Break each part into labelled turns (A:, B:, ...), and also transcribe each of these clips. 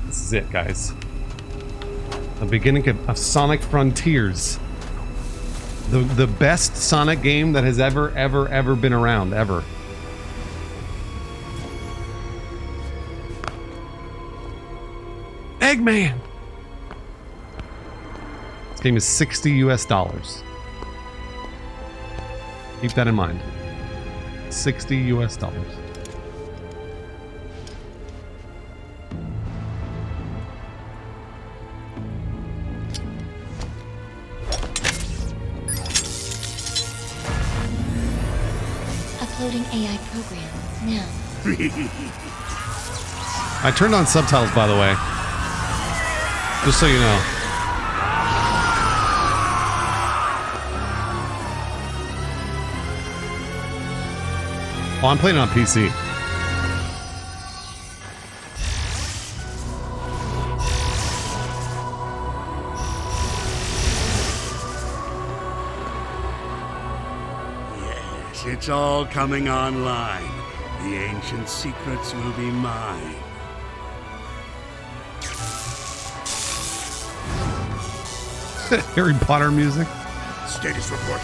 A: This is it, guys. The beginning of Sonic Frontiers. The best Sonic game that has ever been around, ever. Eggman! This game is $60 US. Keep that in mind. $60 US.
B: Uploading AI program now.
A: I turned on subtitles, by the way. Just so you know. Oh, I'm playing it on PC.
C: Yes, it's all coming online. The ancient secrets will be mine.
A: Harry Potter music.
C: Status report.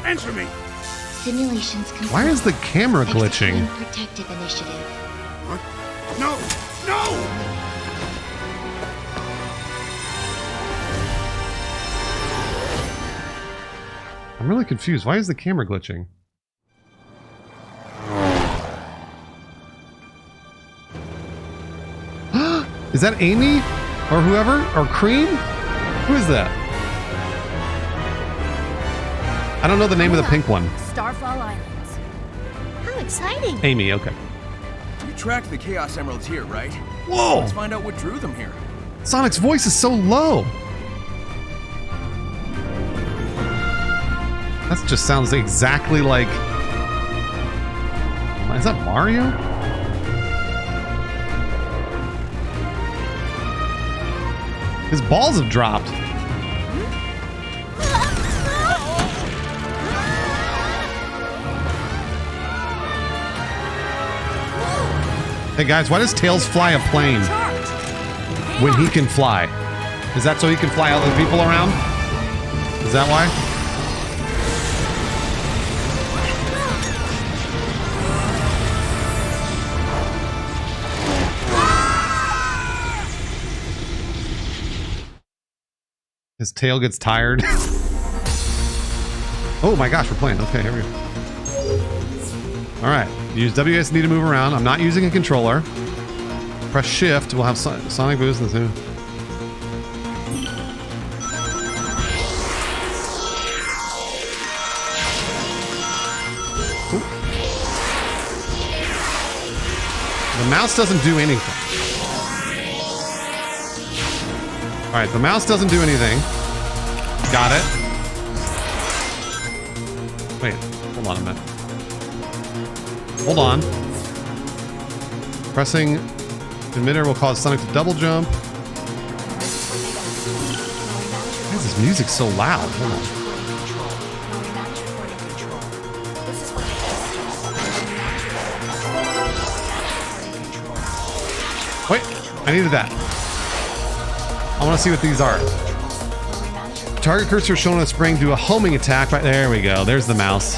C: Answer me.
B: Simulations complete.
A: Why is the camera glitching?
B: Executing protective initiative.
C: What? No! No!
A: I'm really confused. Why is the camera glitching? Is that Amy? Or whoever? Or Cream? Who is that? I don't know the name of the pink one.
D: Starfall Islands.
B: How exciting!
A: Amy, okay.
E: You tracked the Chaos Emeralds here, right?
A: Whoa!
E: Let's find out what drew them here.
A: Sonic's voice is so low. That just sounds exactly like... Is that Mario? His balls have dropped. Hey guys, why does Tails fly a plane when he can fly? Is that so he can fly other people around? Is that why? His tail gets tired. Oh my gosh, we're playing. Okay, here we go. Alright, use WSD to move around. I'm not using a controller. Press shift, we'll have Sonic boost and zoom. The mouse doesn't do anything. Alright, the mouse doesn't do anything. Got it. Wait, hold on a minute. Hold on. Pressing emitter will cause Sonic to double jump. Why is this music so loud? Hold on. Wait, I needed that. I want to see what these are. Target cursor shown on the spring, do a homing attack. Right there we go. There's the mouse.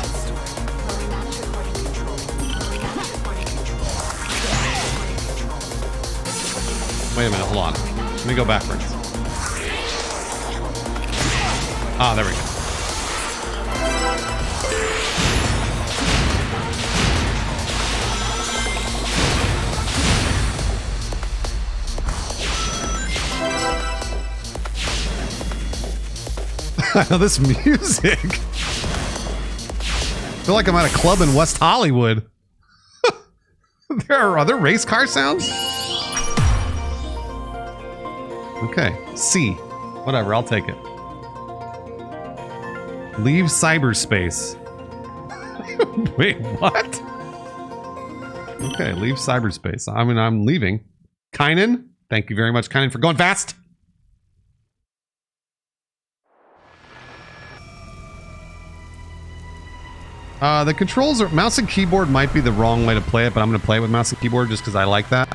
A: Wait a minute, hold on. Let me go backwards. Ah, there we go. I know this music. I feel like I'm at a club in West Hollywood. There are other race car sounds? Okay, C. Whatever, I'll take it. Leave cyberspace. Wait, what? Okay, leave cyberspace. I mean, I'm leaving. Kynan, thank you very much, Kynan, for going fast. The controls are... Mouse and keyboard might be the wrong way to play it, but I'm going to play it with mouse and keyboard just because I like that.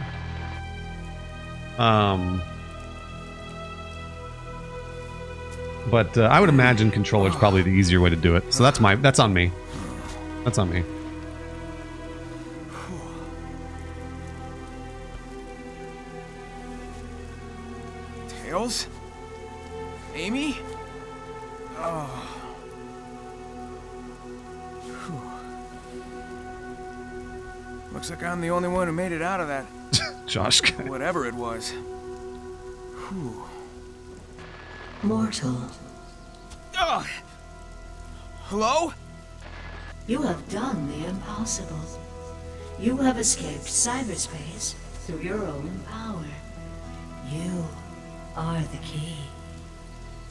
A: But I would imagine controller's probably the easier way to do it. So that's on me. That's on me.
E: Tails? Amy? Oh. Whew. Looks like I'm the only one who made it out of that.
A: Josh.
E: Whatever it was. Whew.
D: Mortal,
E: Ugh. Hello?
D: you have done the impossible. You have escaped cyberspace through your own power. You are the key.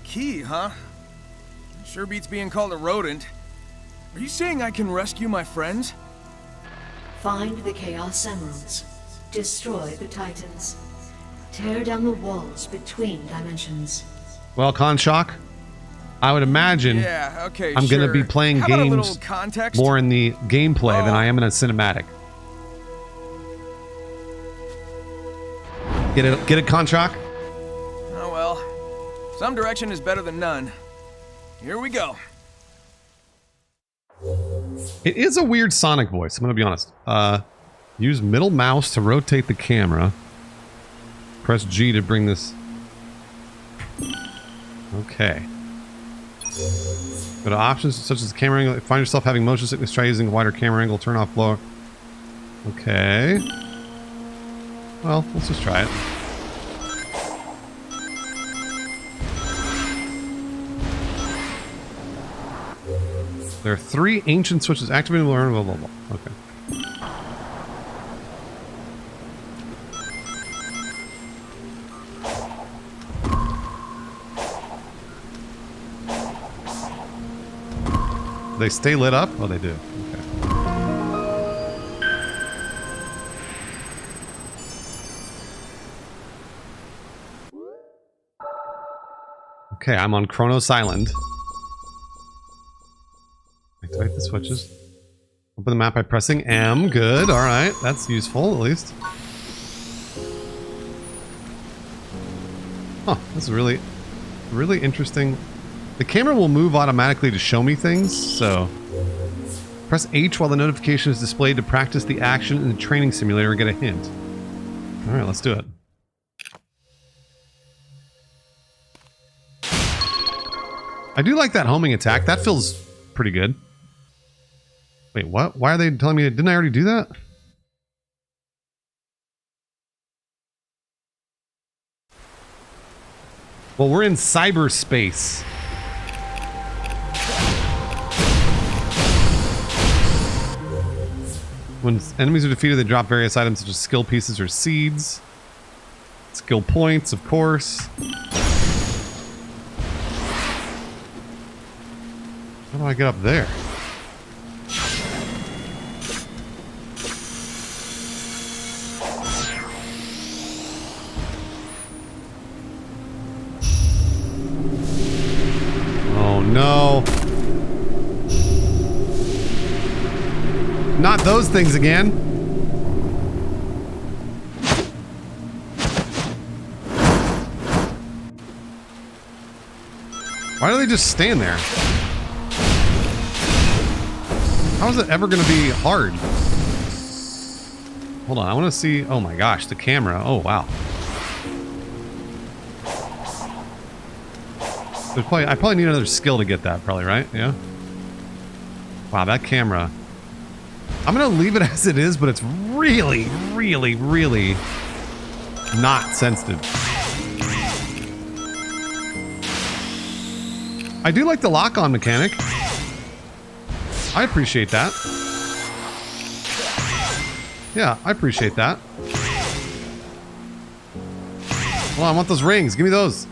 E: Key, huh? Sure beats being called a rodent. Are you saying I can rescue my friends?
D: Find the Chaos Emeralds. Destroy the Titans. Tear down the walls between dimensions.
A: Well, Conshock, I would imagine
E: Yeah, okay,
A: I'm going to be playing
E: How about a
A: games
E: little context?
A: more in the gameplay than I am in a cinematic. Get it, Conshock?
E: Oh well. Some direction is better than none. Here we go.
A: It is a weird Sonic voice, I'm going to be honest. Use middle mouse to rotate the camera. Press G to bring this... Okay. Go to options such as camera angle. Find yourself having motion sickness, try using a wider camera angle, turn off blower. Okay. Well, let's just try it. There are 3 ancient switches activated. Blah, blah, blah, blah. Okay. They stay lit up? Oh, they do. Okay. Okay, I'm on Kronos Island. Activate the switches. Open the map by pressing M. Good. All right, that's useful at least. Huh. This is really, really interesting. The camera will move automatically to show me things, so... Press H while the notification is displayed to practice the action in the training simulator and get a hint. Alright, let's do it. I do like that homing attack. That feels pretty good. Wait, what? Why are they telling me... Didn't I already do that? Well, we're in cyberspace. When enemies are defeated, they drop various items such as skill pieces or seeds. Skill points, of course. How do I get up there? Oh no. Not those things again. Why do they just stand there? How is it ever going to be hard? Hold on, I want to see... Oh my gosh, the camera. Oh, wow. I probably need another skill to get that, probably, right? Yeah? Wow, that camera... I'm gonna leave it as it is, but it's really, really, really not sensitive. I do like the lock-on mechanic. I appreciate that. Yeah, I appreciate that. Well, I want those rings. Give me those.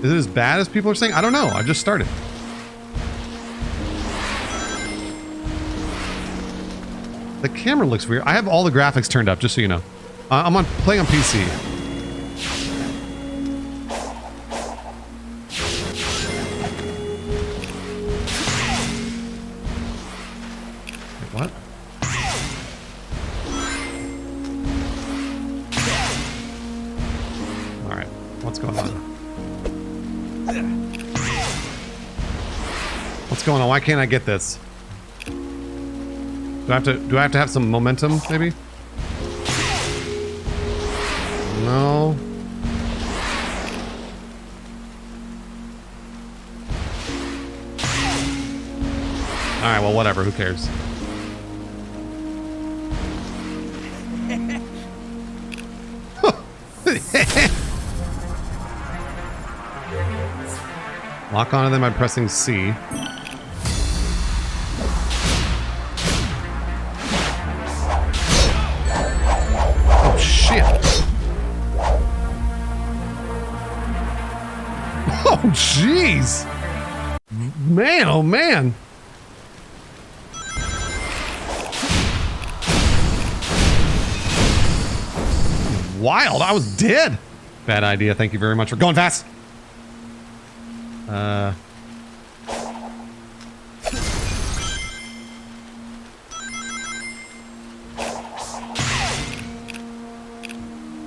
A: Is it as bad as people are saying? I don't know. I just started. The camera looks weird. I have all the graphics turned up, just so you know. I'm playing on PC. Wait, what? going on? What's going on? Why can't I get this? Do I have to have some momentum, maybe? No. Alright, well, whatever. Who cares? Lock onto them by pressing C. Oh, shit. Oh, jeez. Man, oh, man. Wild, I was dead. Bad idea. Thank you very much for going fast.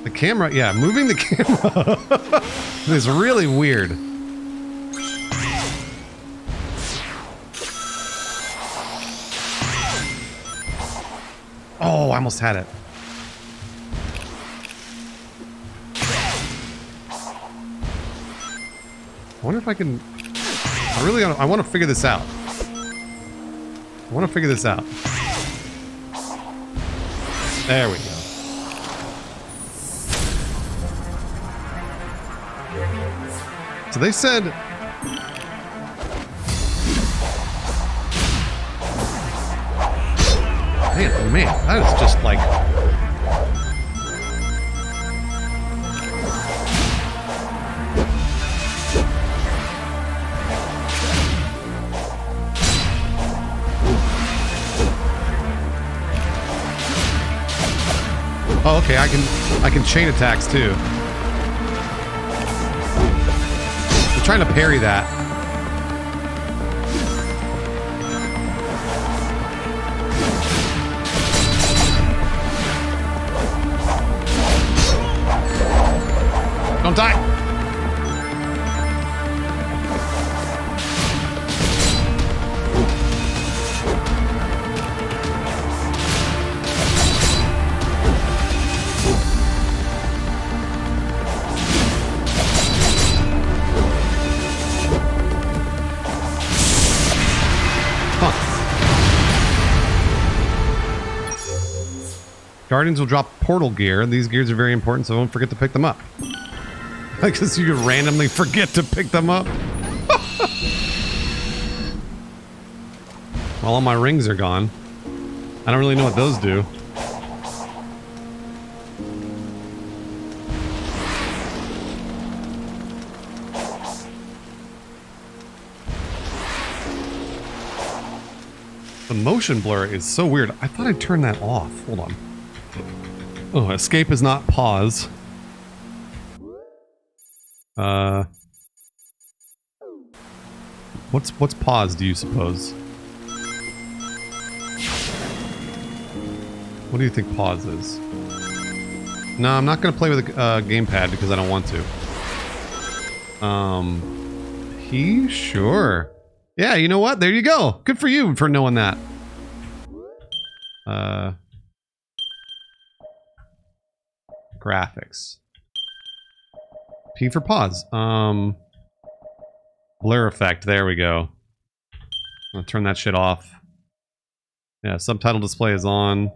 A: The camera, yeah, moving the camera is really weird. Oh, I almost had it. I wonder if I can... I want to figure this out. There we go. So they said... Man, that is just like... Oh, okay, I can chain attacks too. I'm trying to parry that. Don't die. Guardians will drop portal gear. These gears are very important, so don't forget to pick them up. I guess you could randomly forget to pick them up. Well, all my rings are gone. I don't really know what those do. The motion blur is so weird. I thought I'd turn that off. Hold on. Oh, escape is not pause. What's pause, do you suppose? What do you think pause is? No, I'm not gonna play with a gamepad because I don't want to. Sure. Yeah, you know what? There you go. Good for you for knowing that. Graphics. P for pause. Blur effect. There we go. I'll turn that shit off. Yeah, subtitle display is on.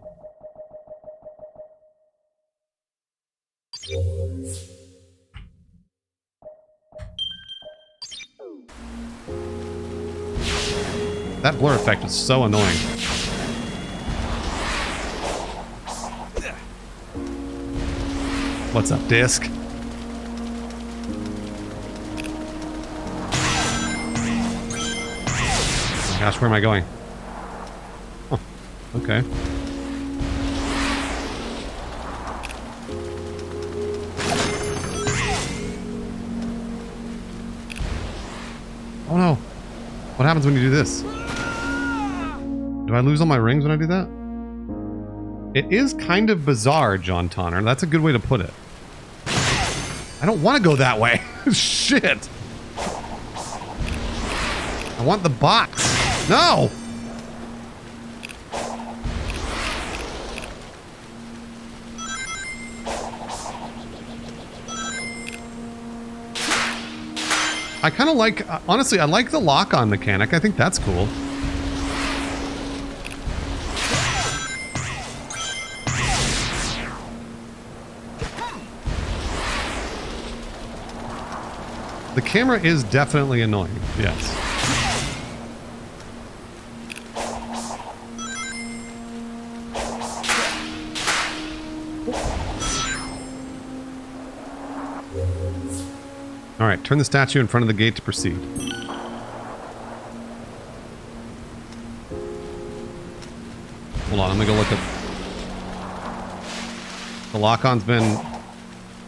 A: That blur effect is so annoying. What's up, disc? Oh gosh, where am I going? Oh, okay. Oh no! What happens when you do this? Do I lose all my rings when I do that? It is kind of bizarre, John Tonner. That's a good way to put it. I don't want to go that way. Shit. I want the box. No! I kind of like, honestly, I like the lock-on mechanic. I think that's cool. The camera is definitely annoying, yes. All right, turn the statue in front of the gate to proceed. Hold on, I'm gonna go look at... The lock-on's been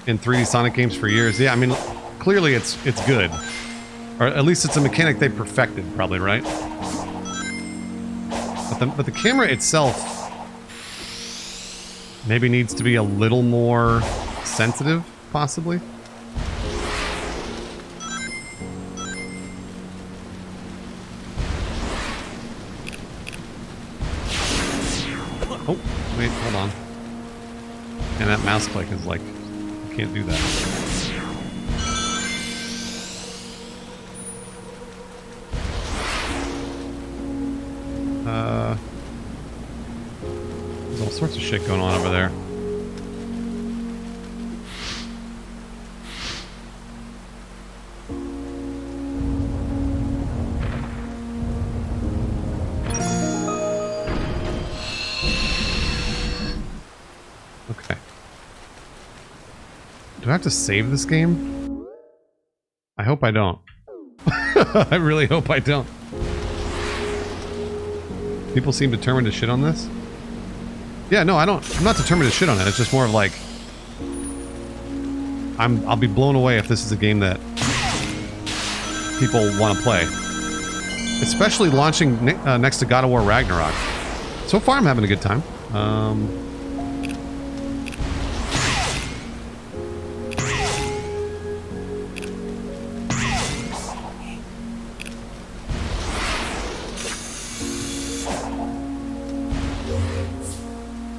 A: in 3D Sonic games for years. Yeah, I mean, clearly it's good. Or at least it's a mechanic they perfected, probably, right? But the camera itself maybe needs to be a little more sensitive, possibly. Oh, wait, hold on. And that mouse click is like, you can't do that. There's all sorts of shit going on over there. Okay. Do I have to save this game? I hope I don't. I really hope I don't. People seem determined to shit on this? Yeah, no, I'm not determined to shit on it. It's just more of like... I'll be blown away if this is a game that people want to play. Especially launching next to God of War Ragnarok. So far, I'm having a good time.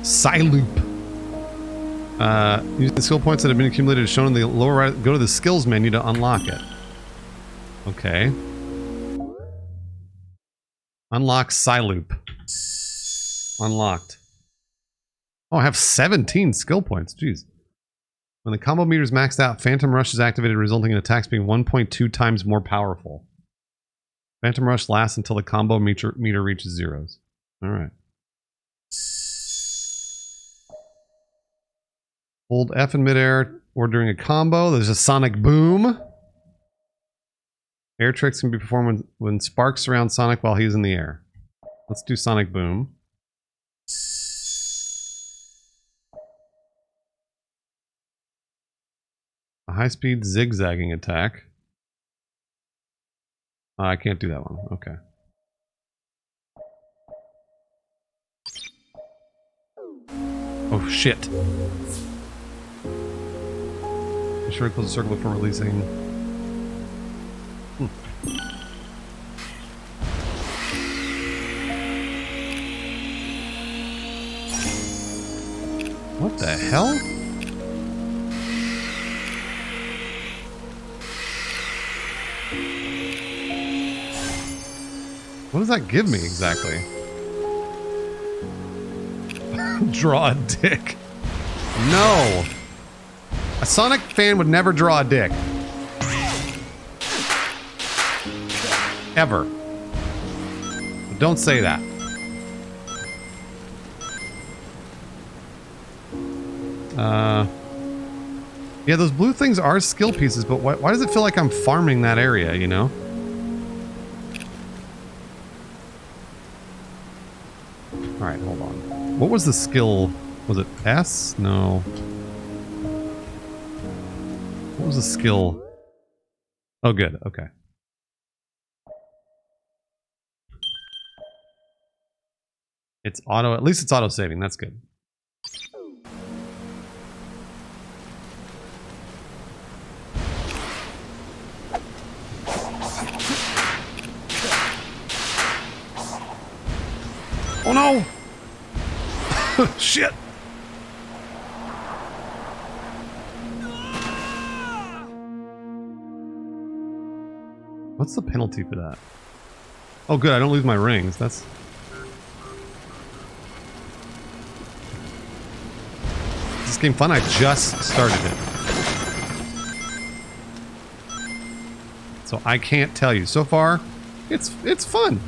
A: Psyloop. Using the skill points that have been accumulated is shown in the lower right. Go to the skills menu to unlock it. Okay. Unlock Psyloop. Unlocked. Oh, I have 17 skill points. Jeez. When the combo meter is maxed out, Phantom Rush is activated, resulting in attacks being 1.2 times more powerful. Phantom Rush lasts until the combo meter reaches zeros. Alright. Hold F in midair or during a combo. There's a Sonic Boom. Air tricks can be performed when sparks surround Sonic while he's in the air. Let's do Sonic Boom. A high-speed zigzagging attack. I can't do that one. Okay. Oh, shit. Be sure to close the circle before releasing. What the hell? What does that give me exactly? Draw a dick. No. A Sonic fan would never draw a dick. Ever. But don't say that. Yeah, those blue things are skill pieces, but why does it feel like I'm farming that area, you know? Alright, hold on. What was the skill? Was it S? No. What was the skill? Oh, good. Okay. It's auto. At least it's auto saving. That's good. Oh no! Shit! What's the penalty for that? Oh good, I don't lose my rings. That's... Is this game fun? I just started it. So I can't tell you. So far, it's fun.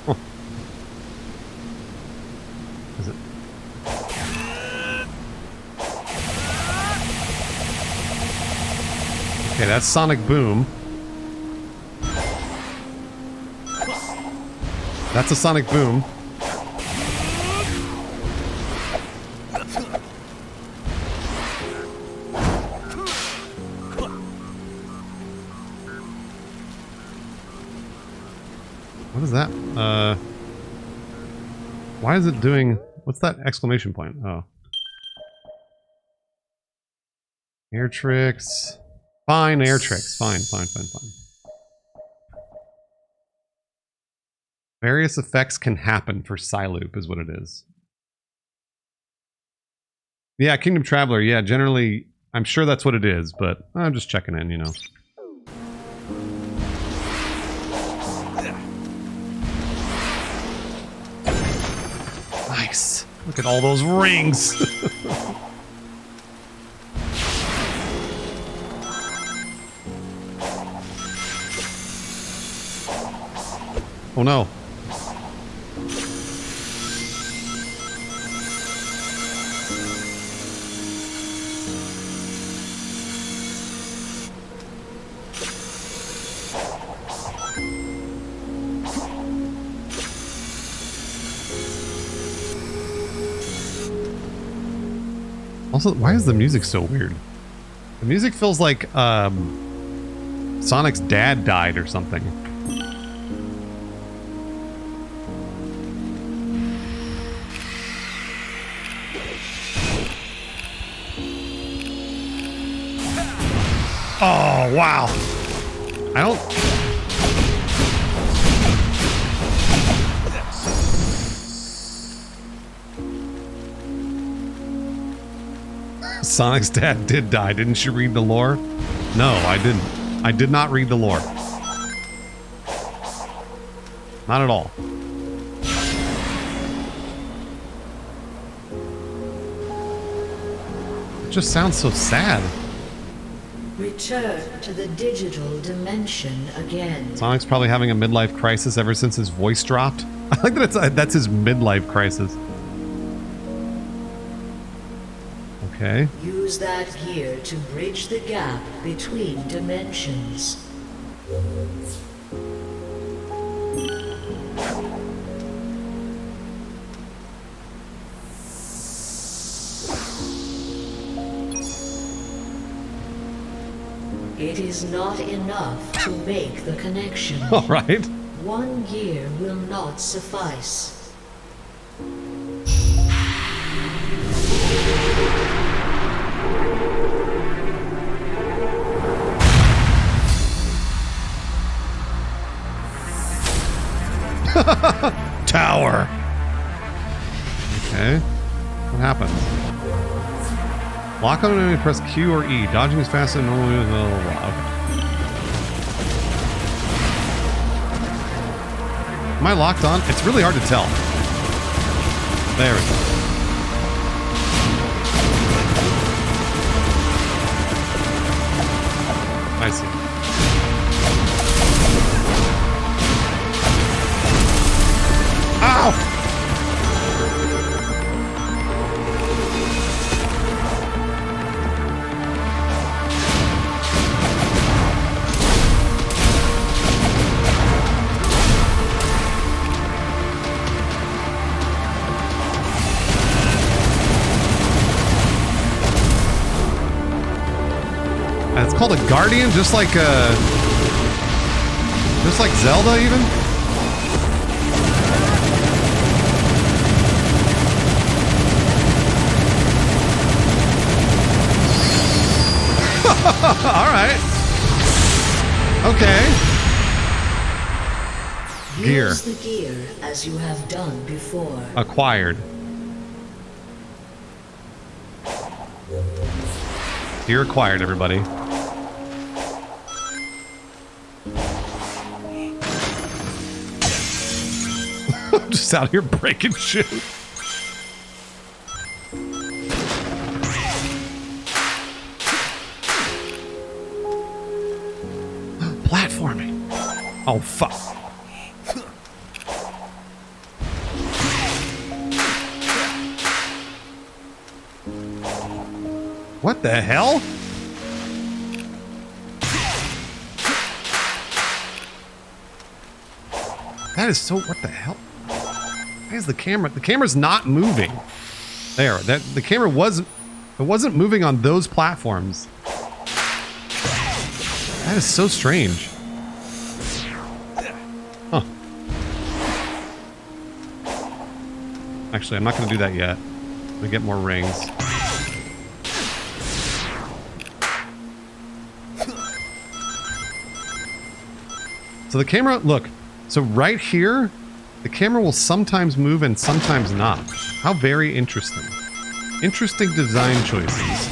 A: Huh. Is it? Okay, that's Sonic Boom. That's a Sonic Boom. What is that? Why is it doing... What's that exclamation point? Oh. Air tricks. Fine, air tricks. Fine. Various effects can happen for Psyloop is what it is. Yeah, Kingdom Traveler. Yeah, generally, I'm sure that's what it is, but I'm just checking in, you know. Nice. Look at all those rings. Oh no. Also, why is the music so weird? The music feels like Sonic's dad died or something. Oh, wow. I don't... Sonic's dad did die. Didn't you read the lore? No, I didn't. I did not read the lore. Not at all. It just sounds so sad.
D: Return to the digital dimension again.
A: Sonic's probably having a midlife crisis ever since his voice dropped. I like that that's his midlife crisis. Okay.
D: Use that gear to bridge the gap between dimensions. It is not enough to make the connection.
A: All right.
D: One gear will not suffice.
A: Tower. Okay. What happens? Lock on an enemy, press Q or E. Dodging is faster than normally. Okay. Am I locked on? It's really hard to tell. There we go. I see. Ow! It's called a Guardian, just like Zelda even? Okay. Gear.
D: Use the gear as you have done before.
A: Acquired. Gear acquired, everybody. I'm just out here breaking shit. Platforming. Oh, fuck. What the hell? That is so... What the hell? Why is the camera... The camera's not moving. There. The camera wasn't... It wasn't moving on those platforms. That is so strange. Huh. Actually, I'm not going to do that yet. I'm going to get more rings. So the camera, look, so right here, the camera will sometimes move and sometimes not. How very interesting. Interesting design choices.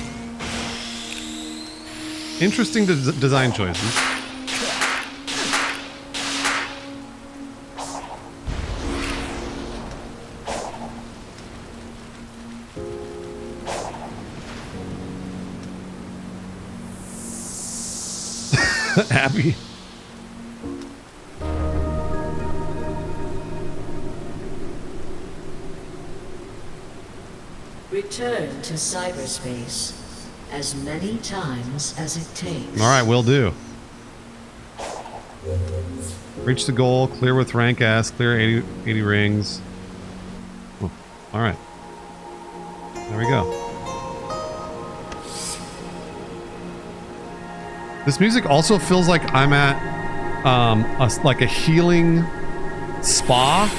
A: Interesting design choices. Abby.
D: Return to cyberspace as many times as it takes.
A: All right, will do. Reach the goal, clear with rank S, clear 80 rings. Oh, all right. There we go. This music also feels like I'm at like a healing spa.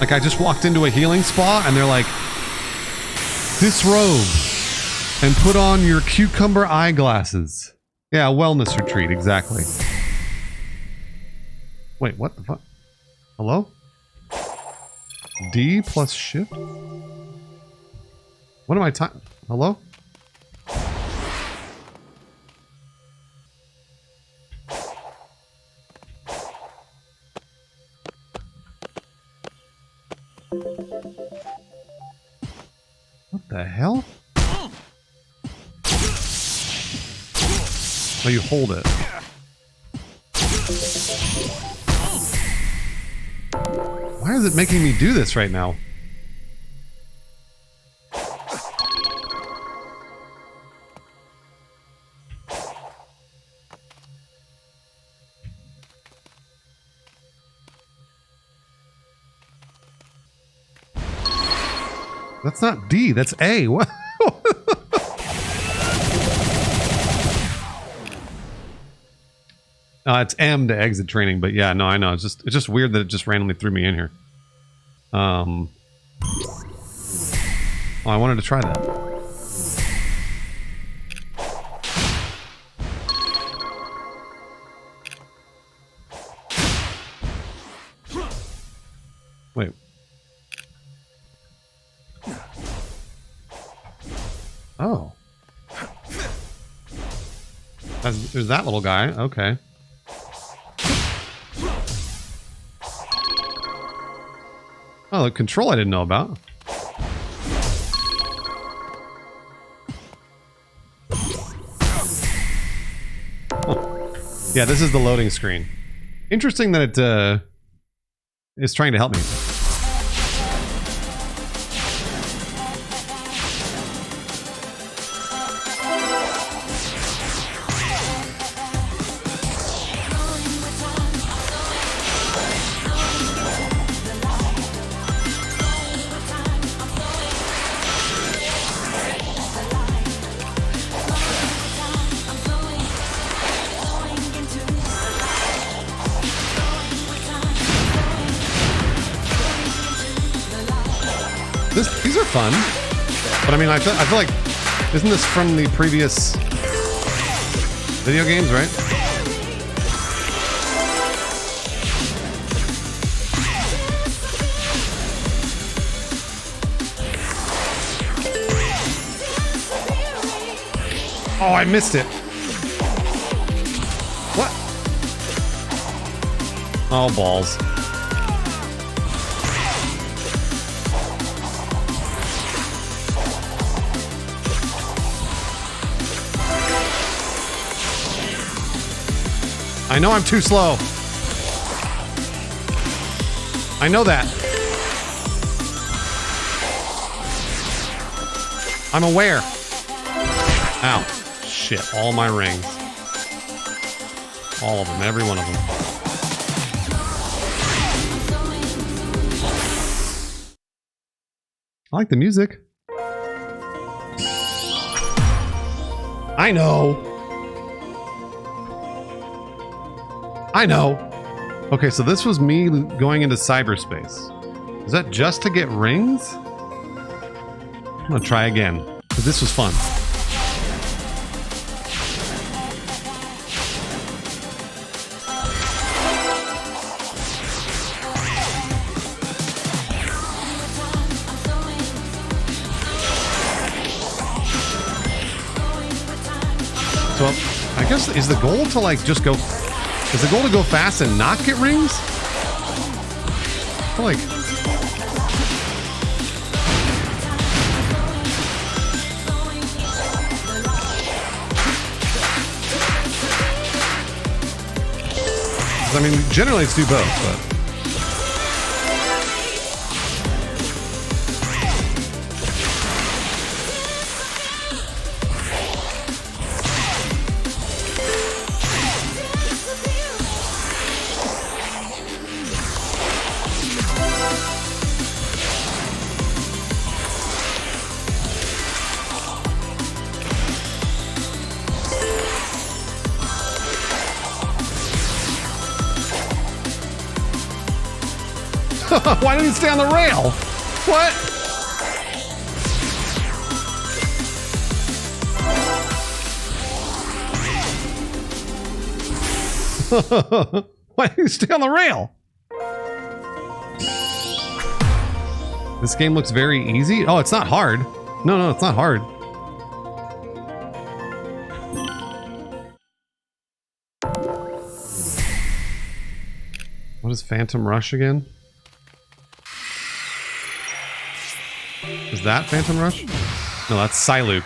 A: Like I just walked into a healing spa and they're like, disrobe and put on your cucumber eyeglasses. Yeah, wellness retreat, exactly. Wait, what the fuck? Hello? D plus shift? What am I typing? Hello? What the hell? Oh, you hold it. Why is it making me do this right now? That's not D, that's A. What? It's M to exit training, but yeah, no, I know. It's just weird that it just randomly threw me in here. Oh, I wanted to try that. Wait. Oh. There's that little guy. Okay. Oh, the control I didn't know about. Huh. Yeah, this is the loading screen. Interesting that it is trying to help me. These are fun, but I mean, I feel like, isn't this from the previous video games, right? Oh, I missed it. What? Oh, balls. I know I'm too slow. I know that. I'm aware. Ow. Shit. All my rings. All of them. Every one of them. I like the music. I know. I know. Okay, so this was me going into cyberspace. Is that just to get rings? I'm gonna try again, because this was fun. So, I guess, is the goal to like just go... Is the goal to go fast and not get rings? I feel like... I mean, generally it's do both, but... Why didn't he stay on the rail? What? Why didn't he stay on the rail? This game looks very easy. Oh, it's not hard. No, it's not hard. What is Phantom Rush again? Is that Phantom Rush? No, that's Psyloop.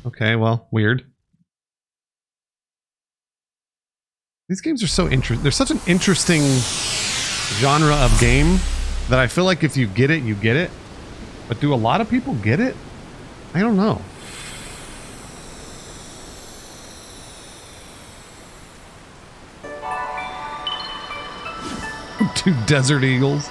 A: Okay, well, weird. These games are so interesting. They're such an interesting genre of game that I feel like if you get it, you get it. But do a lot of people get it? I don't know. Two desert eagles.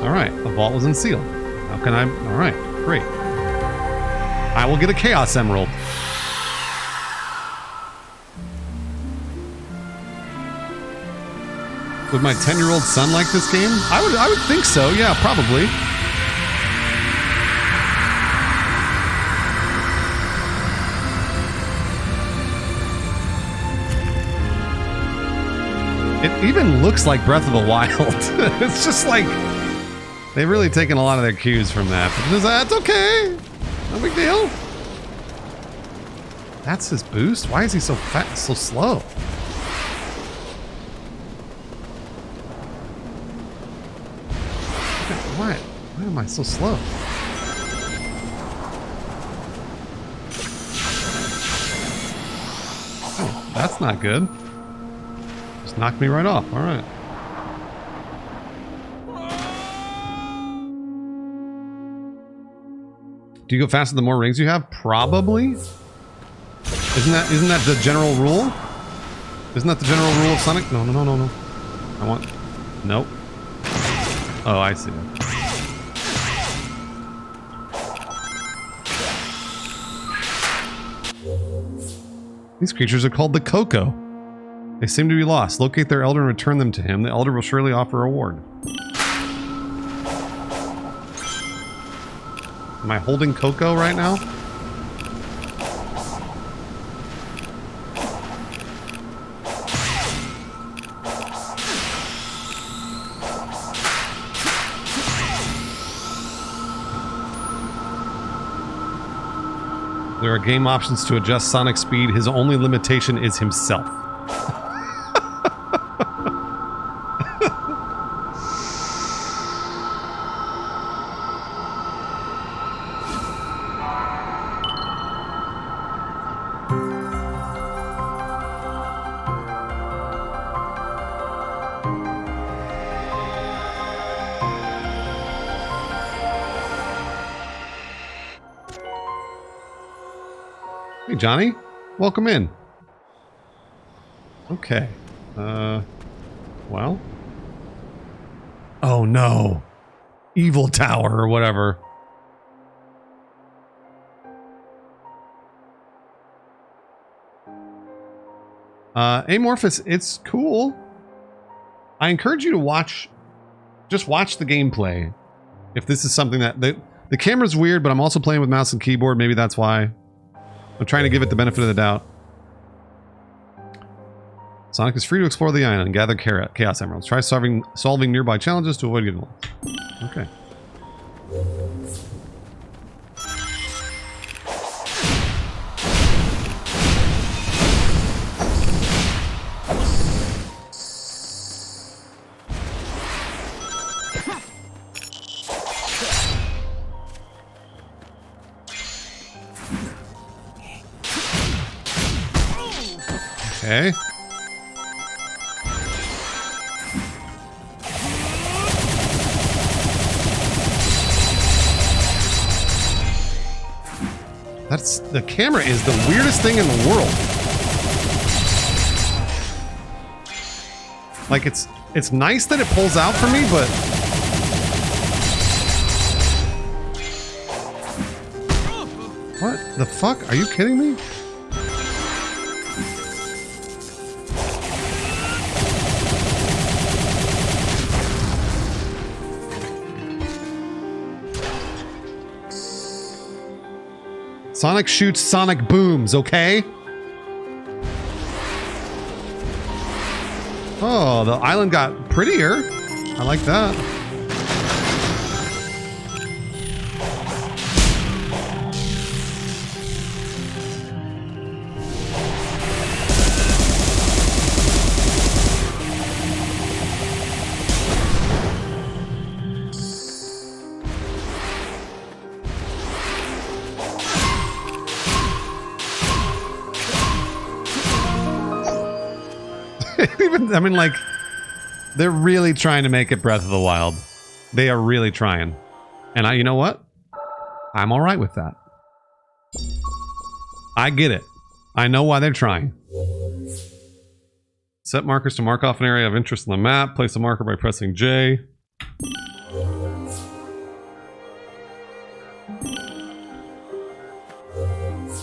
A: Alright, the vault was unsealed. How can I... Alright, great. I will get a Chaos Emerald. Would my 10-year-old son like this game? I would think so, yeah, probably. It even looks like Breath of the Wild. It's just like... They've really taken a lot of their cues from that. But that's okay. No big deal. That's his boost? Why is he so fat, so slow? Why am I so slow? Oh, that's not good. Just knocked me right off. All right. Do you go faster the more rings you have? Probably. Isn't that the general rule? Isn't that the general rule of Sonic? No. I want... Nope. Oh, I see. These creatures are called the Coco. They seem to be lost. Locate their elder and return them to him. The elder will surely offer a reward. Am I holding Coco right now? There are game options to adjust Sonic's speed. His only limitation is himself. Hey, Johnny. Welcome in. Okay. Well. Oh, no. Evil Tower or whatever. Amorphous, it's cool. I encourage you to watch... Just watch the gameplay. If this is something that... The camera's weird, but I'm also playing with mouse and keyboard. Maybe that's why. I'm trying to give it the benefit of the doubt. Sonic is free to explore the island and gather Chaos Emeralds. Try solving nearby challenges to avoid getting lost. Okay. Okay. The camera is the weirdest thing in the world. Like it's nice that it pulls out for me, but what the fuck? Are you kidding me? Sonic shoots, Sonic booms, okay? Oh, the island got prettier. I like that. I mean, like, they're really trying to make it Breath of the Wild. They are really trying. And you know what? I'm alright with that. I get it. I know why they're trying. Set markers to mark off an area of interest on the map. Place a marker by pressing J.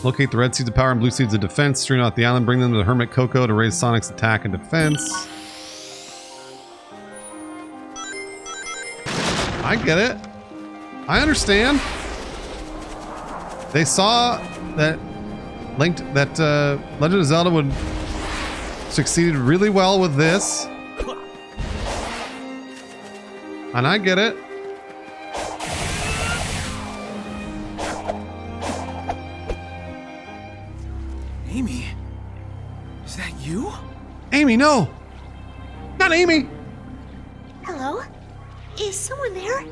A: Locate the red seeds of power and blue seeds of defense. Strewn out the island. Bring them to the Hermit Coco to raise Sonic's attack and defense. I get it. I understand. They saw that Legend of Zelda would succeed really well with this. And I get it.
E: Amy, is that you?
A: Amy, no! Not Amy!
B: Hello? Is someone there?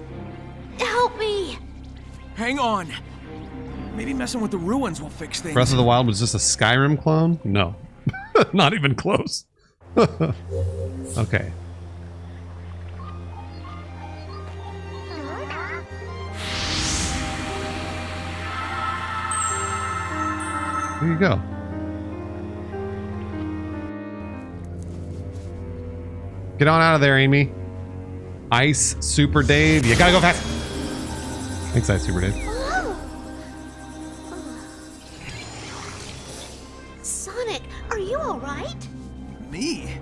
B: Help me!
E: Hang on. Maybe messing with the ruins will fix things.
A: Breath of the Wild was just a Skyrim clone? No. Not even close. Okay. There you go. Get on out of there, Amy. Ice Super Dave. You gotta go fast. Thanks, Ice Super Dave.
B: Sonic, are you alright?
E: Me?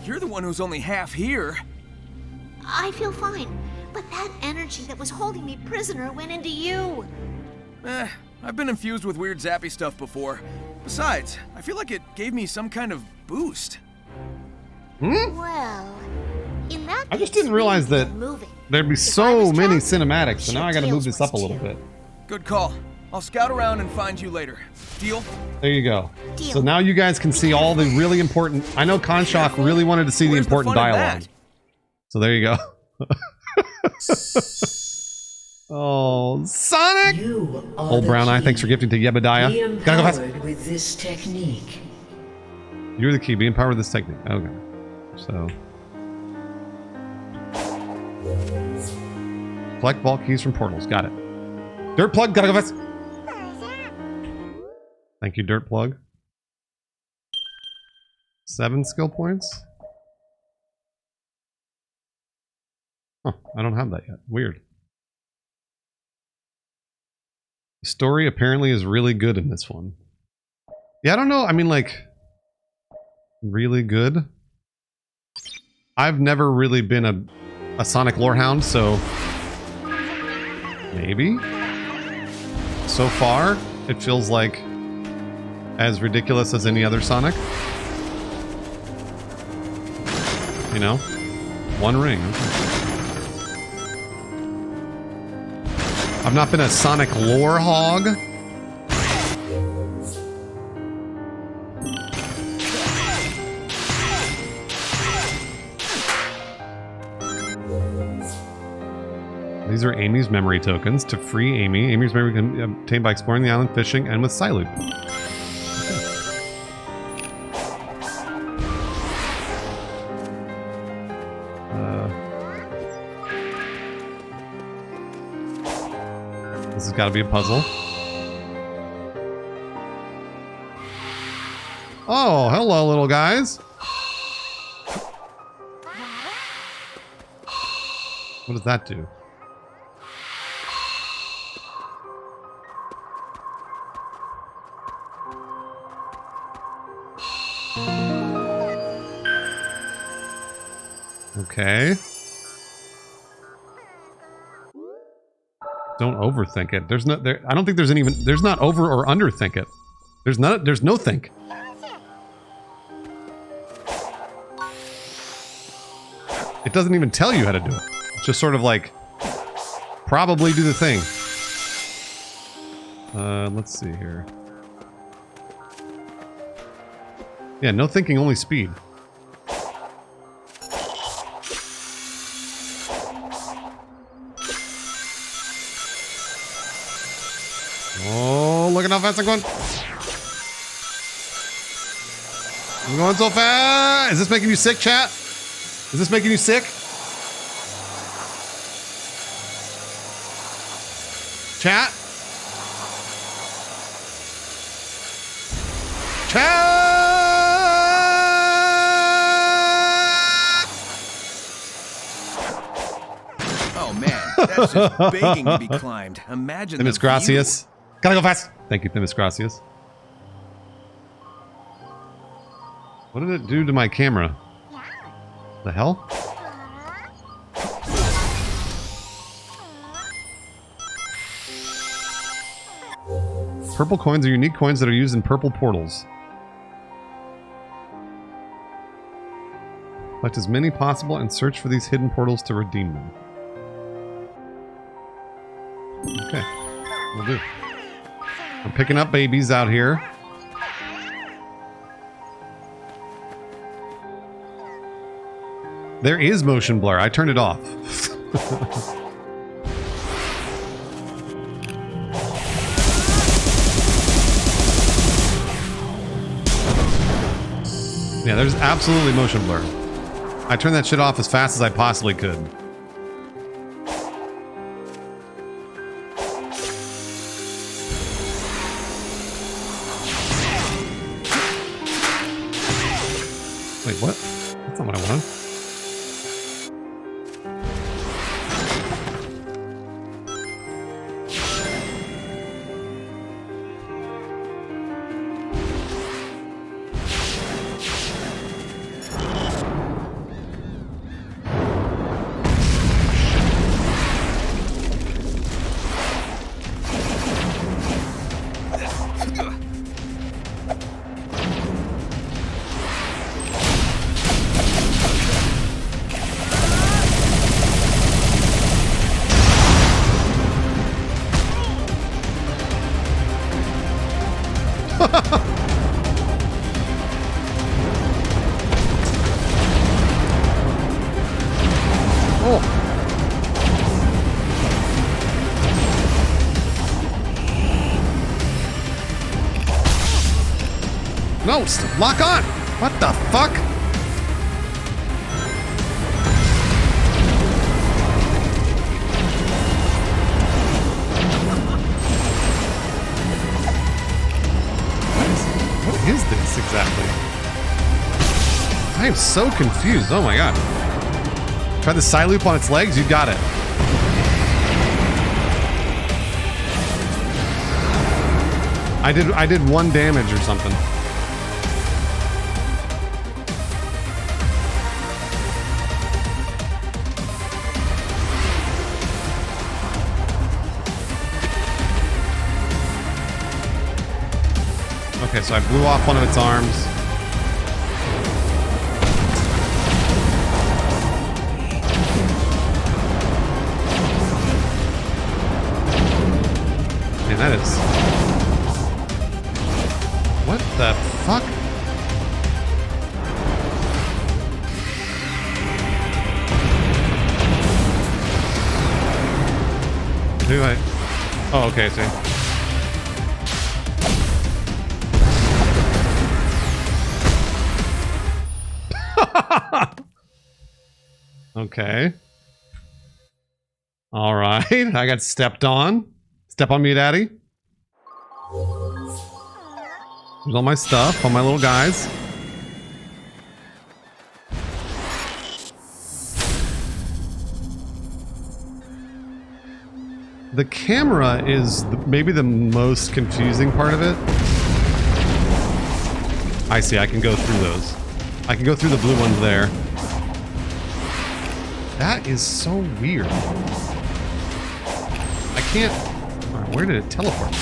E: You're the one who's only half here.
B: I feel fine. But that energy that was holding me prisoner went into you.
E: I've been infused with weird zappy stuff before. Besides, I feel like it gave me some kind of boost.
B: Well, in that
A: I just
B: case,
A: didn't realize
B: we need to
A: that
B: get moving.
A: there'd be
B: If I
A: so
B: was
A: many
B: trapped,
A: cinematics, so now I gotta move
B: Tails
A: this
B: was
A: up a little
B: too.
A: bit.
E: Good call. I'll scout around and find you later. Deal?
A: There you go.
B: Deal.
A: So now you guys can see all the really important... I know Conshock really wanted to see the
E: Where's the
A: important
E: fun in
A: dialogue.
E: that?
A: So there you go. Oh, Sonic!
D: You are
A: Old
D: the
A: Brown Eye,
D: key.
A: thanks for gifting to
D: Be
A: Yebediah. Gotta go fast.
D: empowered with this technique.
A: You're the key. Be empowered with this technique. Okay. So... collect vault keys from portals. Got it. Dirt Plug, gotta go fast. Thank you, Dirt Plug. 7 skill points? Huh, I don't have that yet. Weird. The story apparently is really good in this one. Yeah, I don't know. I mean, like, really good? I've never really been a Sonic lore hound, so maybe? So far, it feels like as ridiculous as any other Sonic. You know? One ring. I've not been a Sonic lore hog. These are Amy's memory tokens. To free Amy, Amy's memory can be obtained by exploring the island, fishing, and with Siloop. This has got to be a puzzle. Oh, hello, little guys. What does that do? Okay. Don't overthink it. There's no there I don't think there's there's not over or underthink it. There's no think. It doesn't even tell you how to do it. It's just sort of like probably do the thing. Let's see here. Yeah, no thinking, only speed. Oh, look at how fast I'm going. I'm going so fast. Is this making you sick, chat? Is this making you sick? Chat?
E: Oh man, that's just begging to be climbed. Imagine the
A: Themis
E: view.
A: Gracias. Gotta go fast. Thank you, Themis Gracias. What did it do to my camera? The hell? Purple coins are unique coins that are used in purple portals. Collect as many possible and search for these hidden portals to redeem them. Okay, we'll do. I'm picking up babies out here. There is motion blur. I turned it off. Yeah, there's absolutely motion blur. I turned that shit off as fast as I possibly could. Wait, what? That's not what I wanted. No, lock on! What the fuck? What is this exactly? I am so confused. Oh my god. Try the side loop on its legs, you got it. I did 1 damage or something. Okay, so I blew off one of its arms. Man, that is... What the fuck? Do I... Oh, okay, see. Okay. All right. I got stepped on. Step on me, daddy. There's all my stuff, all my little guys. The camera is maybe the most confusing part of it. I see, I can go through those. I can go through the blue ones there. That is so weird. I can't... Where did it teleport?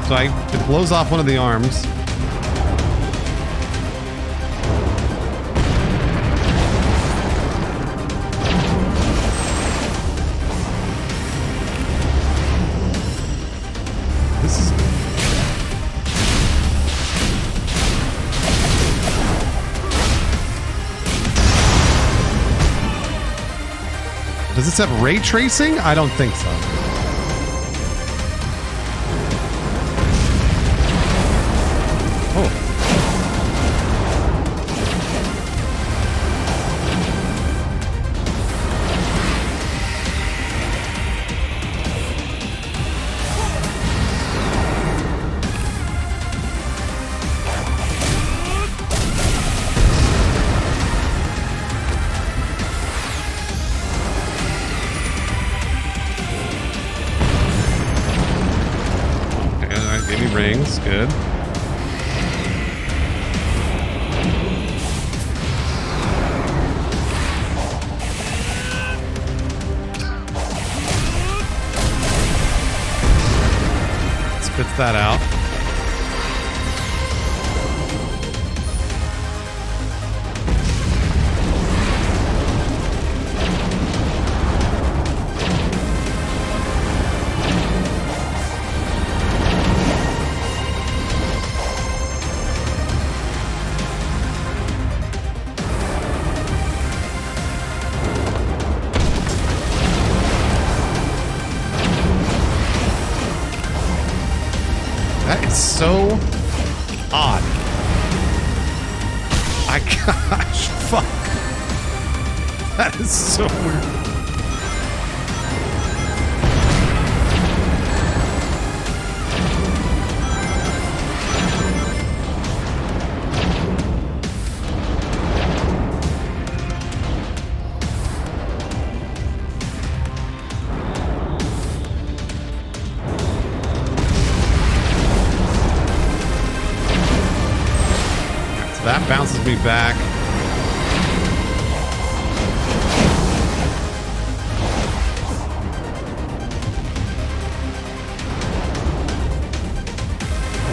A: So it blows off one of the arms. This is... Does this have ray tracing? I don't think so. Rings, good. Spits that out. So odd. Gosh, fuck. That is so weird. That bounces me back.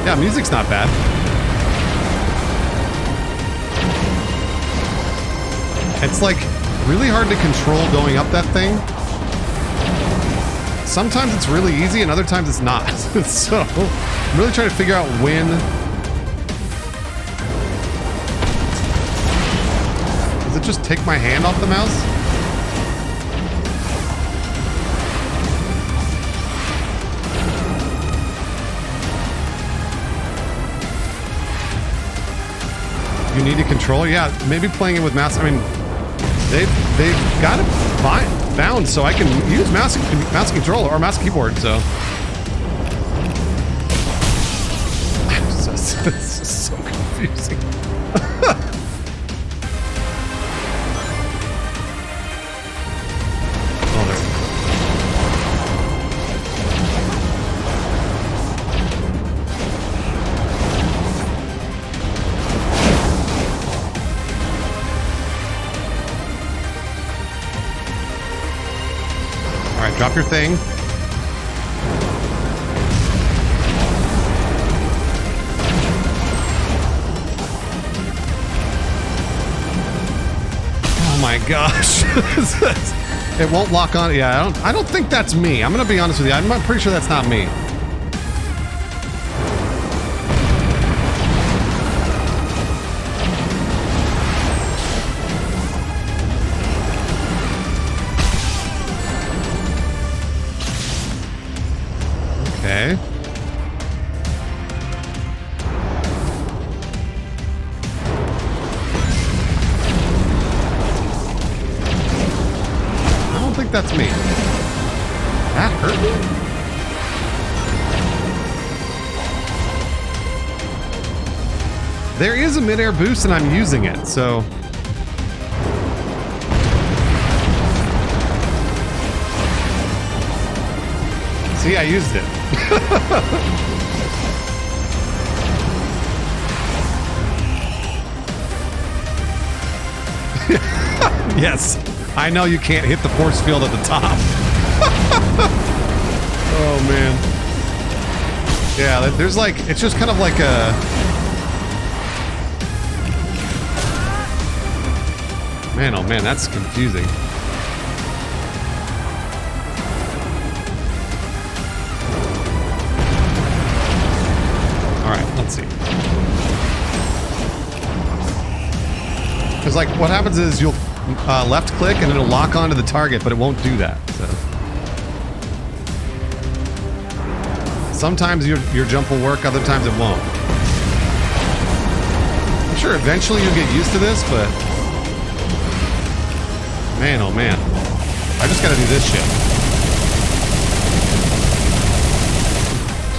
A: Yeah, music's not bad. It's like really hard to control going up that thing. Sometimes it's really easy and other times it's not. So I'm really trying to figure out when... just take my hand off the mouse? You need a controller? Yeah, maybe playing it with mouse. I mean, they've got it bound so I can use mouse controller or mouse keyboard. So this is so confusing. Oh, there. Alright, drop your thing. Oh my gosh. It won't lock on. Yeah, I don't think that's me. I'm gonna be honest with you. I'm pretty sure that's not me. Okay. I don't think that's me. That hurt me? There is a mid-air boost and I'm using it, so... See, I used it. Yes, I know you can't hit the force field at the top. Oh man. Yeah, there's like, it's just kind of like a... Man, oh man, that's confusing. Alright, let's see. Because like, what happens is you'll left click and it'll lock onto the target, but it won't do that, so... Sometimes your jump will work, other times it won't. I'm sure eventually you'll get used to this, but... Man, oh man. I just gotta do this shit.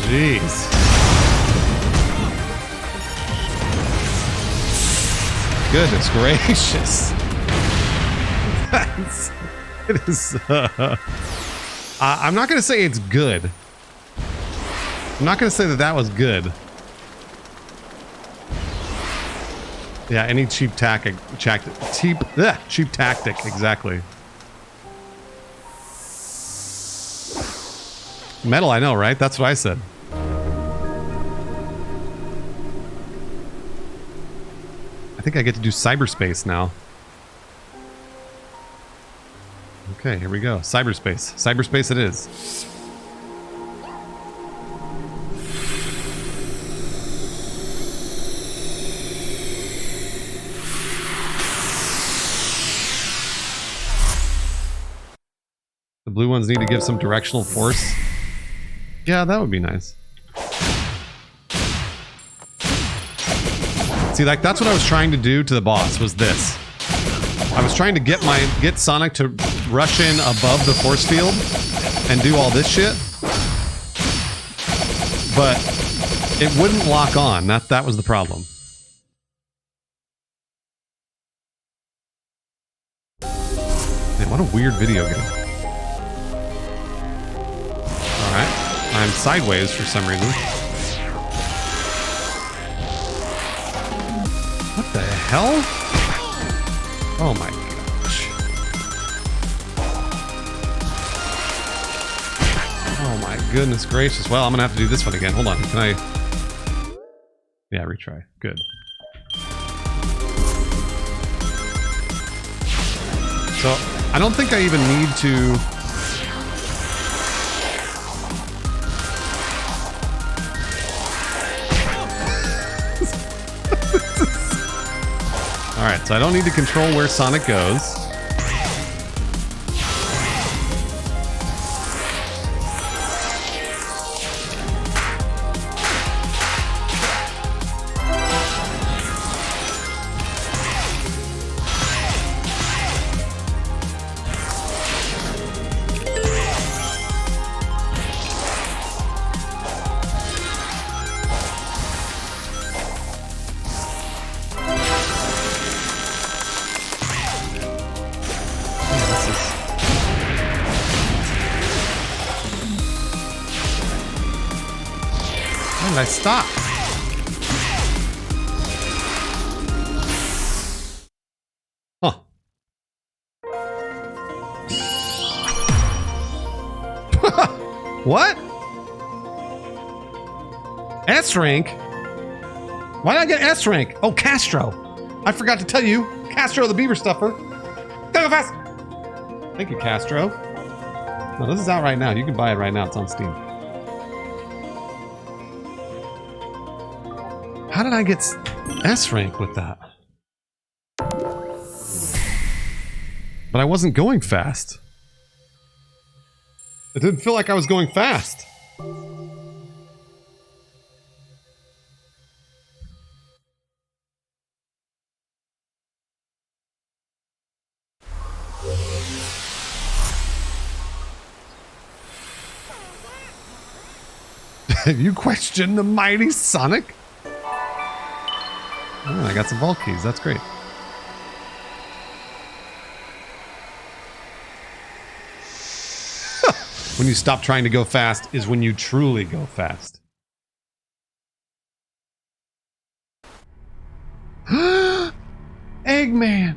A: Jeez. Goodness gracious. It is... I'm not gonna say it's good. I'm not gonna say that that was good. Yeah, any cheap tactic, cheap tactic, exactly. Metal, I know, right? That's what I said. I think I get to do cyberspace now. Okay, here we go. Cyberspace. Cyberspace it is. The blue ones need to give some directional force. Yeah, that would be nice. See, like, that's what I was trying to do to the boss, was this. I was trying to get Sonic to rush in above the force field and do all this shit. But it wouldn't lock on. That was the problem. Man, what a weird video game. Alright. I'm sideways for some reason. What the hell? Oh my gosh. Oh my goodness gracious. Well, I'm gonna have to do this one again. Hold on. Can I... Yeah, retry. Good. So, I don't think I even need to... Alright, so I don't need to control where Sonic goes. Why did I stop? Huh. What? S rank? Why did I get S rank? Oh, Castro. I forgot to tell you. Castro the Beaver Stuffer. Go fast. Thank you, Castro. No, this is out right now. You can buy it right now. It's on Steam. How did I get S rank with that? But I wasn't going fast. It didn't feel like I was going fast. Have you questioned the mighty Sonic? Oh, I got some vault keys. That's great. When you stop trying to go fast is when you truly go fast. Eggman!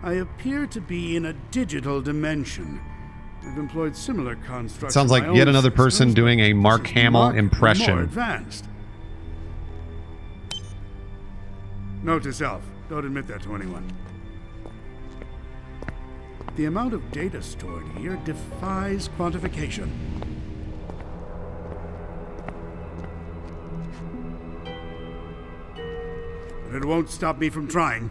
C: I appear to be in a digital dimension. I've employed similar constructs.
A: Sounds like yet another person doing a Mark Hamill impression.
C: More advanced. Note to self: don't admit that to anyone. The amount of data stored here defies quantification. But it won't stop me from trying.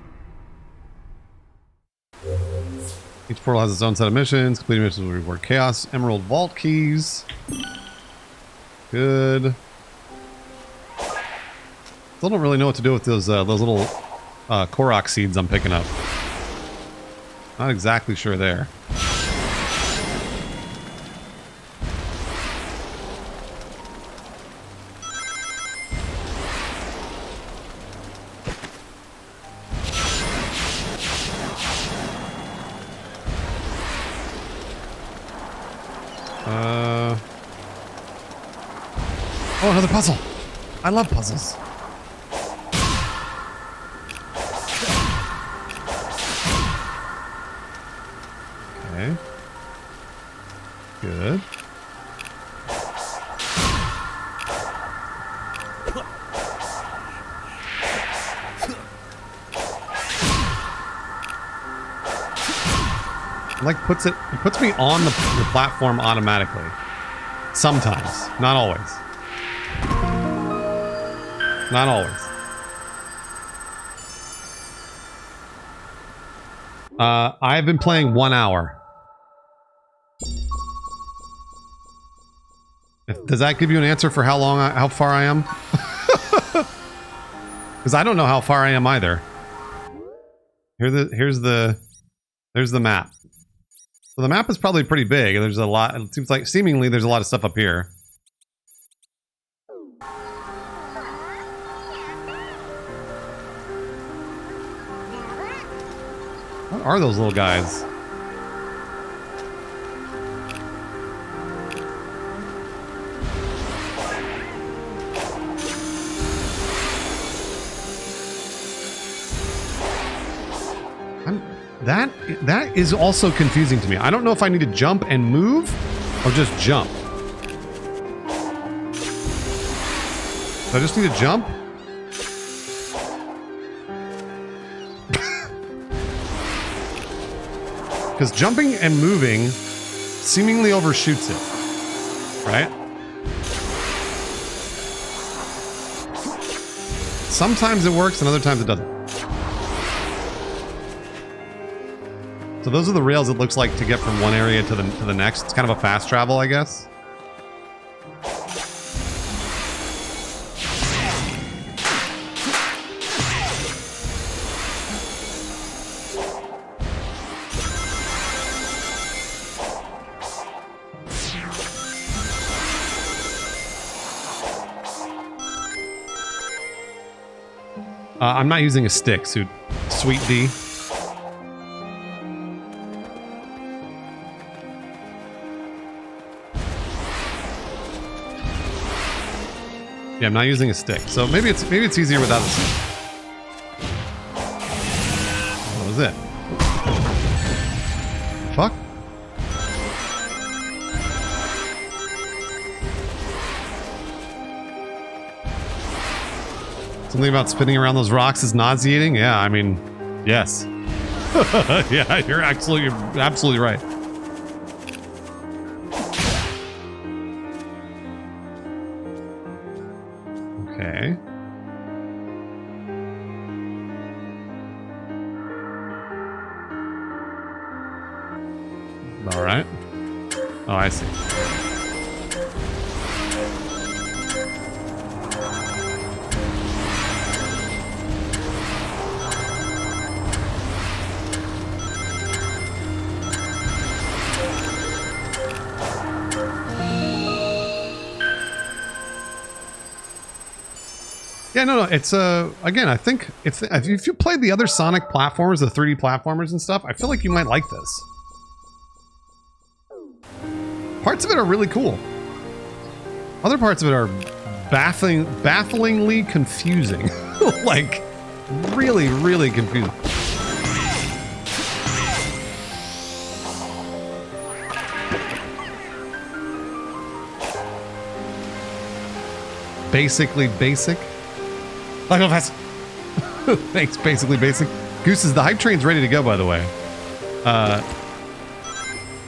A: Each portal has its own set of missions. Completing missions will reward Chaos Emerald Vault Keys. Good. Still don't really know what to do with those little Korok seeds I'm picking up. Not exactly sure there. Oh, another puzzle. I love puzzles. Okay. Good. Like it puts me on the platform automatically. Sometimes, not always. Not always. I've been playing 1 hour. Does that give you an answer for how far I am? Because I don't know how far I am either. There's the map. So the map is probably pretty big. There's a lot. It seems like seemingly there's a lot of stuff up here. What are those little guys? That is also confusing to me. I don't know if I need to jump and move or just jump. Do I just need to jump? Because jumping and moving seemingly overshoots it, right? Sometimes it works and other times it doesn't. So those are the rails it looks like to get from one area to the next. It's kind of a fast travel, I guess. I'm not using a stick, Sweet D. Yeah, I'm not using a stick, so maybe it's easier without the stick. What was it? Fuck. Something about spinning around those rocks is nauseating? Yeah, I mean, yes. Yeah, you're absolutely right. Okay. All right. Oh, I see. Yeah, no, it's again, I think if you played the other Sonic platformers, the 3D platformers and stuff, I feel like you might like this. Parts of it are really cool. Other parts of it are bafflingly confusing. Like, really, really confusing. Basically basic. Like, oh, that's thanks, basically basic. Gooses, the hype train's ready to go, by the way.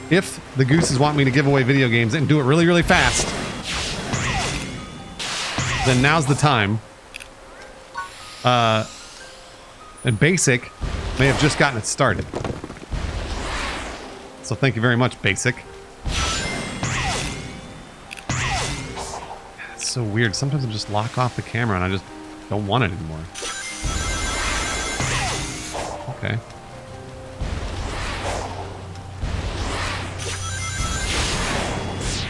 A: If the Gooses want me to give away video games and do it really, really fast, then now's the time. And Basic may have just gotten it started. So thank you very much, Basic. It's so weird. Sometimes I just lock off the camera and I just don't want it anymore. Okay.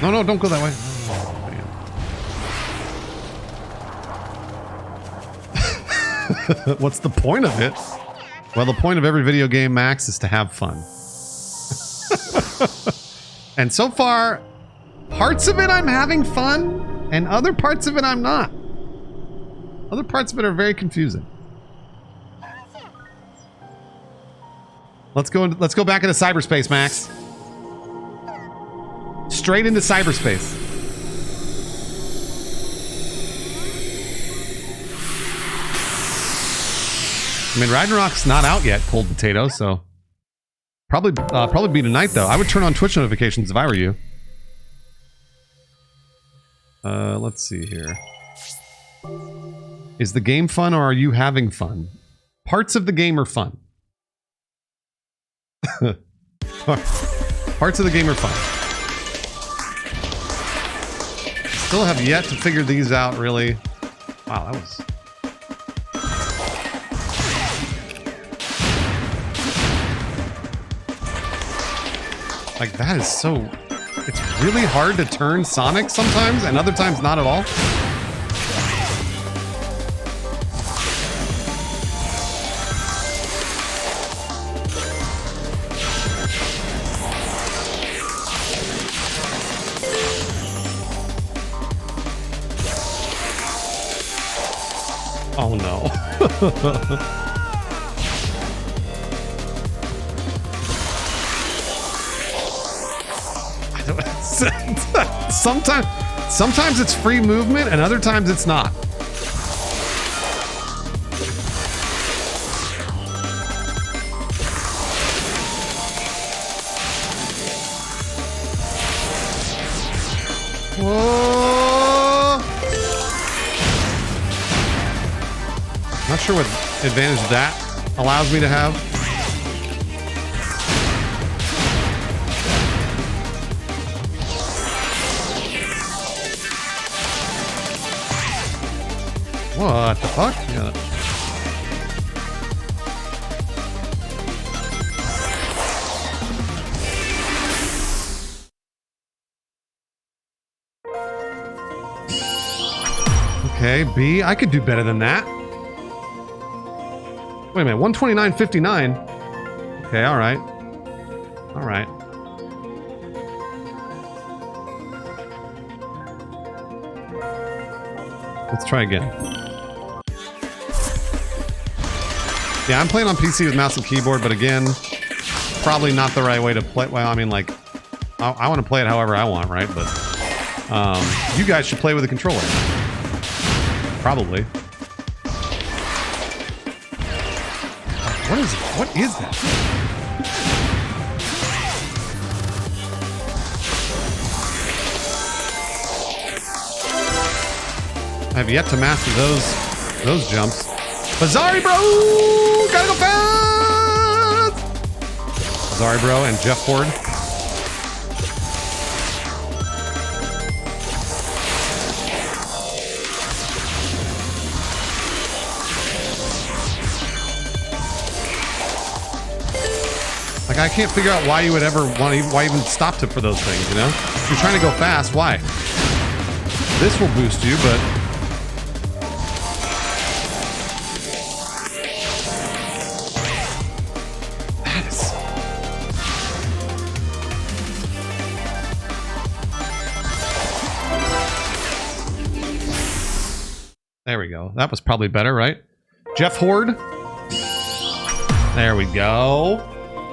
A: No, don't go that way. Oh, what's the point of it? Well, the point of every video game, Max, is to have fun. And so far, parts of it I'm having fun, and other parts of it I'm not. Other parts of it are very confusing. Let's go back into cyberspace, Max. Straight into cyberspace. I mean, Ragnarok's not out yet, cold potato, so probably be tonight though. I would turn on Twitch notifications if I were you. Let's see here. Is the game fun or are you having fun? Parts of the game are fun. Parts of the game are fun. Still have yet to figure these out, really. Wow, that was... Like, that is so... It's really hard to turn Sonic sometimes, and other times not at all. Oh no. Sometimes it's free movement and other times it's not. Whoa! Not sure what advantage that allows me to have. What the fuck? Yeah. Okay, B. I could do better than that. Wait a minute, 129.59. Okay, alright. Alright. Let's try again. Yeah, I'm playing on PC with mouse and keyboard, but again, probably not the right way to play. Well, I mean, like, I want to play it however I want, right? But you guys should play with a controller. Probably. What is that? I have yet to master those jumps. Bazari bro! Gotta go fast! Bazari bro and Jeff Ford. Like, I can't figure out why you would ever want to, why even stop to for those things, you know? If you're trying to go fast, why? This will boost you, but... That is... There we go. That was probably better, right? Jeff Horde. There we go.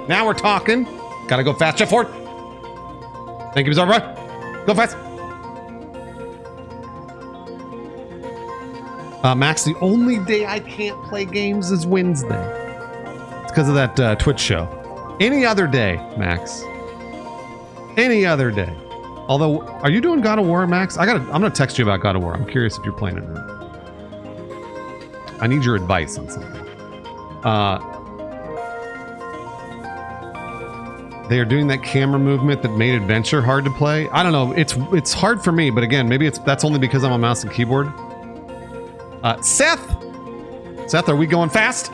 A: Now we're talking. Gotta go fast, Jeff Ford. Thank you, Bizarre. Go fast. Max, the only day I can't play games is Wednesday. It's because of that Twitch show. Any other day, Max. Any other day. Although, are you doing God of War, Max? I'm gonna text you about God of War. I'm curious if you're playing it or not. I need your advice on something. They are doing that camera movement that made Adventure hard to play. I don't know. It's hard for me, but again, maybe that's only because I'm on mouse and keyboard. Seth, are we going fast?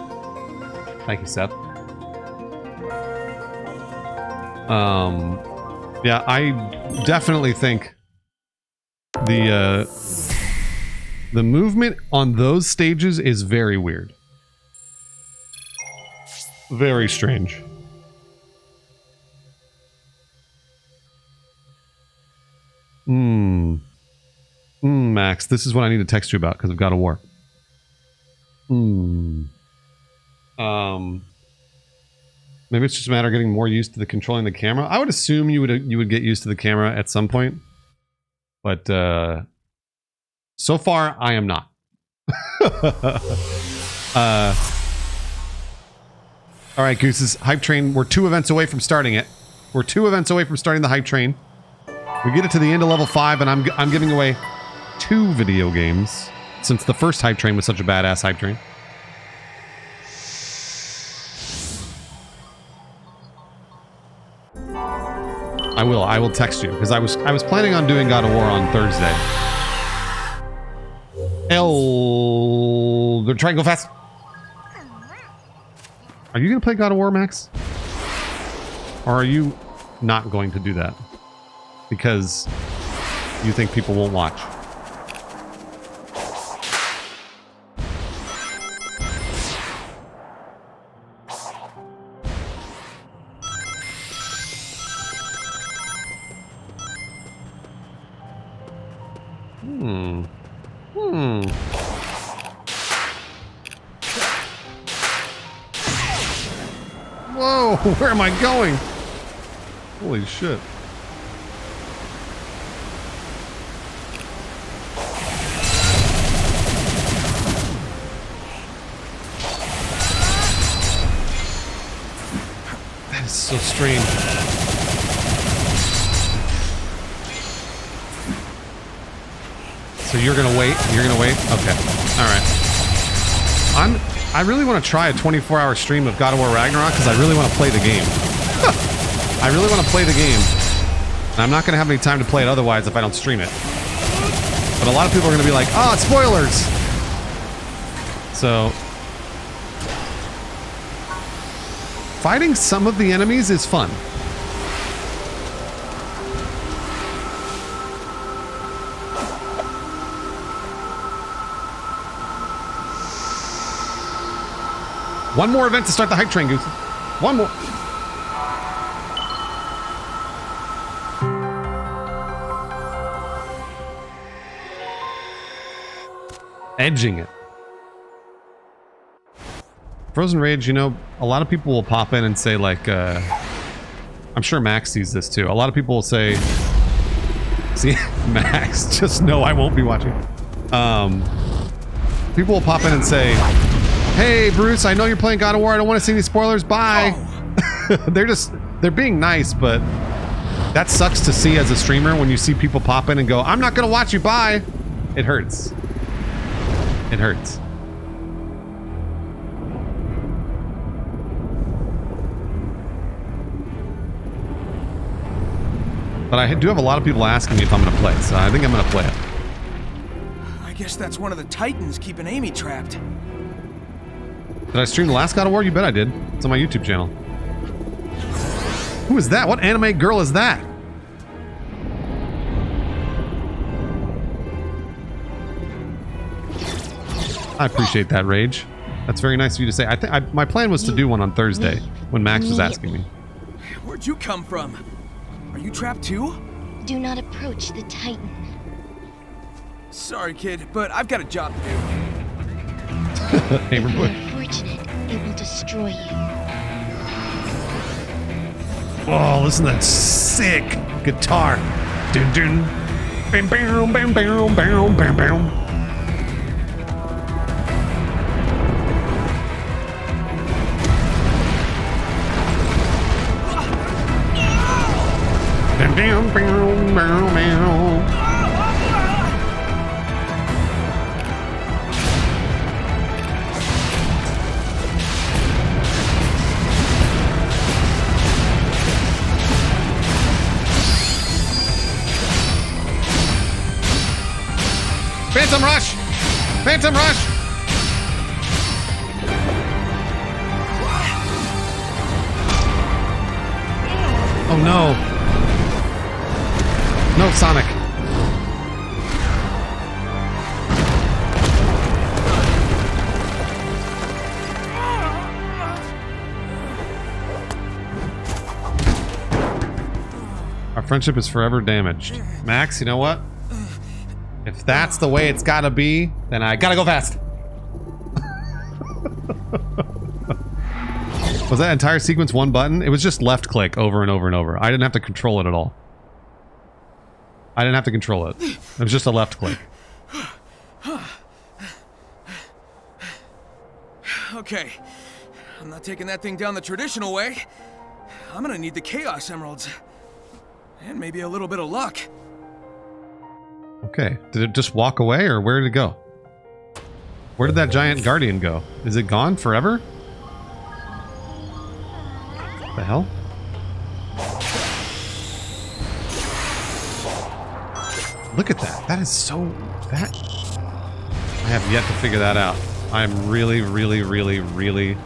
A: Thank you, Seth. Yeah, I definitely think the movement on those stages is very weird. Very strange. Max, this is what I need to text you about because of God of War. Maybe it's just a matter of getting more used to the controlling the camera. I would assume you would get used to the camera at some point, but so far I am not. All right, Gooses, Hype Train. We're 2 events away from starting it. We're 2 events away from starting the Hype Train. We get it to the end of level 5, and I'm giving away 2 video games since the first Hype Train was such a badass Hype Train. I will text you because I was planning on doing God of War on Thursday. They're trying to go fast. Are you gonna play God of War, Max? Or are you not going to do that? Because you think people won't watch. Whoa, where am I going? Holy shit. That is so strange. you're gonna wait? You're gonna wait? Okay. Alright. I really want to try a 24-hour stream of God of War Ragnarok because I really want to play the game. I really want to play the game. And I'm not going to have any time to play it otherwise if I don't stream it. But a lot of people are going to be like, oh, spoilers! So... fighting some of the enemies is fun. One more event to start the hype train, Goose. One more. Edging it. Frozen Rage, you know, a lot of people will pop in and say, like, I'm sure Max sees this too. A lot of people will say, see, Max, just know I won't be watching. People will pop in and say, hey, Bruce, I know you're playing God of War. I don't want to see any spoilers. Bye. Oh. They're being nice, but that sucks to see as a streamer when you see people pop in and go, I'm not going to watch you. Bye. It hurts. It hurts. But I do have a lot of people asking me if I'm going to play, so I think I'm going to play it.
E: I guess that's one of the Titans keeping Amy trapped.
A: Did I stream the last God of War? You bet I did. It's on my YouTube channel. Who is that? What anime girl is that? I appreciate that, Rage. That's very nice of you to say. I think my plan was to do one on Thursday when Max was asking me.
E: Where'd you come from? Are you trapped too?
F: Do not approach the Titan.
E: Sorry, kid, but I've got a job to do.
F: If you are fortunate, it will destroy you.
A: Oh, listen to that sick guitar. Dun dun. Bam bam bam bam bam bam bam. Bam bam bam bam bam. Phantom Rush! Phantom Rush! Oh no. No, Sonic. Our friendship is forever damaged. Max, you know what? If that's the way it's gotta be, then I gotta go fast. Was that entire sequence one button? It was just left click over and over and over. I didn't have to control it at all. I didn't have to control it. It was just a left click.
E: Okay. I'm not taking that thing down the traditional way. I'm gonna need the Chaos Emeralds. And maybe a little bit of luck.
A: Okay. Did it just walk away, or where did it go? Where did that giant guardian go? Is it gone forever? The hell? Look at that. That is so... that... I have yet to figure that out. I'm really, really, really, really...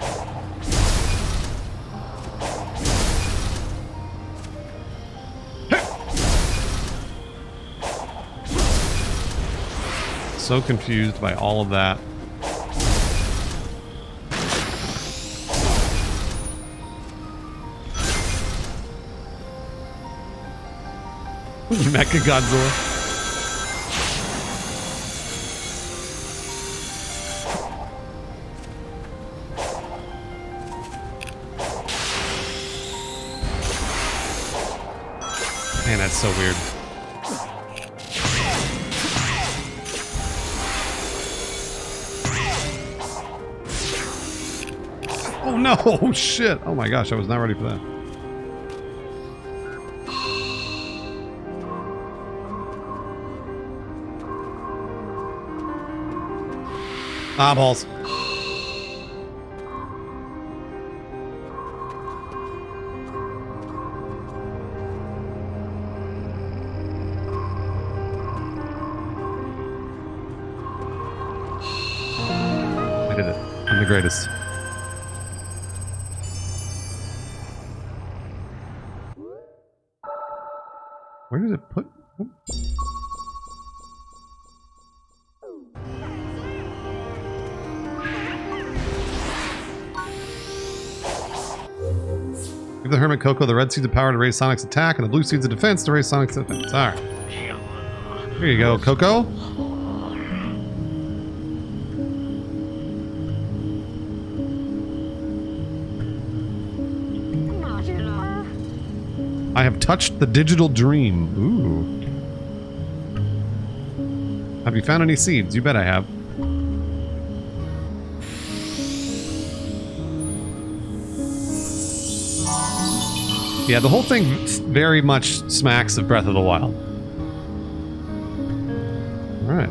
A: so confused by all of that. Mecha Godzilla. Man, that's so weird. Oh no! Oh shit! Oh my gosh, I was not ready for that. Ah, balls. I did it. I'm the greatest. Where does it put? Give the Hermit Coco the red seeds of power to raise Sonic's attack and the blue seeds of defense to raise Sonic's defense. Alright. Here you go, Coco. I have touched the digital dream. Ooh. Have you found any seeds? You bet I have. Yeah, the whole thing very much smacks of Breath of the Wild. Alright.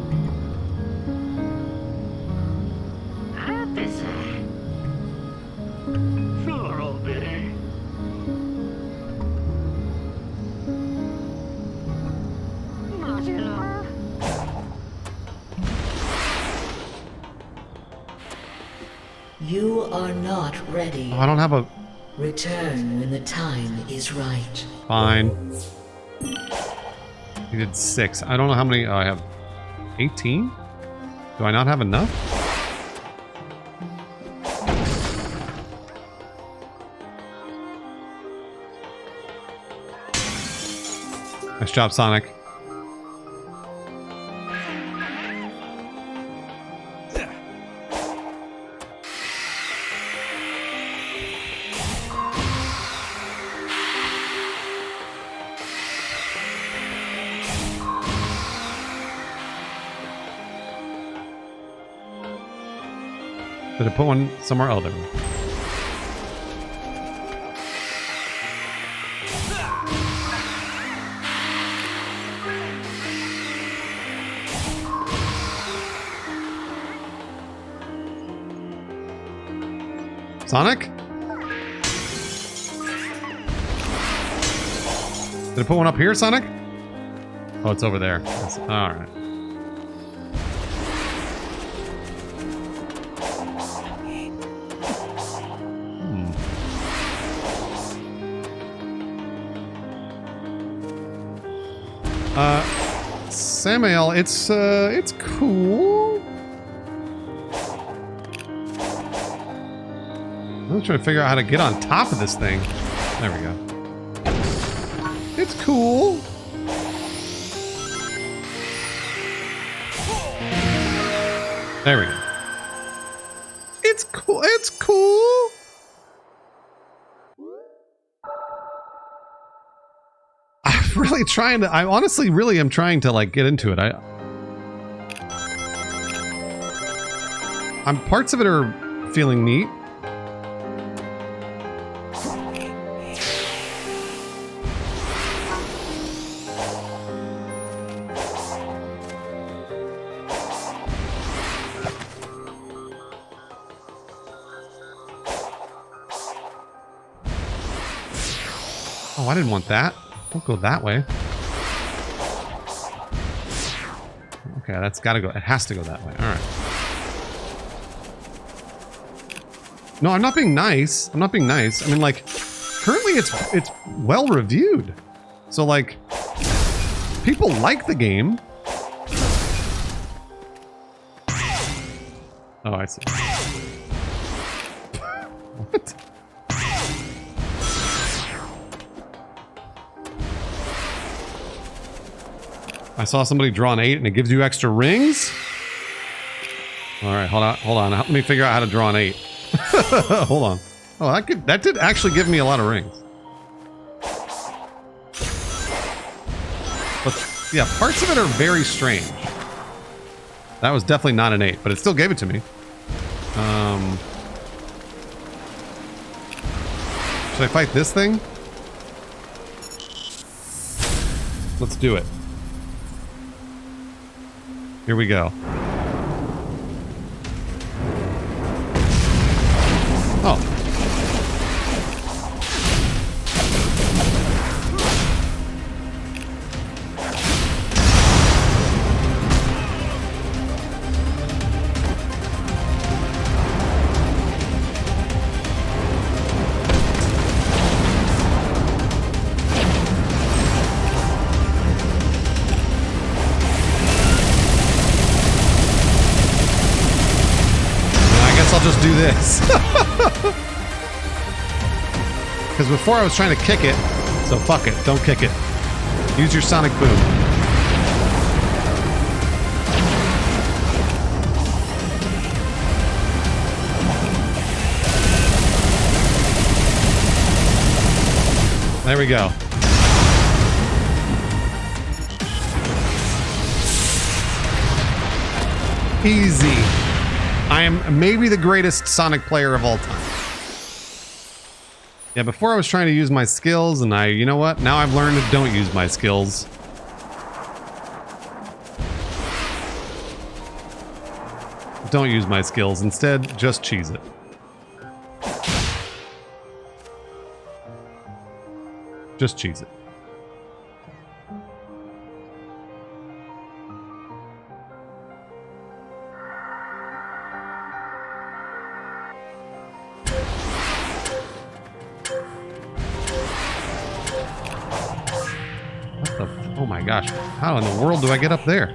D: You are not ready.
A: Oh, I don't have a...
D: Return when the time is right.
A: Fine. You did 6. I don't know how many... Oh, I have 18? Do I not have enough? Nice job, Sonic. Did I put one somewhere? Oh, there we go. Sonic? Did I put one up here, Sonic? Oh, it's over there. Alright. Samael, it's cool. I'm trying to figure out how to get on top of this thing. There we go. It's cool. There we go. It's cool. It's cool. Really trying to... I honestly really am trying to, like, get into it. I'm parts of it are feeling neat. Oh, I didn't want that. Don't go that way. Okay, that's gotta go. It has to go that way. Alright. No, I'm not being nice. I'm not being nice. I mean, like, currently it's well reviewed. So, like, people like the game. Oh, I see. What? I saw somebody draw an 8 and it gives you extra rings? Alright, hold on. Let me figure out how to draw an 8. Hold on. Oh, that did actually give me a lot of rings. But, yeah, parts of it are very strange. That was definitely not an 8, but it still gave it to me. Should I fight this thing? Let's do it. Here we go. Oh. I'll just do this. Because before I was trying to kick it, so fuck it, don't kick it. Use your sonic boom. There we go. Easy. I am maybe the greatest Sonic player of all time. Yeah, before I was trying to use my skills, and you know what? Now I've learned to don't use my skills. Don't use my skills. Instead, just cheese it. Just cheese it. Oh my gosh, how in the world do I get up there?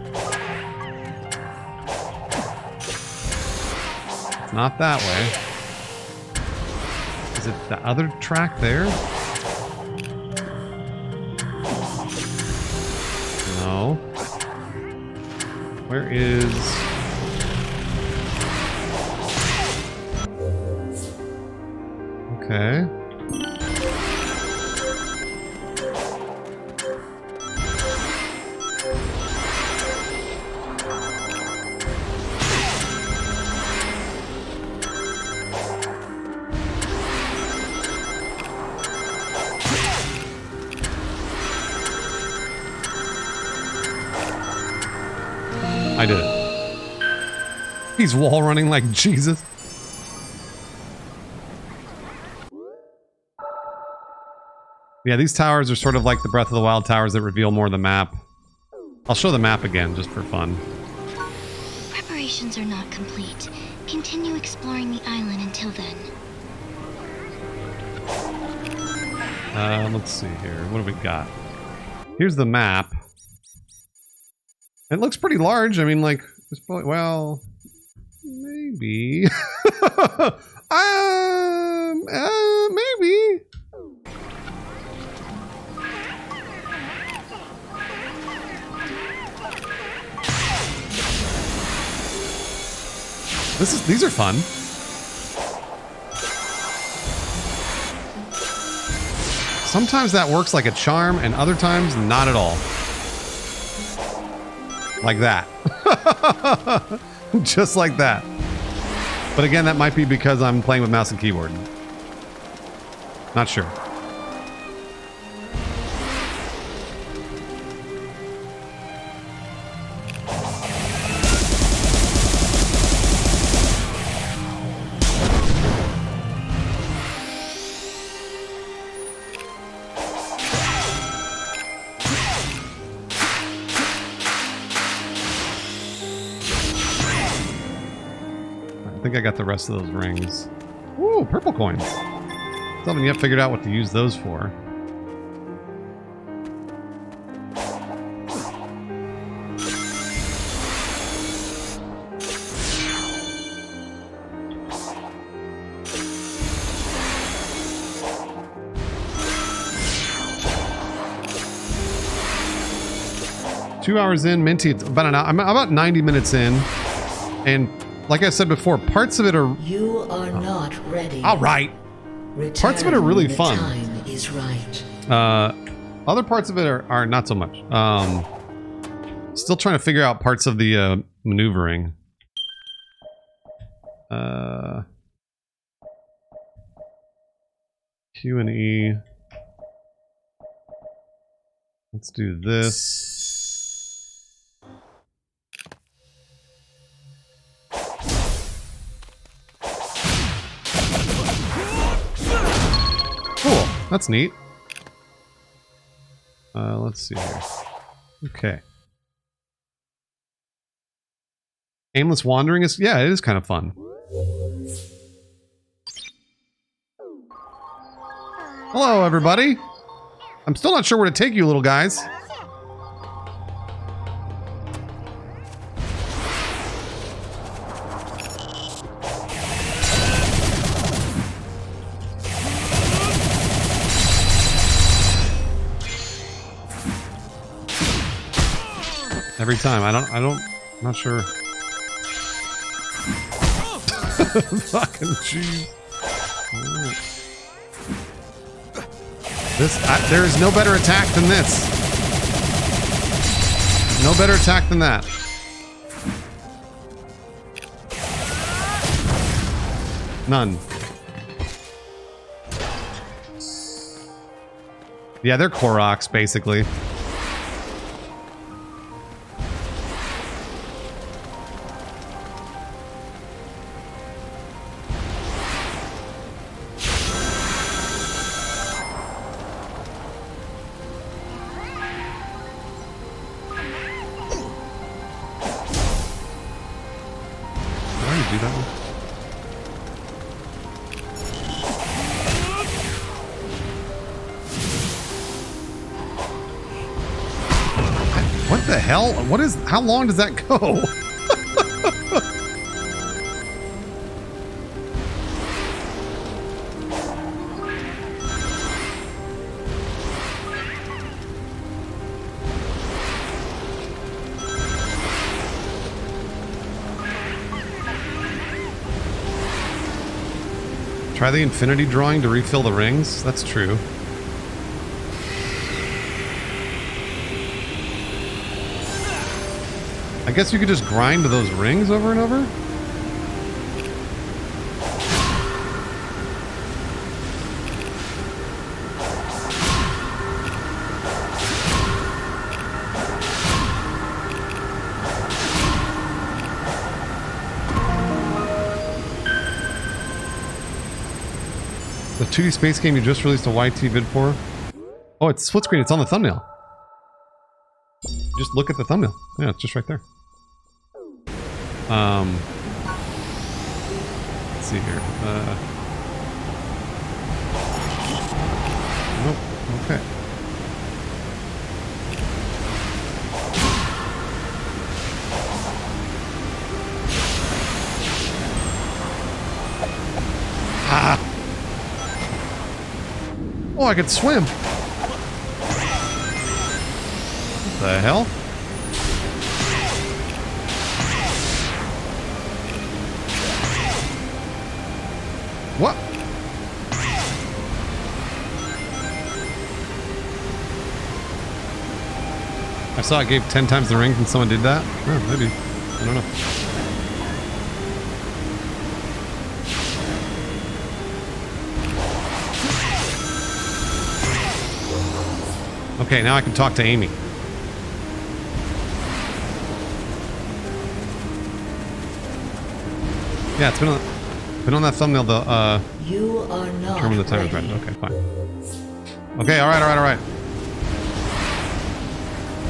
A: It's not that way. Is it the other track there? No. Where is... Okay. I did it. He's wall running like Jesus. Yeah, these towers are sort of like the Breath of the Wild towers that reveal more of the map. I'll show the map again, just for fun.
F: Preparations are not complete. Continue exploring the island until then.
A: Let's see here. What do we got? Here's the map. It looks pretty large. I mean, like, well, maybe. Maybe. These are fun. Sometimes that works like a charm, and other times not at all. Like that. Just like that. But again, that might be because I'm playing with mouse and keyboard. Not sure. I think I got the rest of those rings. Ooh, purple coins. Still haven't yet figured out what to use those for. Two hours in, Minty, it's about an hour. I'm about 90 minutes in, and like I said before, parts of it are...
D: You are not ready.
A: All right. Parts of it are really fun.
D: Time is right.
A: Other parts of it are not so much. Still trying to figure out parts of the maneuvering. Q and E. Let's do this. That's neat. Let's see here. Okay. Aimless wandering is, yeah, it is kind of fun. Hello, everybody. I'm still not sure where to take you little guys. Every time, I'm not sure. Fucking jeez. There is no better attack than this. No better attack than that. None. Yeah, they're Koroks, basically. What is, how long does that go? Try the infinity drawing to refill the rings? That's true. I guess you could just grind those rings over and over? The 2D space game you just released a YT vid for? Oh, it's split screen. It's on the thumbnail. Just look at the thumbnail. Yeah, it's just right there. Let's see here. Nope. Okay. Ah! Oh, I could swim. What the hell? What? I saw it gave 10 times the ring when someone did that. Oh, maybe. I don't know. Okay, now I can talk to Amy. Yeah, it's been on that thumbnail. The
D: you are not
A: determine the time is right. Okay, fine. Okay, all right.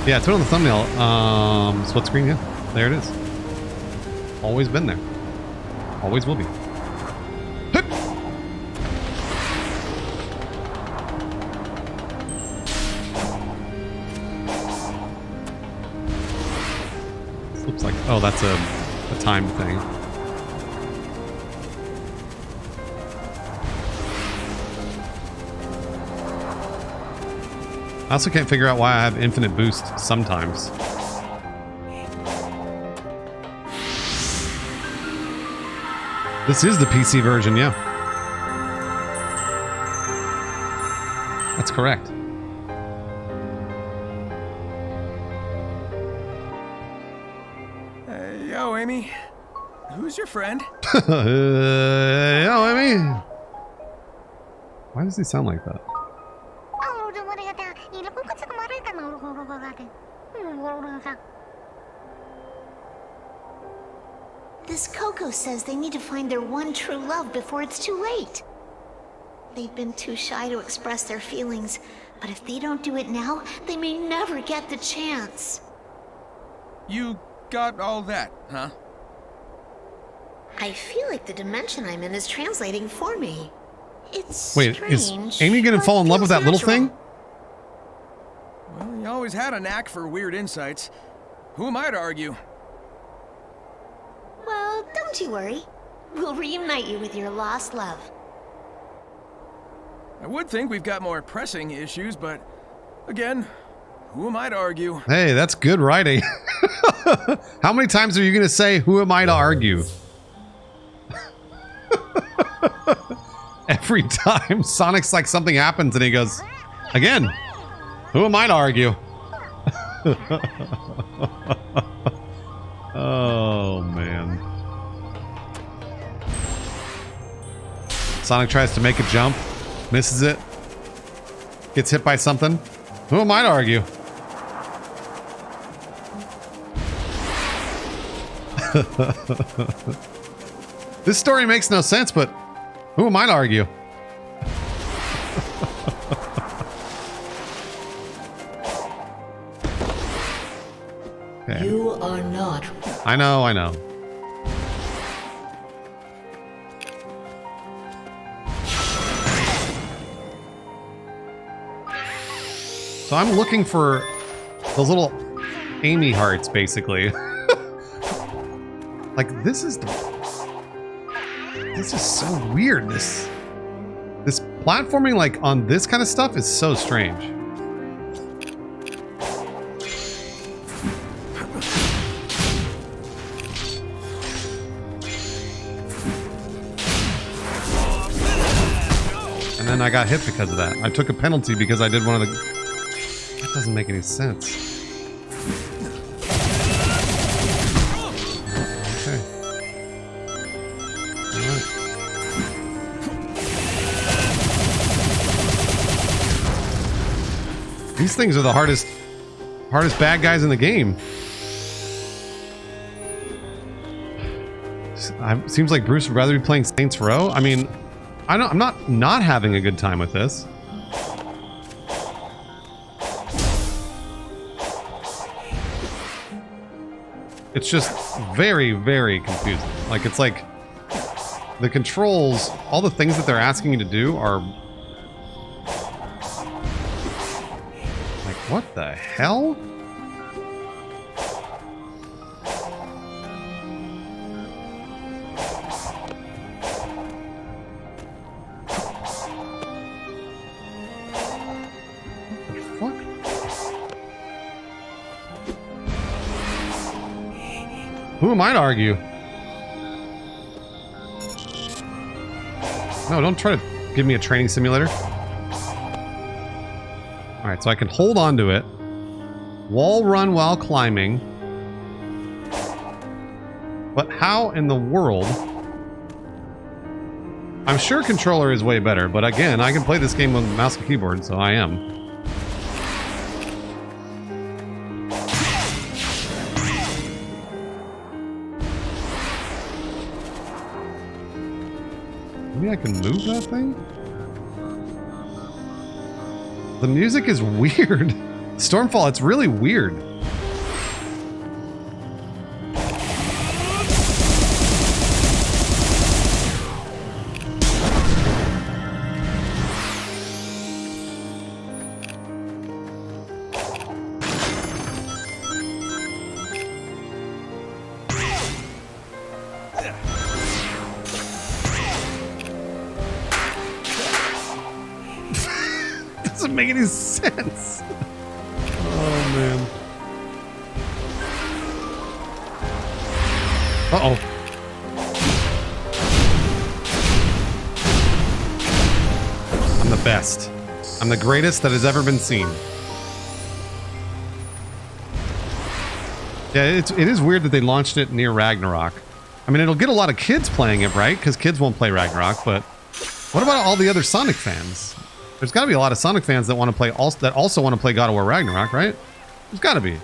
A: Yeah, it's been on the thumbnail. Split screen. Yeah, there it is. Always been there. Always will be. Hip! This looks like, oh, that's a time thing. I also can't figure out why I have infinite boost sometimes. This is the PC version, yeah. That's correct.
E: Yo, Amy. Who's your friend?
A: Yo, Amy. Why does he sound like that?
B: This Coco says they need to find their one true love before it's too late. They've been too shy to express their feelings, but if they don't do it now, they may never get the chance.
E: You got all that, huh?
B: I feel like the dimension I'm in is translating for me. It's
A: Wait,
B: strange.
A: is Amy gonna
B: but
A: fall in love with
B: feels
A: that little
B: natural.
A: thing?
E: Well, you always had a knack for weird insights. Who am I to argue?
B: Well, don't you worry. We'll reunite you with your lost love.
E: I would think we've got more pressing issues, but again, who am I to argue?
A: Hey, that's good writing. How many times are you going to say, who am I to argue? Every time Sonic's like something happens and he goes, again, who am I to argue? Oh, man. Sonic tries to make a jump, misses it, gets hit by something. Who am I to argue? This story makes no sense, but who am I to argue? Okay.
D: You are not.
A: I know, I know. So I'm looking for those little Amy hearts, basically. Like, this is so weird. This platforming, like, on this kind of stuff is so strange. And then I got hit because of that. I took a penalty because I did one of the... That doesn't make any sense. Okay. Alright. These things are the hardest bad guys in the game. Seems like Bruce would rather be playing Saints Row. I mean, I'm not having a good time with this. It's just very, very confusing. Like, it's like the controls, all the things that they're asking you to do are like, what the hell? Who am I to argue? No, don't try to give me a training simulator. Alright, so I can hold on to it. Wall run while climbing. But how in the world? I'm sure controller is way better, but again, I can play this game with mouse and keyboard, so I am. Maybe I can move that thing? The music is weird. Stormfall, it's really weird. Doesn't make any sense. Oh man. Uh-oh. I'm the best. I'm the greatest that has ever been seen. Yeah, it is weird that they launched it near Ragnarok. I mean, it'll get a lot of kids playing it, right? Because kids won't play Ragnarok, but what about all the other Sonic fans? There's got to be a lot of Sonic fans that want to play that also want to play God of War Ragnarok, right? There's got to be.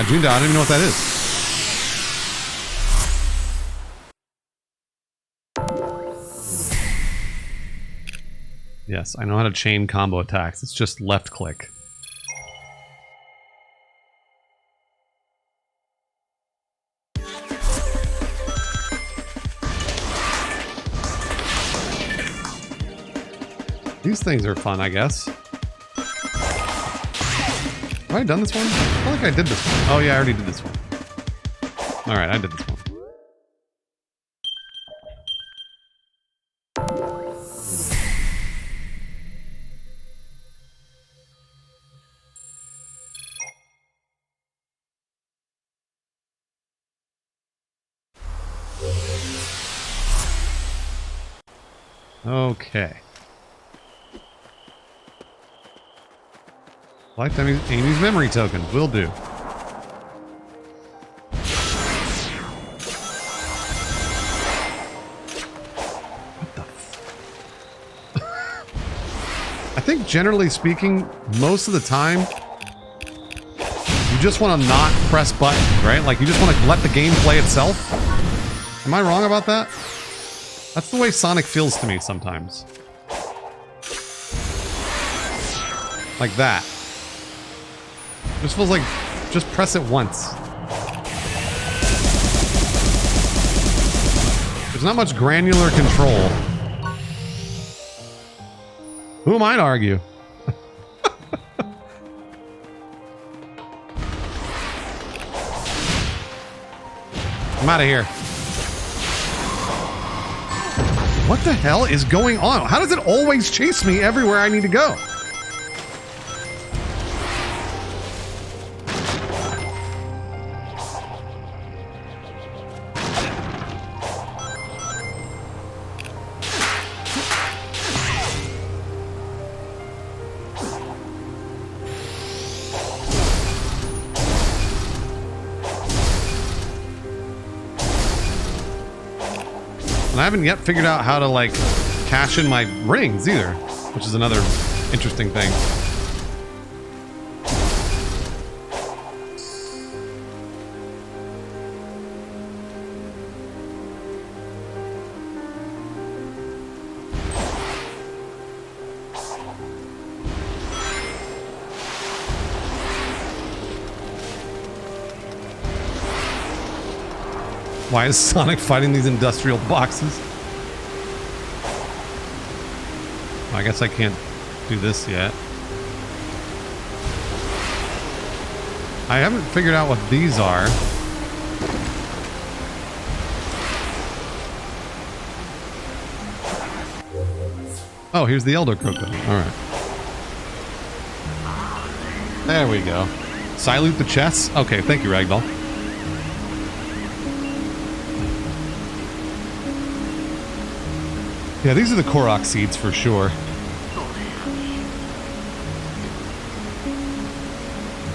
A: Junda, I don't even know what that is. Yes, I know how to chain combo attacks. It's just left click. These things are fun, I guess. Have I done this one? I feel like I did this one. Oh yeah, I already did this one. Alright, I did this one. Okay. Lifetime Amy's memory token. Will do. What the I think generally speaking, most of the time, you just want to not press buttons, right? Like you just want to let the game play itself. Am I wrong about that? That's the way Sonic feels to me sometimes. Like that. Just feels like, just press it once. There's not much granular control. Who am I to argue? I'm out of here. What the hell is going on? How does it always chase me everywhere I need to go? And I haven't yet figured out how to, like, cash in my rings either, which is another interesting thing. Why is Sonic fighting these industrial boxes? I guess I can't do this yet. I haven't figured out what these are. Oh, here's the Elder Croco. Alright. There we go. Silute the chests? Okay, thank you, Ragdoll. Yeah, these are the Korok seeds for sure.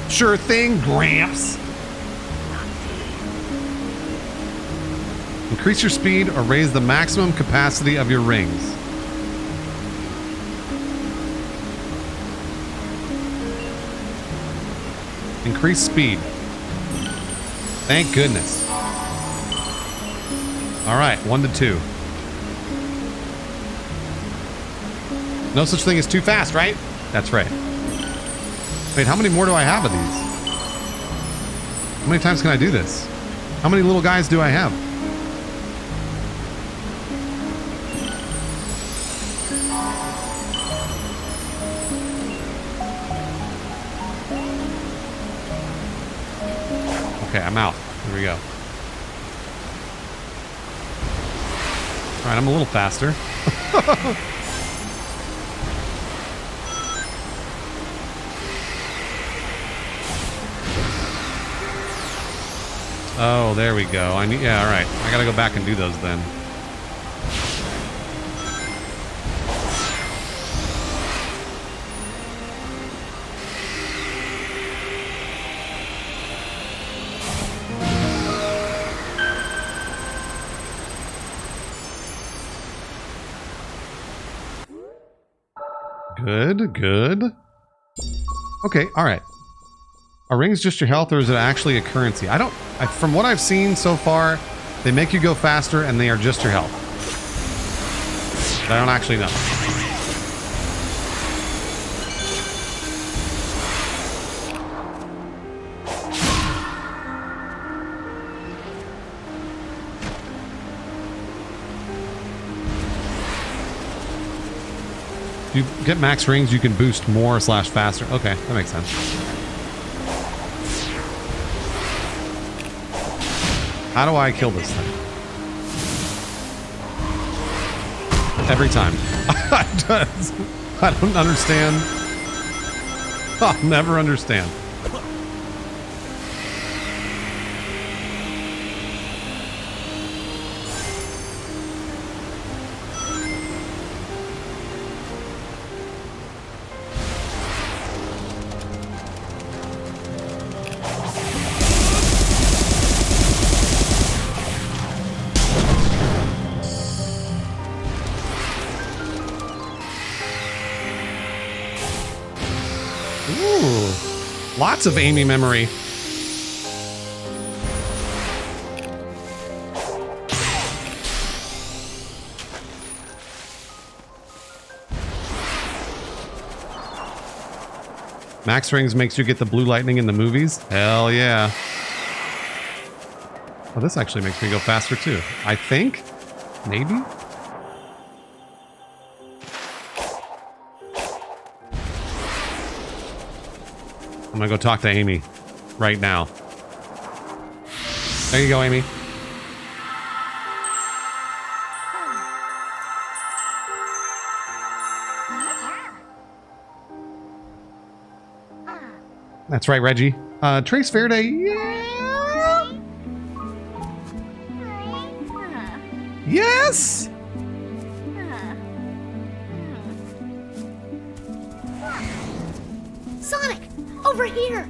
A: Sure thing, Gramps. Increase your speed or raise the maximum capacity of your rings. Increase speed. Thank goodness. Alright, 1 to 2. No such thing as too fast, right? That's right. Wait, how many more do I have of these? How many times can I do this? How many little guys do I have? Okay, I'm out. Here we go. Alright, I'm a little faster. Oh, there we go. Yeah, alright. I gotta go back and do those then. Good, good. Okay, alright. Are rings just your health, or is it actually a currency? From what I've seen so far, they make you go faster and they are just your health. I don't actually know. If you get max rings, you can boost more / faster. Okay, that makes sense. How do I kill this thing? Every time. I don't understand. I'll never understand. Lots of Amy memory. Max rings makes you get the blue lightning in the movies? Hell yeah. Oh, this actually makes me go faster too. I think? Maybe? I'm gonna go talk to Amy right now. There you go, Amy. That's right, Reggie. Trace Faraday. Yeah. Yes.
B: Sonic, over here.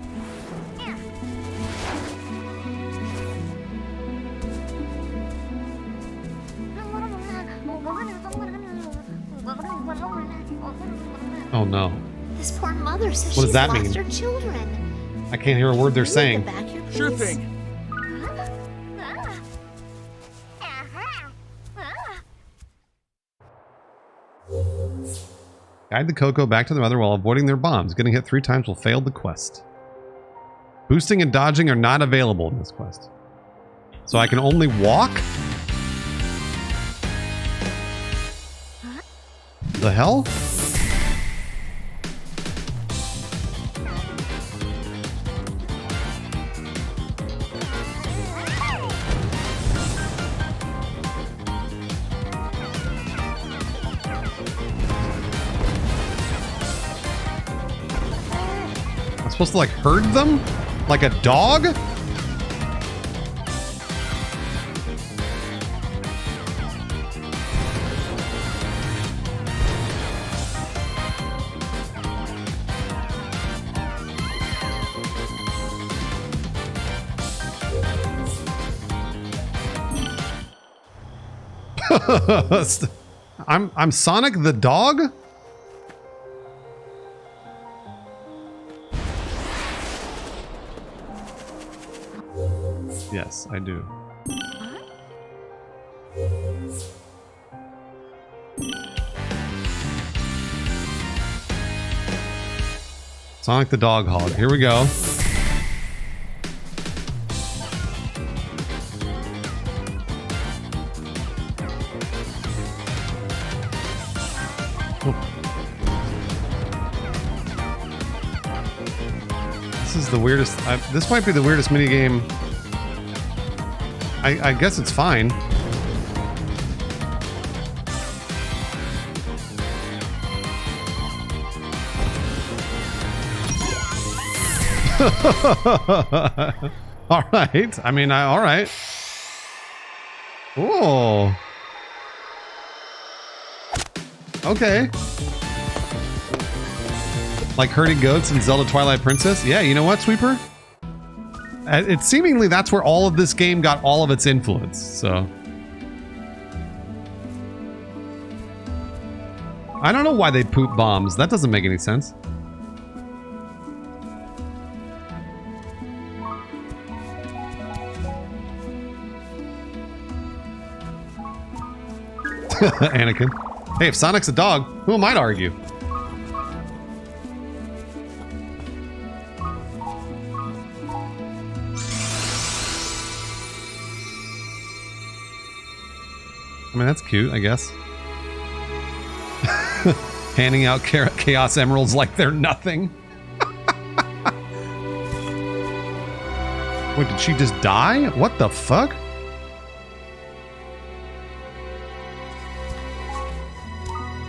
A: Oh no.
B: This poor mother says
A: What does
B: she's
A: that
B: lost
A: mean?
B: her children.
A: I can't hear a word they're
B: Can we
A: saying.
B: get back here,
E: Sure
B: please?
E: thing.
A: Guide the Coco back to the mother while avoiding their bombs. Getting hit 3 times will fail the quest. Boosting and dodging are not available in this quest. So I can only walk? The hell? I'm supposed to like herd them? Like a dog? I'm Sonic the dog? Yes, I do. Sonic the Dog Hog. Here we go. This is the weirdest. This might be the weirdest minigame. I guess it's fine. All right. I mean, all right. Oh. Okay. Like herding goats in Zelda Twilight Princess? Yeah, you know what, Sweeper? It's seemingly that's where all of this game got all of its influence, so. I don't know why they poop bombs. That doesn't make any sense. Anakin. Hey, if Sonic's a dog, who am I to argue? I mean, that's cute, I guess. Handing out Chaos Emeralds like they're nothing. Wait, did she just die? What the fuck?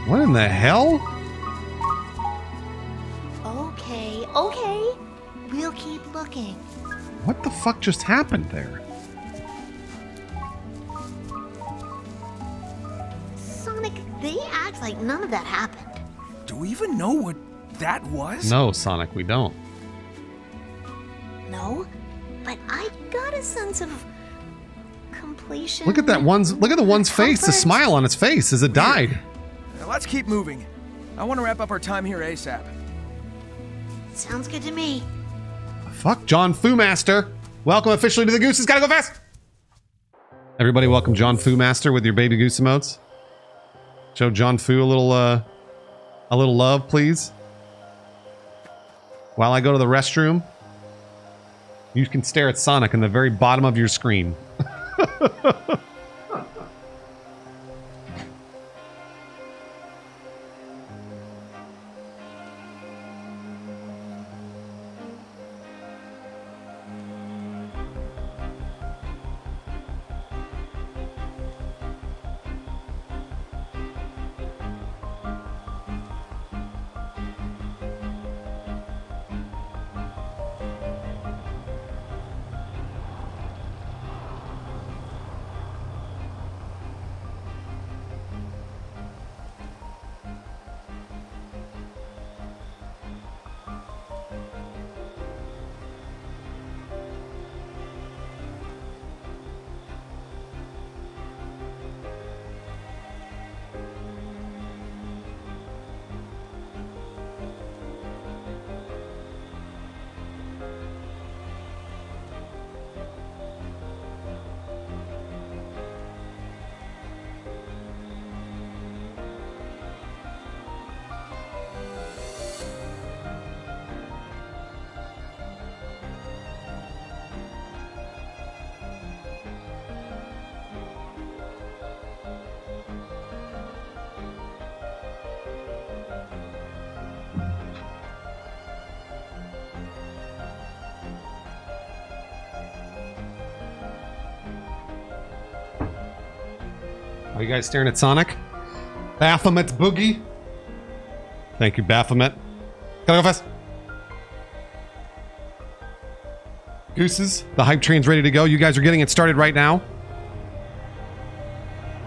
A: What in the hell?
B: Okay, okay. We'll keep looking.
A: What the fuck just happened there?
B: Sonic, they act like none of that happened.
E: Do we even know what that was?
A: No, Sonic, we don't.
B: No, but I got a sense of completion.
A: Look at that one's. Look at the one's face. The
B: Comfort.
A: smile on its face as it died.
E: Now let's keep moving. I want to wrap up our time here ASAP.
B: Sounds good to me.
A: Fuck John Fu Master. Welcome officially to the Gooses. Gotta go fast. Everybody, welcome John Fu Master with your baby goose emotes. Show John Fu a little love, please. While I go to the restroom, you can stare at Sonic in the very bottom of your screen. Are you guys staring at Sonic? Baphomet's Boogie. Thank you, Baphomet. Gotta go fast. Gooses, the hype train's ready to go. You guys are getting it started right now.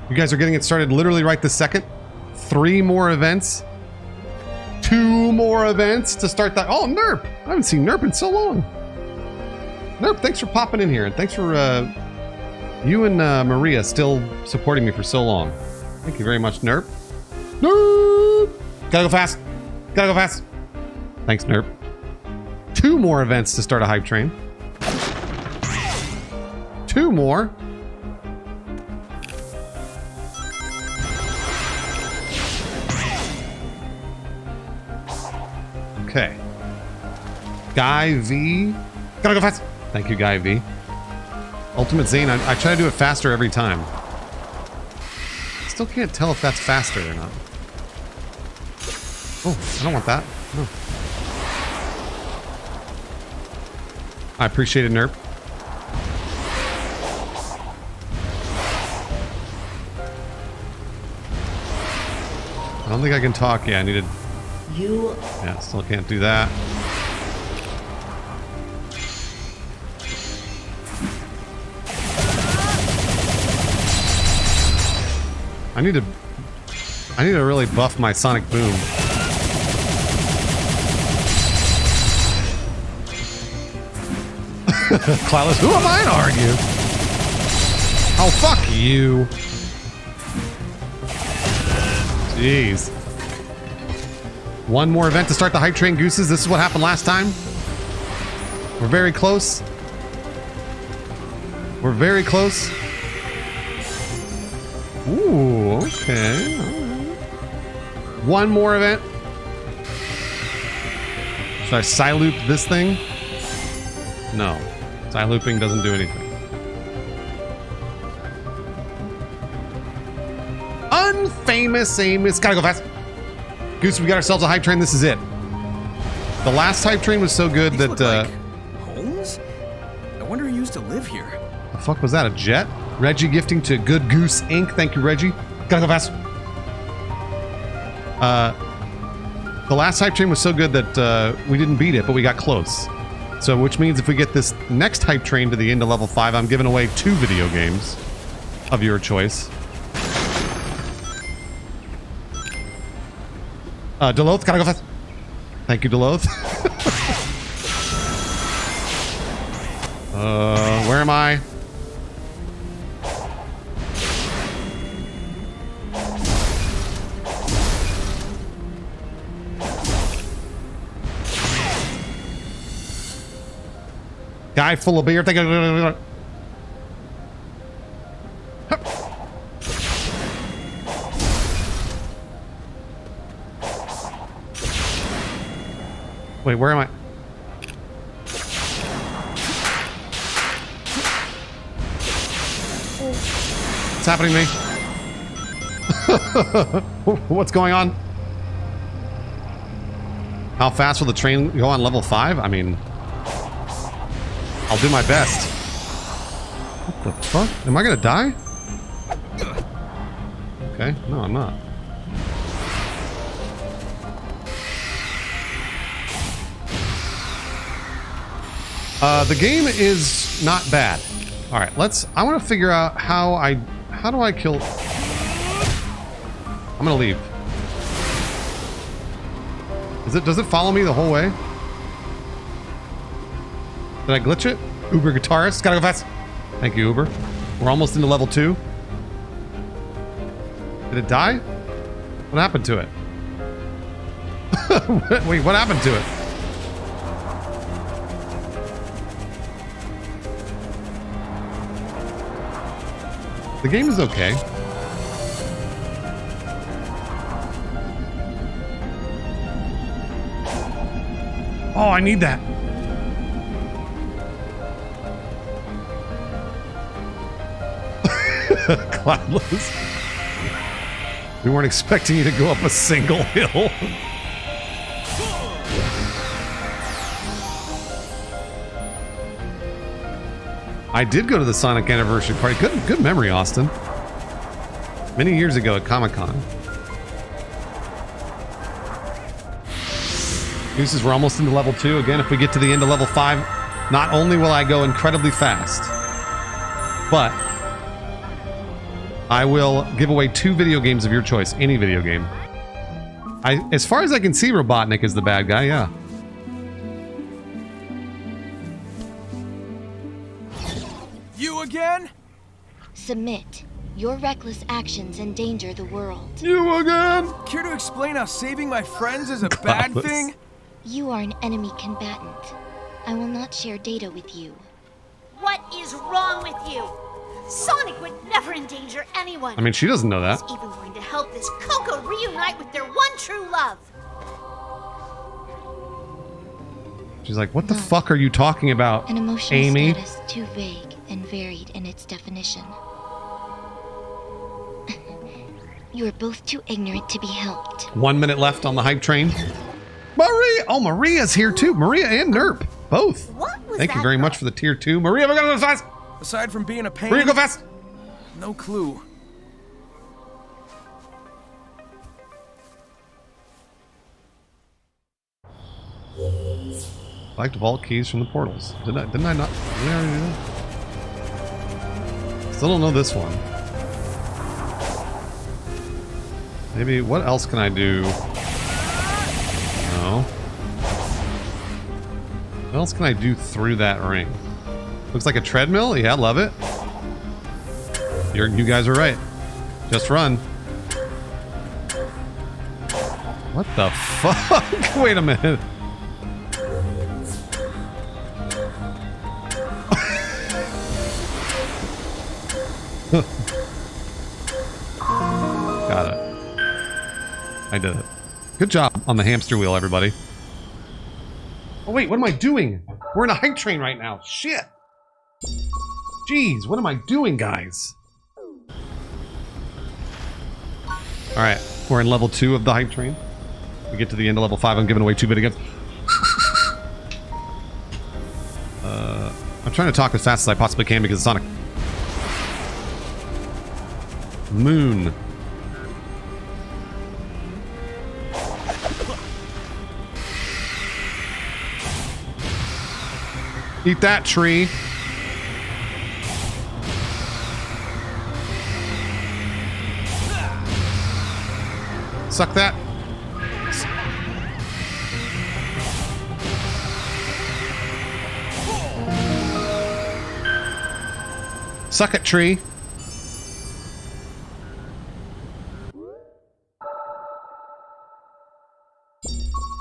A: You guys are getting it started literally right this second. 3 more events. 2 more events to start that. Oh, Nerp! I haven't seen Nerp in so long. Nerp, thanks for popping in here. And thanks for you and Maria still supporting me for so long. Thank you very much, Nerp. Nerp! Gotta go fast. Gotta go fast. Thanks, Nerp. 2 more events to start a hype train. 2 more. Okay. Guy V. Gotta go fast. Thank you, Guy V. Ultimate Zane, I try to do it faster every time. Still can't tell if that's faster or not. Oh, I don't want that. No. I appreciate it, Nerp. I don't think I can talk. Yeah, I needed...
D: You
A: Yeah, still can't do that. I need to really buff my Sonic Boom. Cloudless, who am I to argue? Oh, fuck you. Jeez. 1 more event to start the hype train, Gooses. This is what happened last time. We're very close. We're very close. Ooh, okay. All right. One more event. Should I Psyloop this thing? No. Psylooping doesn't do anything. Unfamous Amos. Gotta go fast. Goose, we got ourselves a hype train. This is it. The last hype train was so good
E: These
A: that,
E: look like homes? I wonder who used to live here.
A: the fuck was that? A jet? Reggie gifting to Good Goose Inc. Thank you, Reggie. Gotta go fast. The last hype train was so good that we didn't beat it, but we got close. So, which means if we get this next hype train to the end of level 5, I'm giving away 2 video games of your choice. Deloth, gotta go fast. Thank you, Deloth. Where am I? Guy full of beer. Thank you. Wait, where am I? What's happening to me? What's going on? How fast will the train go on level 5? I mean, I'll do my best. What the fuck? Am I gonna die? Okay, no, I'm not. The game is not bad. All right, I want to figure out how do I kill? I'm gonna leave. Does it follow me the whole way? Did I glitch it? Uber guitarist, gotta go fast. Thank you, Uber. We're almost into level 2. Did it die? What happened to it? Wait, what happened to it? The game is okay. Oh, I need that. Cloudless. We weren't expecting you to go up a single hill. I did go to the Sonic anniversary party. Good memory, Austin. Many years ago at Comic-Con. Gooses, we're almost into level 2. Again, if we get to the end of level 5, not only will I go incredibly fast, but I will give away 2 video games of your choice. Any video game. As far as I can see, Robotnik is the bad guy, yeah.
E: You again?
F: Submit. Your reckless actions endanger the world.
A: You again?
E: Care to explain how saving my friends is a bad
A: Godless.
E: thing?
F: You are an enemy combatant. I will not share data with you.
B: What is wrong with you? Sonic would never endanger anyone.
A: I mean, she doesn't know that.
B: He's even going to help this Coco reunite with their one true love.
A: She's like, what the fuck are you talking about,
F: An emotional
A: Amy?
F: status too vague and varied in its definition. You are both too ignorant to be helped.
A: 1 minute left on the hype train. Maria! Oh, Maria's here too. Maria and Nerp. Both.
B: What was
A: Thank you
B: that
A: very
B: from?
A: much for the tier 2. Maria, we're gonna go fast!
E: Aside from being a pain,
A: Maria, go fast!
E: no clue.
A: Collect vault keys from the portals. Didn't I not? Did I already do that? Still don't know this one. Maybe, what else can I do? No. What else can I do through that ring? Looks like a treadmill? Yeah, love it. You guys are right. Just run. What the fuck? Wait a minute. I did it. Good job on the hamster wheel, everybody. Oh, wait, what am I doing? We're in a hype train right now. Shit. Jeez, what am I doing, guys? Alright, we're in level 2 of the hype train. We get to the end of level 5. I'm giving away 2 bit again. I'm trying to talk as fast as I possibly can because it's Sonic. Moon. Eat that, tree. Suck that. Suck it, tree.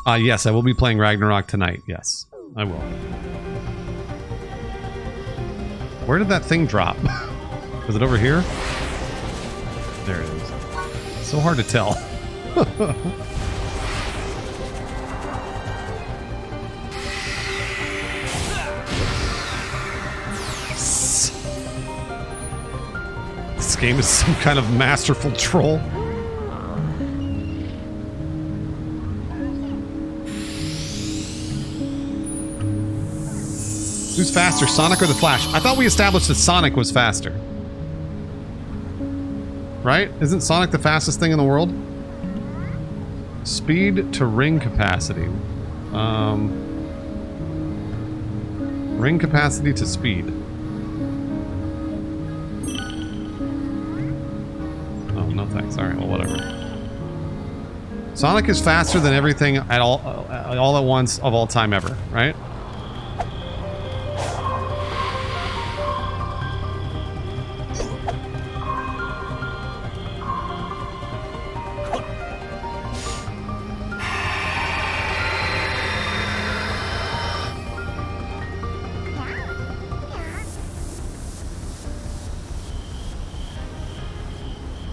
A: Yes, I will be playing Ragnarok tonight. Yes, I will. Where did that thing drop? Was it over here? There it is. So hard to tell. This game is some kind of masterful troll. Who's faster, Sonic or the Flash? I thought we established that Sonic was faster. Right? Isn't Sonic the fastest thing in the world? Speed to ring capacity. Ring capacity to speed. Oh, no thanks. Alright, well, whatever. Sonic is faster than everything at all at once of all time ever, right?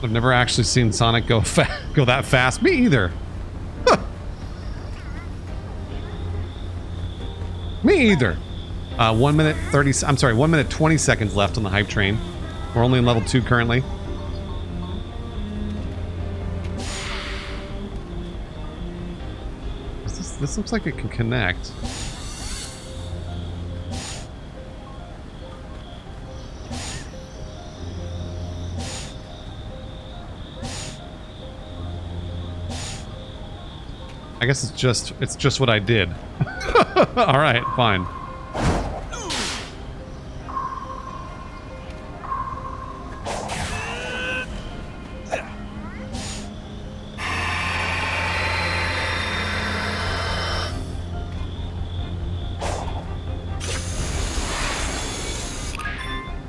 A: I've never actually seen Sonic go that fast. Me either. Huh. Me either. 1 minute 30. I'm sorry, 1 minute 20 seconds left on the hype train. We're only in level 2 currently. This looks like it can connect. I guess it's just what I did. All right, fine.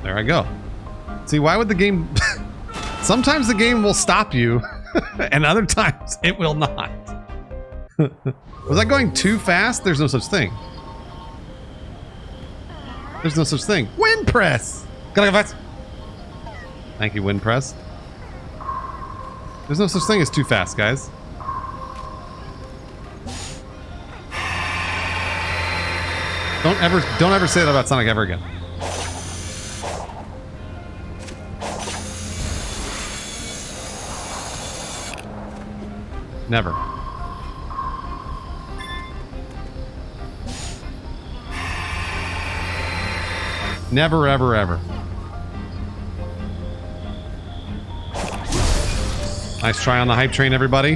A: There I go. See, why would the game... Sometimes the game will stop you, and other times it will not. Was I going too fast? There's no such thing. There's no such thing. Wind press! Gotta go fast. Thank you, wind press. There's no such thing as too fast, guys. Don't ever say that about Sonic ever again. Never. Never, ever, ever. Nice try on the hype train, everybody.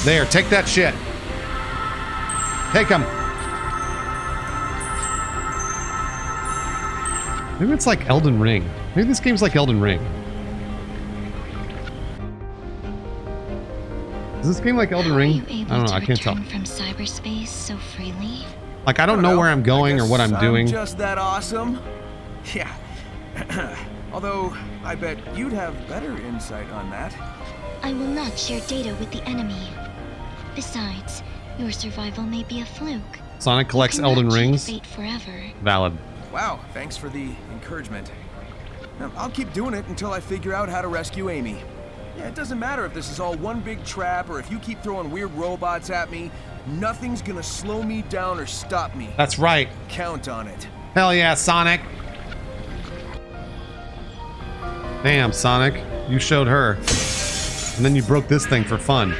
A: There, take that shit. Take him. Maybe it's like Elden Ring. Maybe this game's like Elden Ring. Is this game like Elden Ring? I don't know, I can't tell.
F: From cyberspace so freely?
A: Like, I don't know where I'm going or what I'm doing.
E: Just that awesome? Yeah. Although, I bet you'd have better insight on that.
F: I will not share data with the enemy. Besides, your survival may be a fluke.
A: Sonic collects
F: Cannot
A: Elden
F: cheat
A: Rings.
F: fate forever.
A: Valid.
E: Wow, thanks for the encouragement. I'll keep doing it until I figure out how to rescue Amy. Yeah, it doesn't matter if this is all one big trap or if you keep throwing weird robots at me. Nothing's gonna slow me down or stop me.
A: That's right.
E: Count on it.
A: Hell yeah, Sonic. Damn, Sonic. You showed her. And then you broke this thing for fun.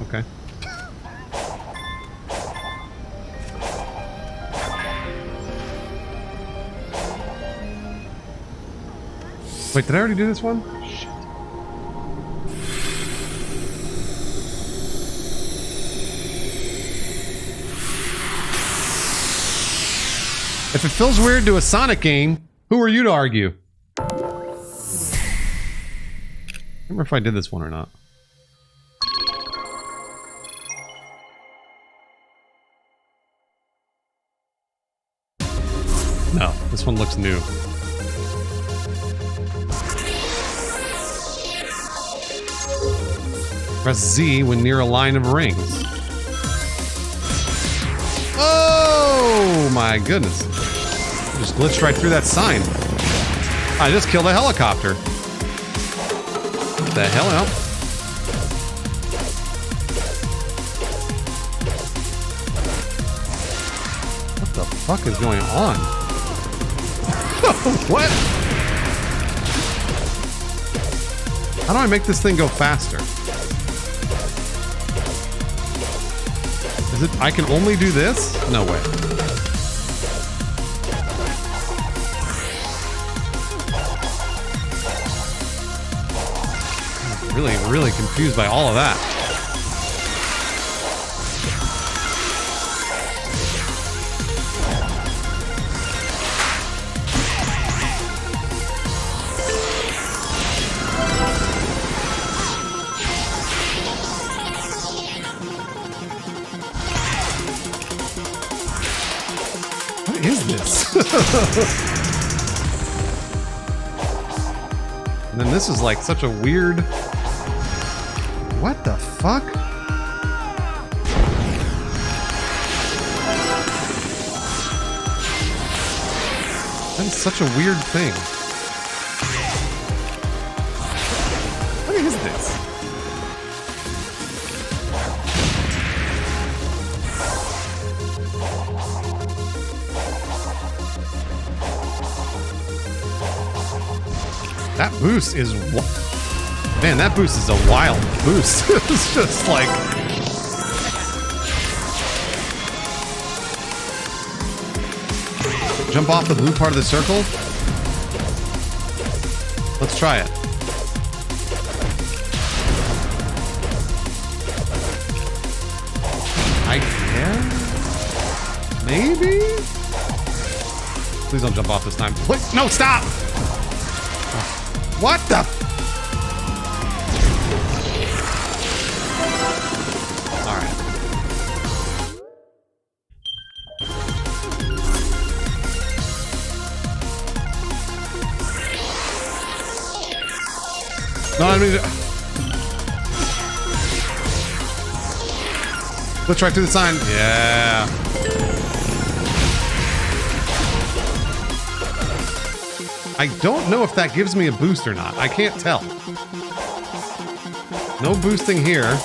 A: Okay. Wait, did I already do this one? Shit. If it feels weird to a Sonic game, who are you to argue? I don't remember if I did this one or not. No, this one looks new. Press Z when near a line of rings. Oh my goodness. Just glitched right through that sign. I just killed a helicopter. What the hell? Out? What the fuck is going on? What? How do I make this thing go faster? Is it? I can only do this? No way. I'm really confused by all of that. What is this? And then this is like such a weird... What the fuck? That is such a weird thing. What is this? That boost is... Man, that boost is a wild boost. It's just like... Jump off the blue part of the circle? Let's try it. I can? Maybe? Please don't jump off this time. Wait, no, stop! What the? Alright. No, I mean... Let's try through the sign. Yeah. I don't know if that gives me a boost or not. I can't tell. No boosting here.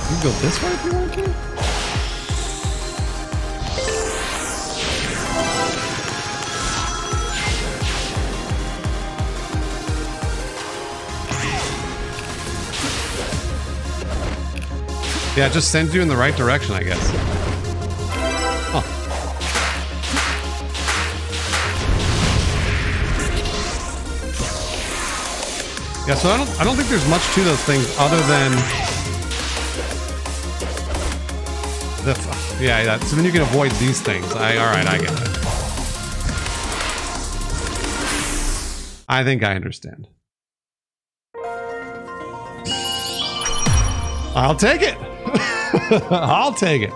A: You can go this way if you want to. Yeah, it just sends you in the right direction, I guess. Huh. Yeah, so I don't think there's much to those things other than the yeah. So then you can avoid these things. All right, I get it. I think I understand. I'll take it. I'll take it.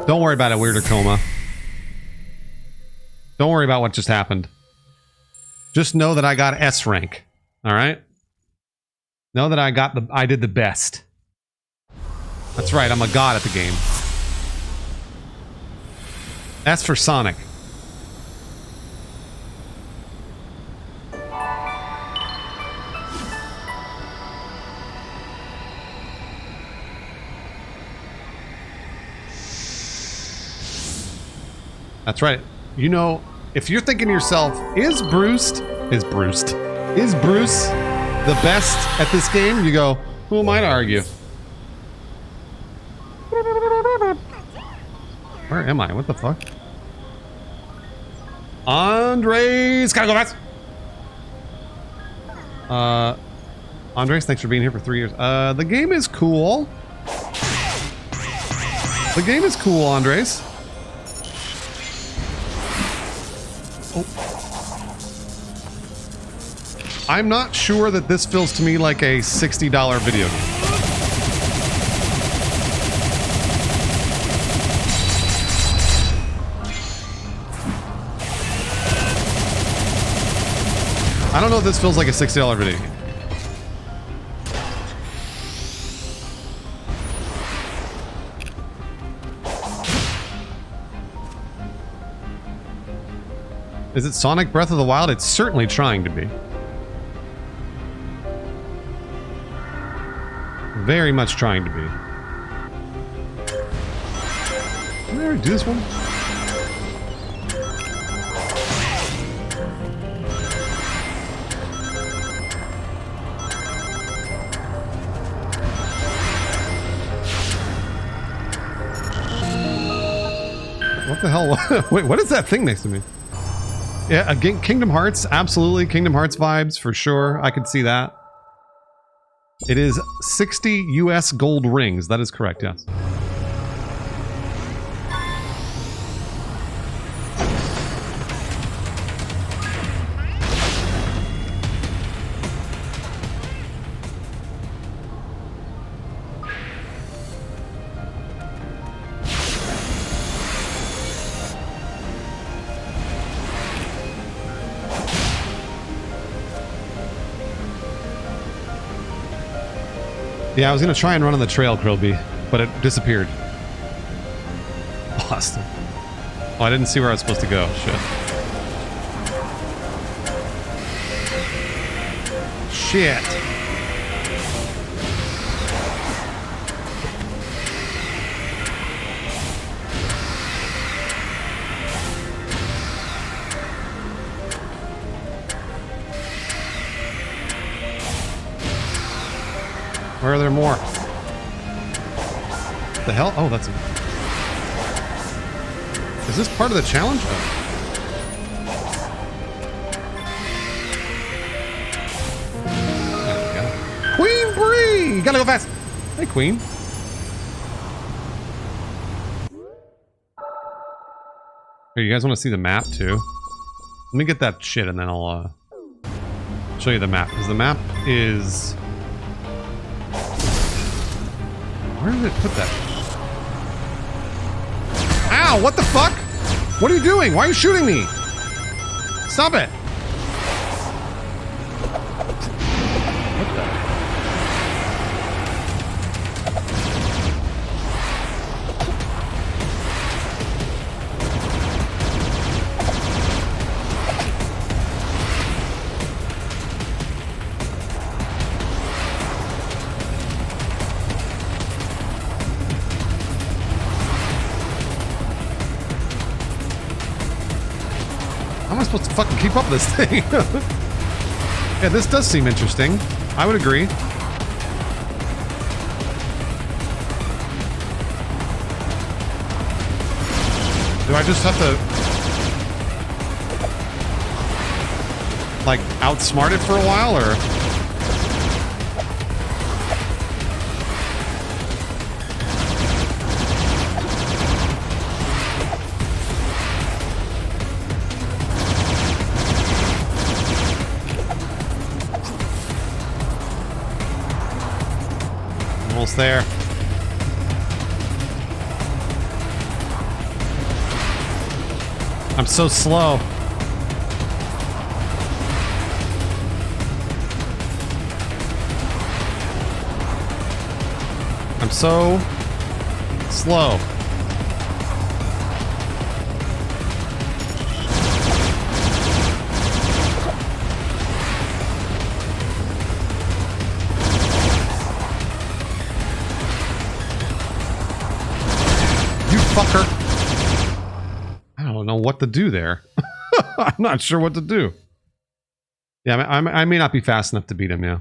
A: Don't worry about it, Weirder Coma. Don't worry about what just happened. Just know that I got S rank. All right? Know that I did the best. That's right, I'm a god at the game. S for Sonic. That's right. You know, if you're thinking to yourself, is Bruce the best at this game? You go, who am I to argue? Where am I? What the fuck? Andres, gotta go fast. Andres, thanks for being here for 3 years. The game is cool. The game is cool, Andres. Oh. I'm not sure that this feels to me like a $60 video game. I don't know if this feels like a $60 video game. Is it Sonic Breath of the Wild? It's certainly trying to be. Very much trying to be. Did I already do this one? What the hell? Wait, what is that thing next to me? Yeah, again, Kingdom Hearts, absolutely. Kingdom Hearts vibes, for sure. I could see that. It is 60 US gold rings. That is correct, yes. Yeah, I was gonna try and run on the trail, Krillby, but it disappeared. Lost. Oh, I didn't see where I was supposed to go. Shit. Shit. Where are there more? What the hell? Oh, that's... Is this part of the challenge? Oh. Queen Bree! You gotta go fast! Hey, Queen. Here, you guys want to see the map, too? Let me get that shit, and then I'll, show you the map. Because the map is... Where did it put that? Ow, what the fuck? What are you doing? Why are you shooting me? Stop it. What the? How am I supposed to fucking keep up with this thing? Yeah, this does seem interesting. I would agree. Do I just have to... like, outsmart it for a while, or... Almost there. I'm so slow. I'm so slow. You fucker. I don't know what to do there. I'm not sure what to do. Yeah, I may not be fast enough to beat him, yeah.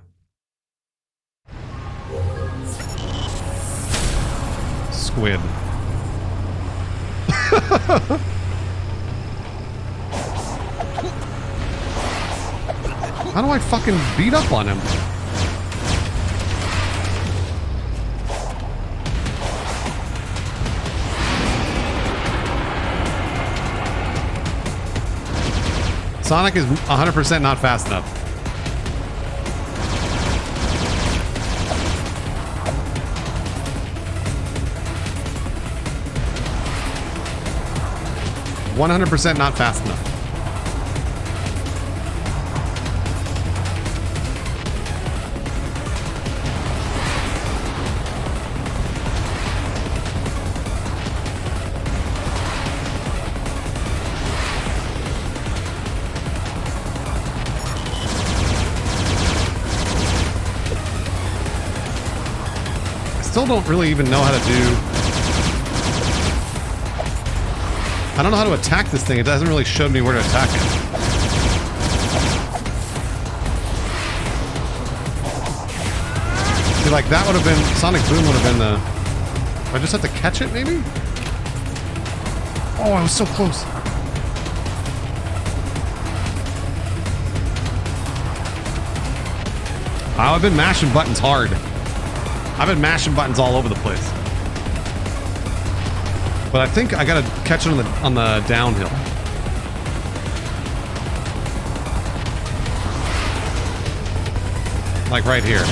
A: Squid. How do I fucking beat up on him? Sonic is 100% not fast enough. %, not fast enough. Still don't really even know how to do... I don't know how to attack this thing. It hasn't really showed me where to attack it. See, like, that would have been... Sonic Boom would have been the... I just have to catch it, maybe? Oh, I was so close. Oh, I've been mashing buttons hard. I've been mashing buttons all over the place. But I think I gotta catch it on the downhill. Like right here.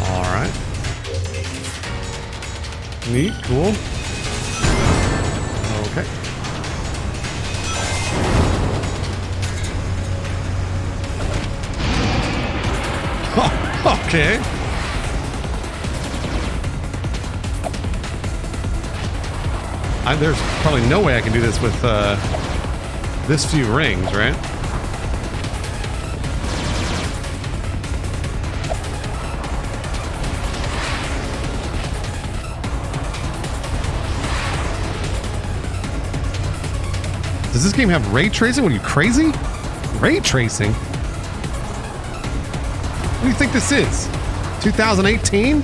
A: Alright. Neat, cool. Okay. Okay. There's probably no way I can do this with this few rings, right? Does this game have ray tracing? What are you, crazy? Ray tracing? What do you think this is? 2018?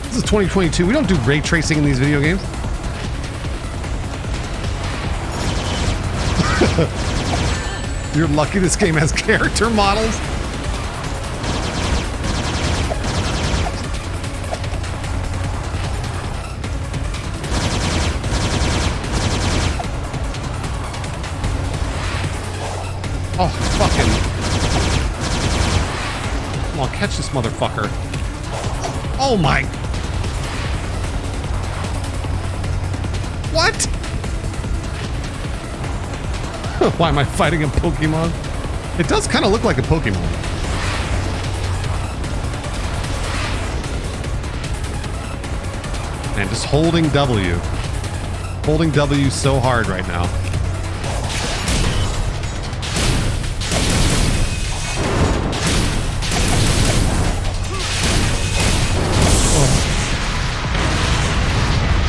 A: This is 2022. We don't do ray tracing in these video games. You're lucky this game has character models. Oh, fucking... Come on, catch this motherfucker. Oh my... What? Why am I fighting a Pokemon? It does kind of look like a Pokemon. Man, just holding W. Holding W so hard right now.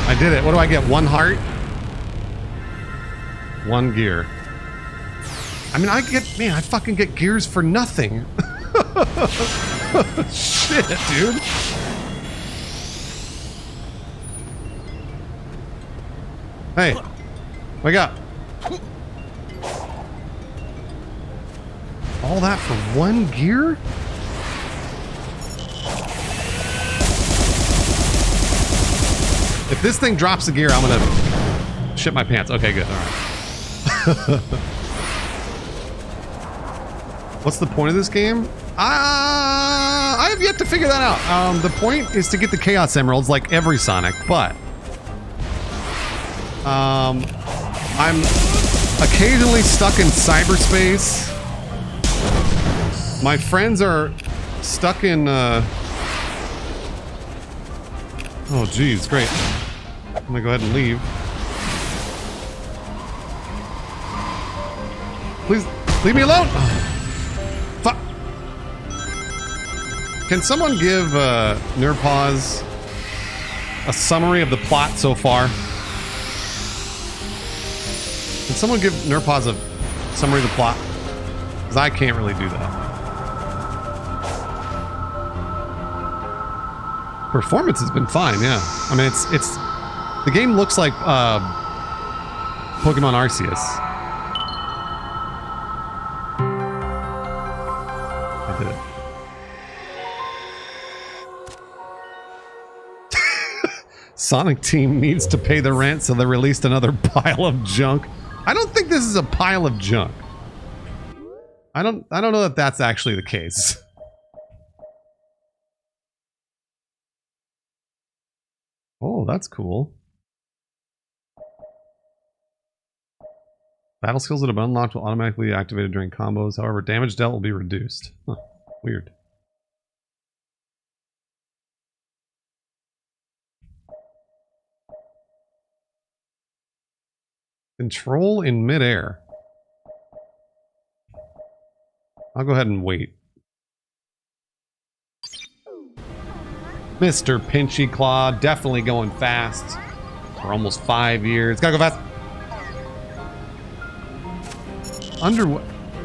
A: I did it. What do I get? 1 heart? 1 gear. I mean, I fucking get gears for nothing. Shit, dude. Hey, wake up. All that for 1 gear? If this thing drops a gear, I'm gonna shit my pants. Okay, good. All right. What's the point of this game? I have yet to figure that out. The point is to get the Chaos Emeralds like every Sonic, but I'm occasionally stuck in cyberspace. My friends are stuck in oh geez, great. I'm gonna go ahead and leave. Please leave me alone. Oh, fuck. Can someone give Nerdpause a summary of the plot so far? Can someone give Nerdpause a summary of the plot? Because I can't really do that. Performance has been fine, yeah. I mean, it's the game looks like Pokemon Arceus. I did it. Sonic Team needs to pay the rent, so they released another pile of junk. I don't think this is a pile of junk. I don't know that that's actually the case. Oh, that's cool. Battle skills that have been unlocked will automatically be activated during combos. However, damage dealt will be reduced. Huh, weird. Control in midair. I'll go ahead and wait. Mr. Pinchy Claw, definitely going fast. For almost 5 years. Gotta go fast.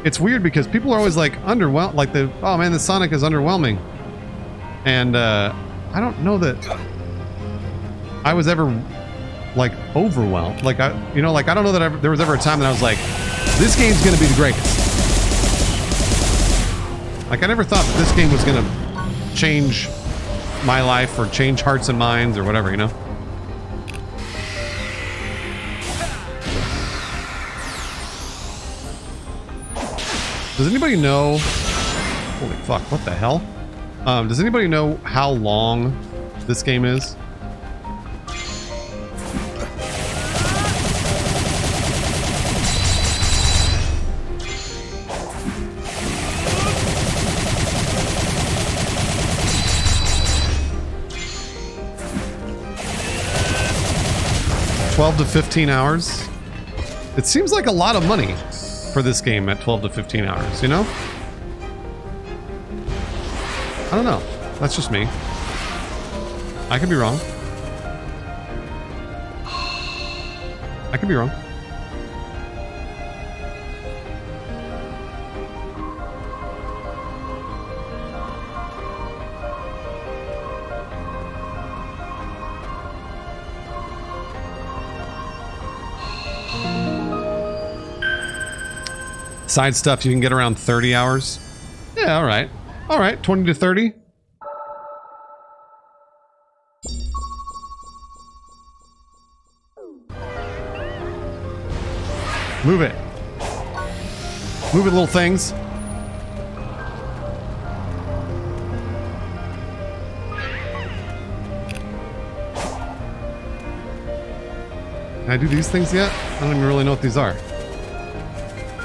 A: It's weird because people are always like underwhelmed, like oh man, the Sonic is underwhelming. And I don't know that I was ever like overwhelmed. Like I don't know that there was ever a time that I was like, this game's gonna be the greatest. Like I never thought that this game was gonna change my life or change hearts and minds or whatever, you know? Does anybody know... Holy fuck, what the hell? Does anybody know how long this game is? $12 to 15 hours. It seems like a lot of money for this game at 12 to 15 hours, you know? I don't know. That's just me. I could be wrong. I could be wrong. Side stuff you can get around 30 hours. Yeah, alright. Alright, 20 to 30. Move it. Move it, little things. Can I do these things yet? I don't even really know what these are.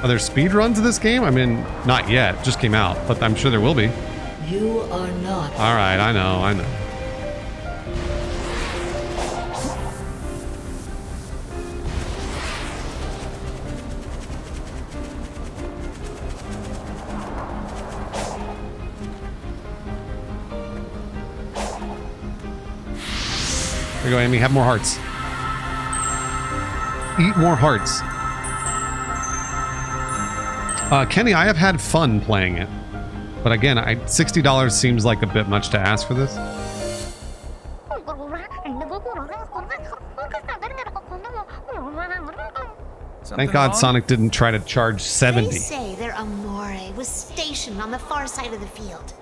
A: Are there speed runs of this game? I mean, not yet. Just came out, but I'm sure there will be.
D: You are not.
A: All right, I know. There you go, Amy. Have more hearts. Eat more hearts. Kenny, I have had fun playing it. But again, $60 seems like a bit much to ask for this. Thank God Sonic didn't try to charge $70.
B: They say their Amore was stationed on the far side of the field.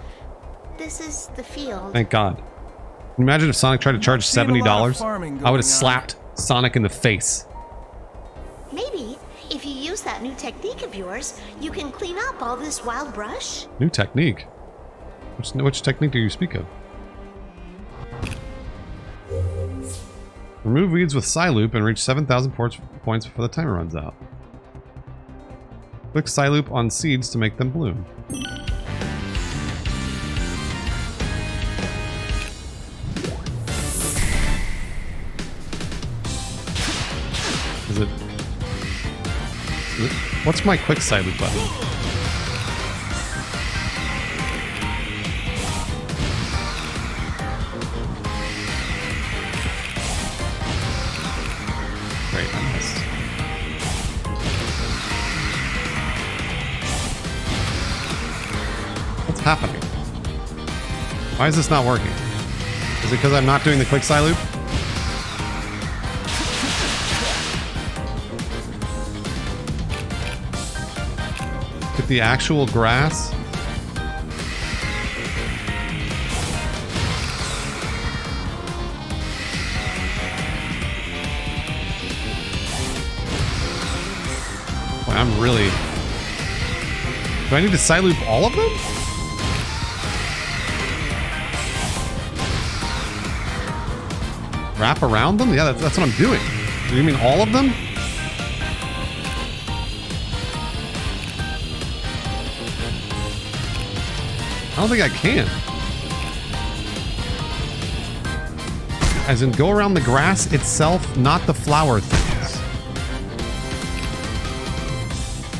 B: This is the field.
A: Thank God. Imagine if Sonic tried to charge $70. I would have slapped Sonic in the face.
B: Maybe if you that new technique of yours, you can clean up all this wild brush?
A: New technique? Which technique do you speak of? Remove weeds with Psyloop and reach 7,000 points before the timer runs out. Click Psyloop on seeds to make them bloom. Is it... What's my quick Psyloop button? Great, I missed. What's happening? Why is this not working? Is it because I'm not doing the quick Psyloop? Get the actual grass? Boy, I'm really... Do I need to Psyloop all of them? Wrap around them? Yeah, that's what I'm doing. Do you mean all of them? I don't think I can. As in, go around the grass itself, not the flower things.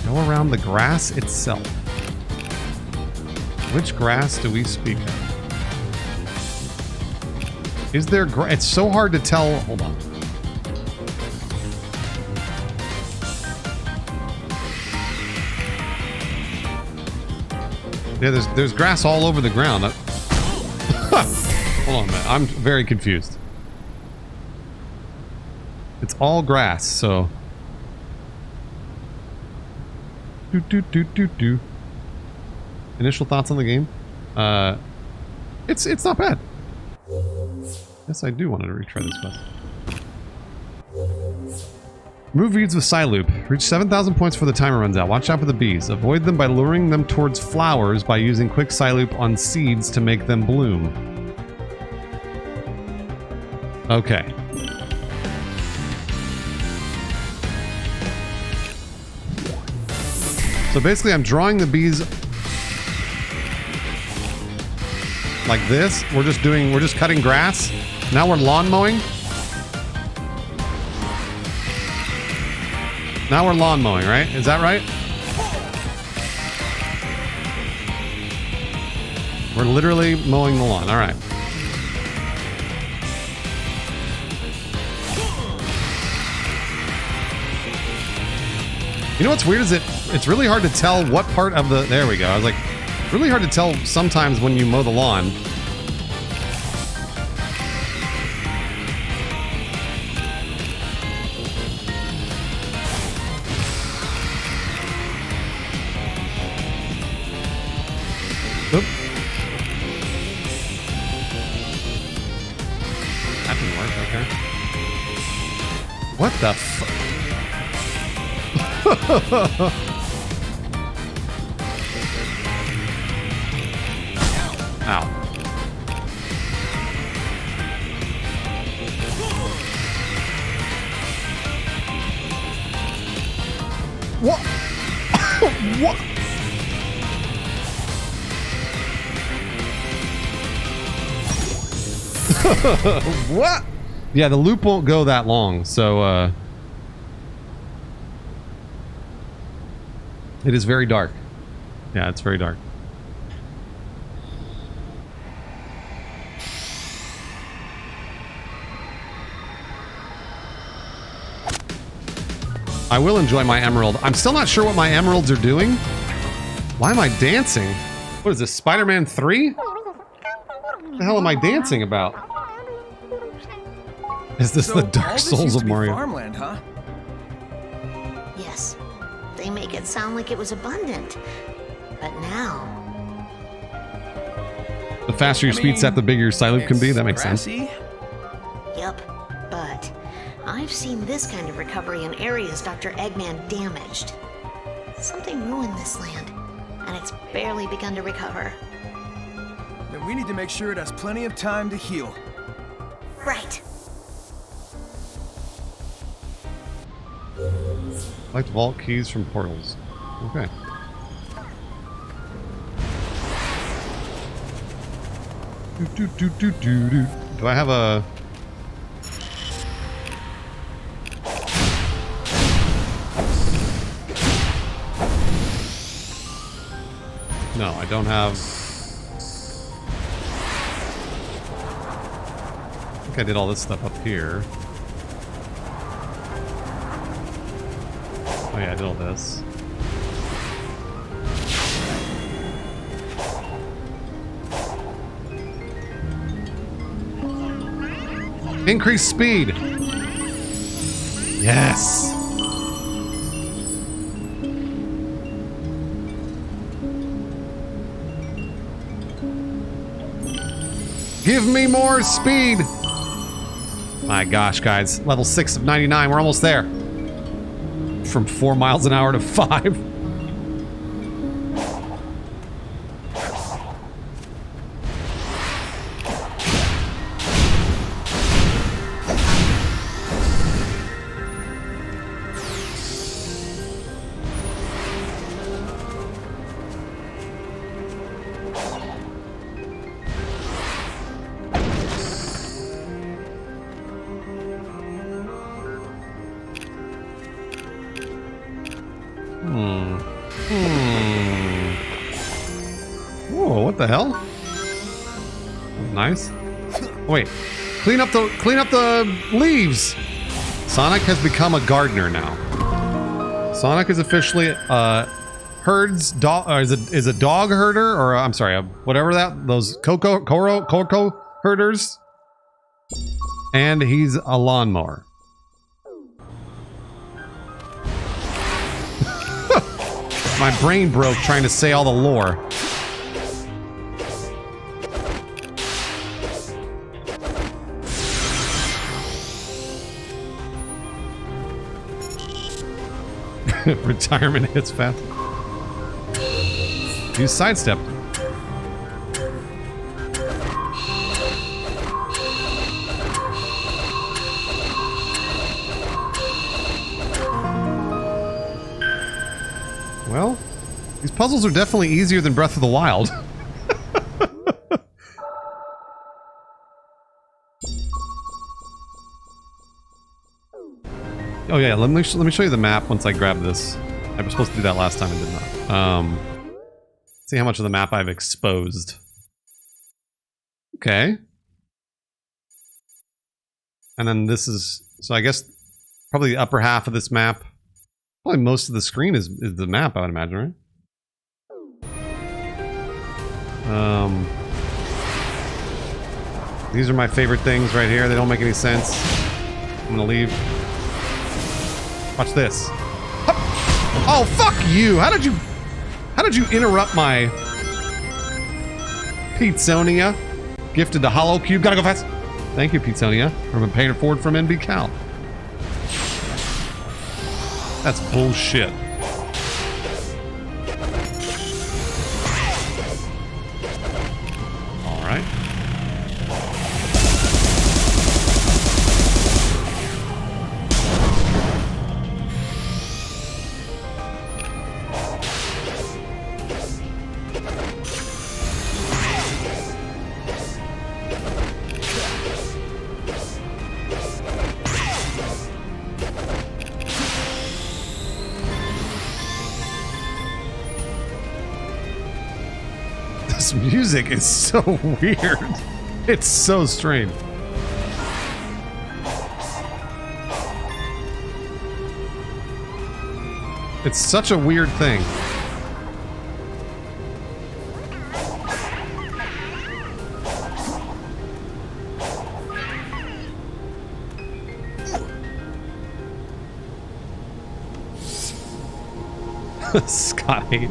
A: Go around the grass itself. Which grass do we speak of? Is there it's so hard to tell. Hold on. Yeah, there's grass all over the ground. Hold on a minute. I'm very confused. It's all grass, so... Do. Initial thoughts on the game? It's not bad. Yes, I do want to retry this quest. Remove weeds with Psyloop. Reach 7,000 points before the timer runs out. Watch out for the bees. Avoid them by luring them towards flowers by using quick Psyloop on seeds to make them bloom. Okay. So basically I'm drawing the bees like this. We're just cutting grass. Now we're lawn mowing. Now we're lawn mowing, right? Is that right? We're literally mowing the lawn. All right. You know what's weird is it's really hard to tell what part of the... There we go. I was like, really hard to tell sometimes when you mow the lawn. Oop. That didn't work, okay. What the Ow. What? What? What? Yeah, the loop won't go that long, so it is very dark. Yeah, it's very dark. I will enjoy my emerald. I'm still not sure what my emeralds are doing. Why am I dancing? What is this, Spider-Man 3? What the hell am I dancing about? Is this the Dark Souls of Mario?
E: Farmland, huh?
B: Yes. They make it sound like it was abundant. But now...
A: The faster your speed set, the bigger your Psyloop can be. That makes sense.
B: Yep. But I've seen this kind of recovery in areas Dr. Eggman damaged. Something ruined this land, and it's barely begun to recover.
E: Then we need to make sure it has plenty of time to heal.
B: Right.
A: Collect vault keys from portals. Okay. Do I have a... No, I don't have... I think I did all this stuff up here. Oh yeah, I did all this. Increase speed! Yes! Give me more speed! My gosh, guys. Level 6 of 99. We're almost there. From 4 miles an hour to 5. Whoa, what the hell? Nice. Wait. Clean up the leaves. Sonic has become a gardener now. Sonic is officially is a dog herder, or I'm sorry, whatever those cocoa herders. And he's a lawnmower. My brain broke trying to say all the lore. Retirement hits fast. You sidestepped. Well, these puzzles are definitely easier than Breath of the Wild. Oh yeah, let me show you the map once I grab this. I was supposed to do that last time and did not. See how much of the map I've exposed. Okay. And then this is, so I guess probably the upper half of this map. Probably most of the screen is the map, I would imagine, right? These are my favorite things right here. They don't make any sense. I'm gonna leave. Watch this. Oh, fuck you! How did you interrupt my Petesonia? Gifted to Hollow Cube. Gotta go fast. Thank you, Petesonia. From a painter forward from NB Cal. That's bullshit. All right. This music is so weird. It's so strange. It's such a weird thing. Scotty.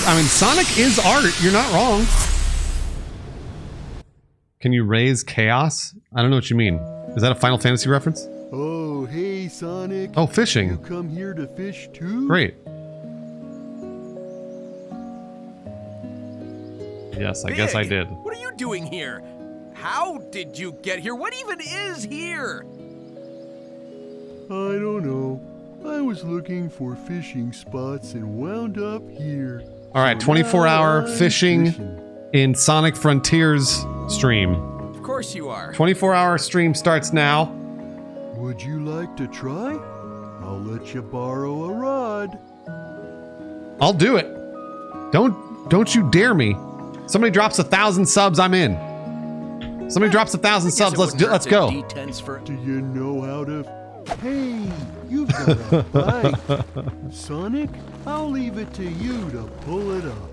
A: I mean, Sonic is art. You're not wrong. Can you raise chaos? I don't know what you mean. Is that a Final Fantasy reference?
G: Oh, hey, Sonic.
A: Oh, fishing.
G: You come here to fish too?
A: Great. Yes, I guess I
E: Big,
A: did.
E: What are you doing here? How did you get here? What even is here?
G: I don't know. I was looking for fishing spots and wound up here.
A: All right,
G: So now
A: 24-hour
G: I'm
A: fishing in Sonic Frontiers stream.
E: Of course you are.
A: 24-hour stream starts now.
G: Would you like to try? I'll let you borrow a rod.
A: I'll do it. Don't you dare me. Somebody drops 1,000 subs, I'm in. Somebody drops 1,000 subs, let's go.
G: Do you know how to... Hey, you've got a bite. Sonic, I'll leave it to you to pull it up.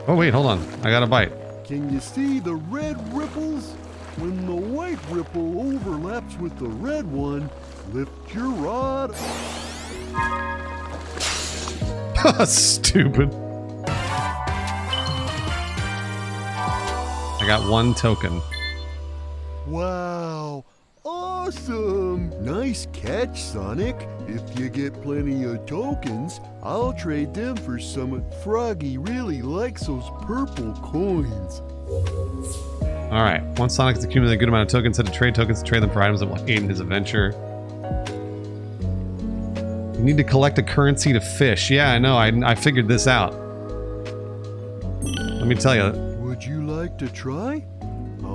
A: Oh wait, hold on. I got a bite.
G: Can you see the red ripples? When the white ripple overlaps with the red one, lift your rod.
A: Stupid. I got 1 token.
G: Wow, awesome! Nice catch, Sonic. If you get plenty of tokens, I'll trade them for some. Froggy really likes those purple coins.
A: All right. Once Sonic has accumulated a good amount of tokens, set to trade tokens to trade them for items that will aid in his adventure. You need to collect a currency to fish. Yeah, I know. I figured this out. Let me tell you.
G: Would you like to try?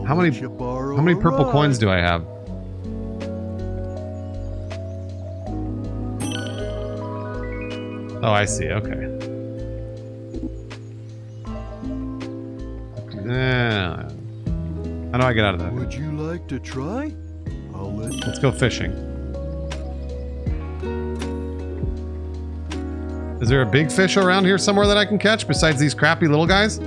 A: How many purple coins do I have? Oh, I see. Okay. How do I get out of that?
G: Would you like to try?
A: Let's go fishing. Is there a big fish around here somewhere that I can catch besides these crappy little guys?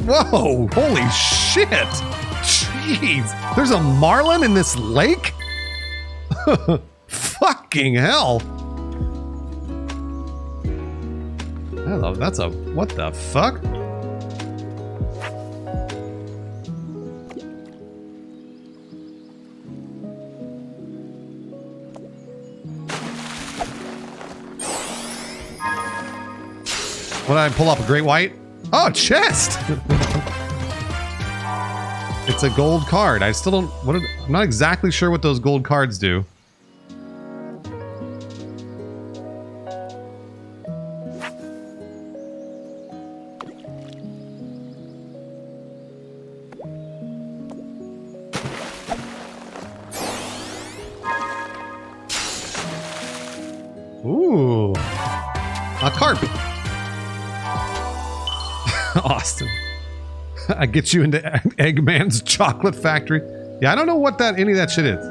A: Whoa! Holy shit! Jeez! There's a marlin in this lake? Fucking hell! Hello, that's a... What the fuck? What did I pull up? A great white? Oh, chest! It's a gold card. I still don't... I'm not exactly sure what those gold cards do. Ooh. A carp. Austin. I get you into Eggman's chocolate factory. Yeah, I don't know what any of that shit is.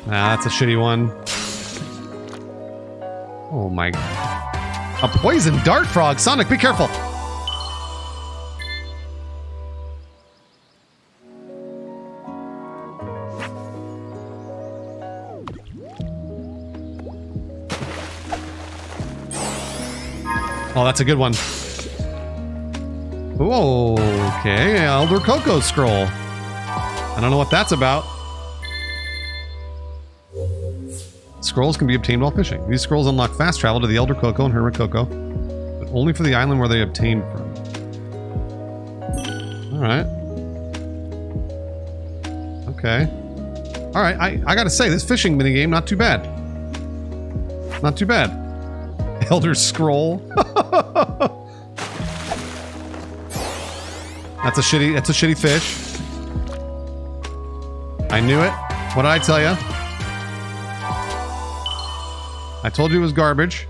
A: Nah, that's a shitty one. Oh my... A poison dart frog! Sonic, be careful! Oh, that's a good one. Whoa, okay, Elder Cocoa Scroll. I don't know what that's about. Scrolls can be obtained while fishing. These scrolls unlock fast travel to the Elder Cocoa and Hermit Cocoa, but only for the island where they obtained from. Alright. Okay. Alright, I gotta say, this fishing minigame, not too bad. Not too bad. Elder Scroll. That's a shitty fish. I knew it. What did I tell you? I told you it was garbage.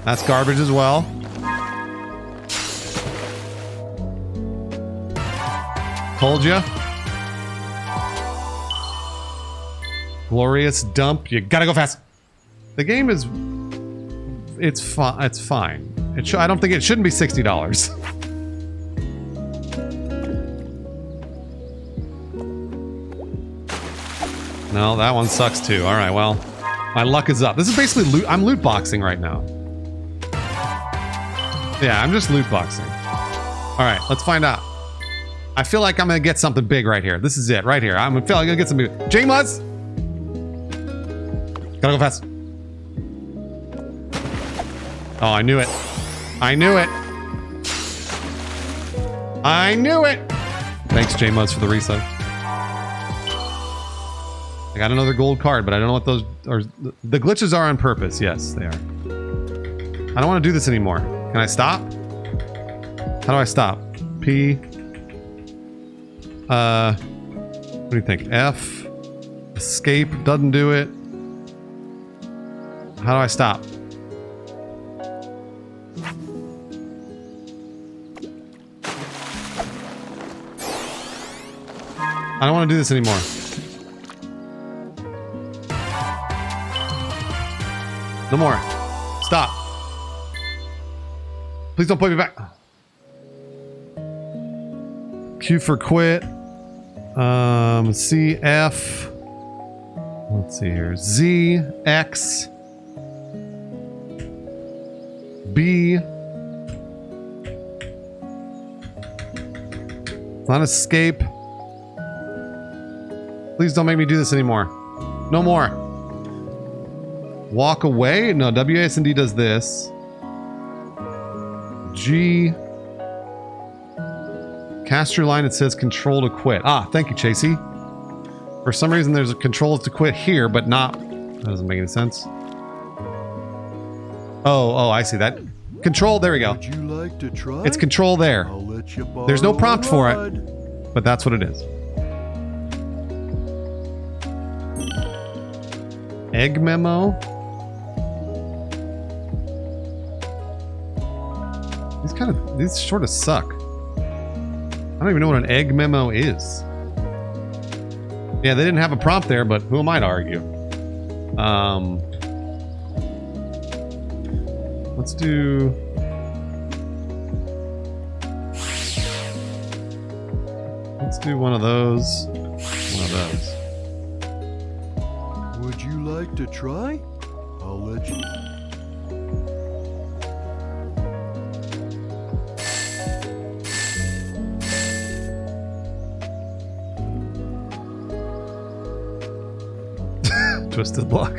A: That's garbage as well. Told ya. Glorious dump. You gotta go fast. The game is... It's fine. It's fine. I don't think it shouldn't be $60. No, that one sucks too. All right, well, my luck is up. This is basically loot. I'm loot boxing right now. Yeah, I'm just loot boxing. All right, let's find out. I feel like I'm gonna get something big right here. This is it, right here. I'm gonna get something big. J-Muzz! Gotta go fast. Oh, I knew it. I knew it. I knew it! Thanks, J-Muzz, for the reset. I got another gold card, but I don't know what those are. The glitches are on purpose. Yes, they are. I don't want to do this anymore. Can I stop? How do I stop? P. What do you think? F. Escape doesn't do it. How do I stop? I don't want to do this anymore. No more. Stop. Please don't put me back. Q for quit. C, F. Let's see here. Z, X. B. Not escape. Please don't make me do this anymore. No more. Walk away? No, WASD does this. G. Cast your line, it says control to quit. Ah, thank you, Chasey. For some reason there's a control to quit here, but not... That doesn't make any sense. Oh, I see that. Control, there we go.
G: Would you like to try?
A: It's control there.
G: I'll let you borrow
A: There's no prompt
G: a
A: for
G: ride.
A: it, but that's what it is. Egg memo. These sort of suck. I don't even know what an egg memo is. Yeah, they didn't have a prompt there, but who am I to argue? Let's do... Let's do one of those. One of those.
G: Would you like to try? I'll let you.
A: Twisted block.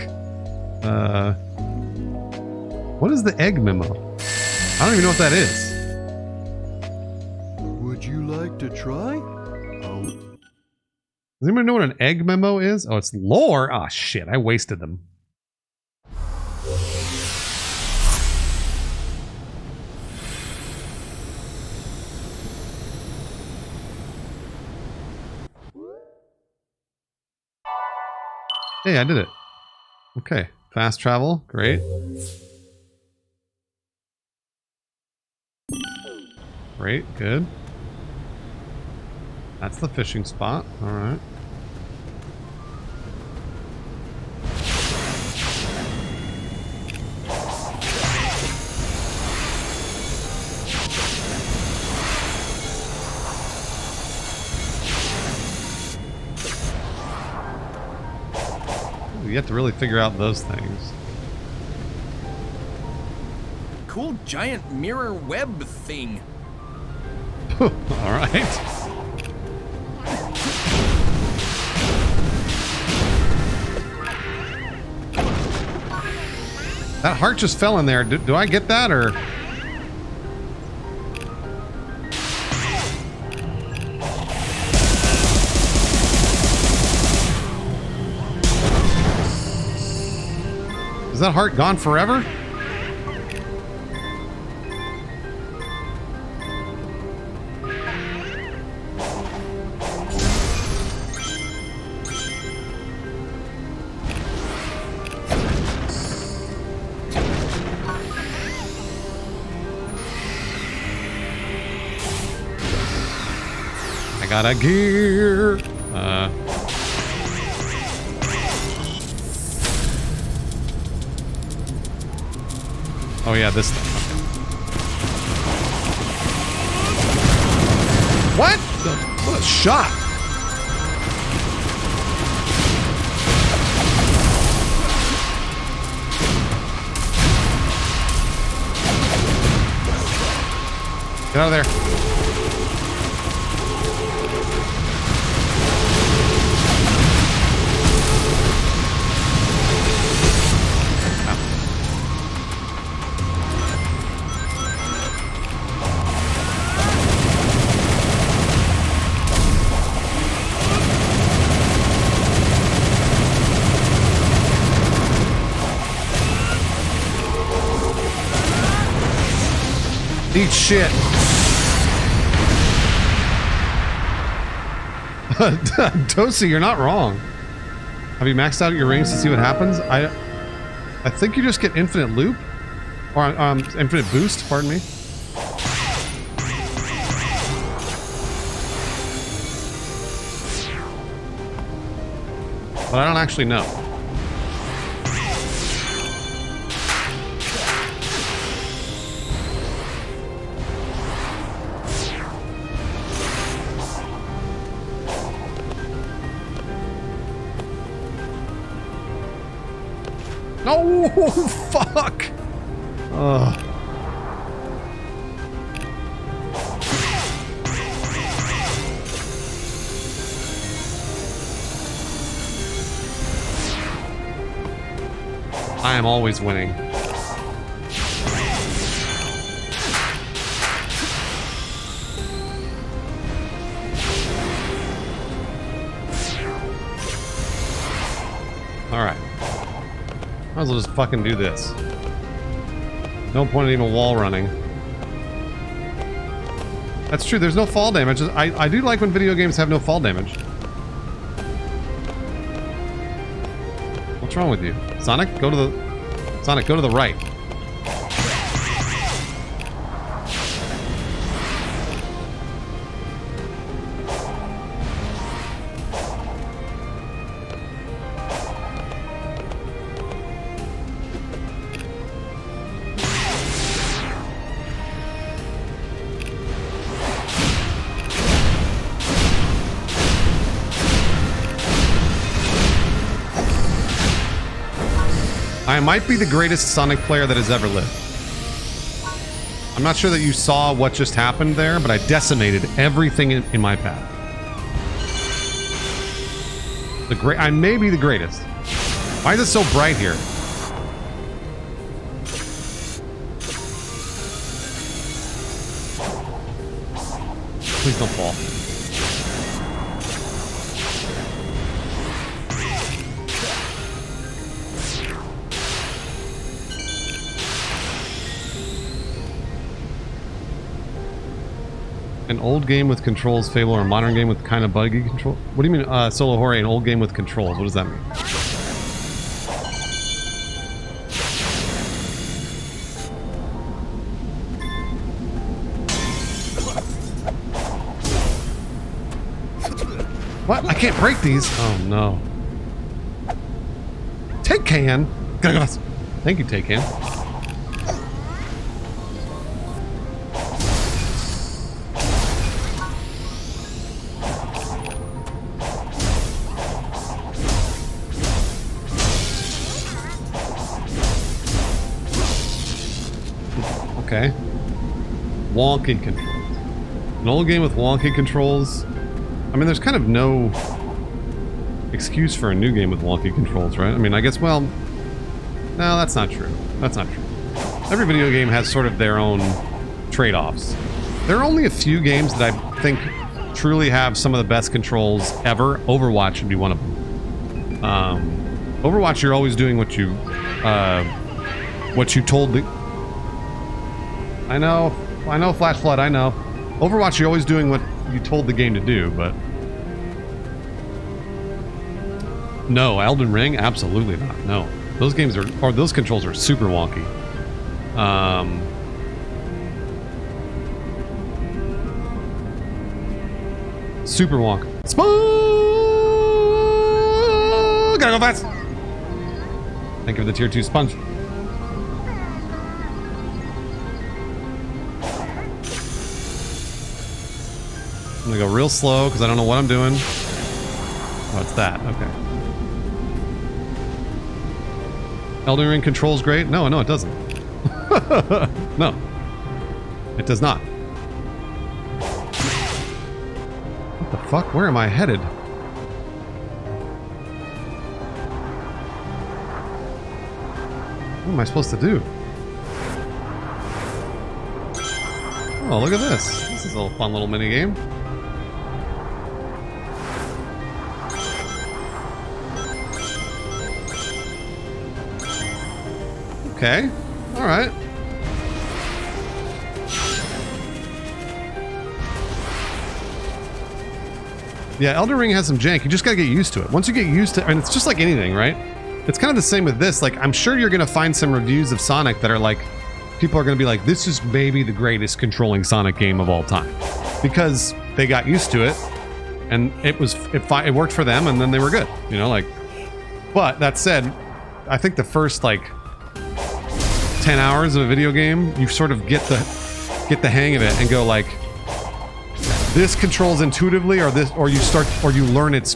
A: What is the egg memo? I don't even know what that is.
G: Would you like to try?
A: Does anybody know what an egg memo is? Oh, it's lore. Ah, shit. I wasted them. Hey, I did it. Okay. Fast travel. Great. Great. Good. That's the fishing spot. All right. You have to really figure out those things.
E: Cool giant mirror web thing.
A: All right. That heart just fell in there. Do I get that, or? Is that heart gone forever? Got a gear. Oh yeah, this thing. What? What a shot. Get out of there. Eat shit. Tosi, you're not wrong. Have you maxed out your rings to see what happens? I think you just get infinite loop. Or infinite boost, pardon me. But I don't actually know. No, fuck. Ugh. I am always winning. All right. Might as well just fucking do this. No point in even wall running. That's true, there's no fall damage. I do like when video games have no fall damage. What's wrong with you? Sonic, go to the right. I might be the greatest Sonic player that has ever lived. I'm not sure that you saw what just happened there, but I decimated everything in my path. I may be the greatest. Why is it so bright here? Please don't fall. An old game with controls, Fable, or a modern game with kind of buggy control? What do you mean, Solo Hori, an old game with controls? What does that mean? What? I can't break these? Oh, no. Take-Can! Thank you, Take-Can. Okay. Wonky controls. An old game with wonky controls. I mean, there's kind of no excuse for a new game with wonky controls, right? I mean, I guess, well... No, that's not true. That's not true. Every video game has sort of their own trade-offs. There are only a few games that I think truly have some of the best controls ever. Overwatch would be one of them. Overwatch, you're always doing what you told the... I know, Flash Flood, I know. Overwatch, you're always doing what you told the game to do, but... No, Elden Ring? Absolutely not, no. Those games are... Or those controls are super wonky. Super wonk. Spoon! Gotta go fast! Thank you for the tier 2 sponge. I'm gonna go real slow because I don't know what I'm doing. Oh, it's that. Okay. Elden Ring controls great? No, it doesn't. No. It does not. What the fuck? Where am I headed? What am I supposed to do? Oh, look at this. This is a fun little mini game. Okay. All right. Yeah, Elden Ring has some jank. You just gotta get used to it. Once you get used to it, and it's just like anything, right? It's kind of the same with this. Like, I'm sure you're gonna find some reviews of Sonic that are like, people are gonna be like, this is maybe the greatest controlling Sonic game of all time. Because they got used to it, and it worked for them, and then they were good. You know, like, but that said, I think the first, like, 10 hours of a video game, you sort of get the hang of it and go like, this controls intuitively, or you learn its,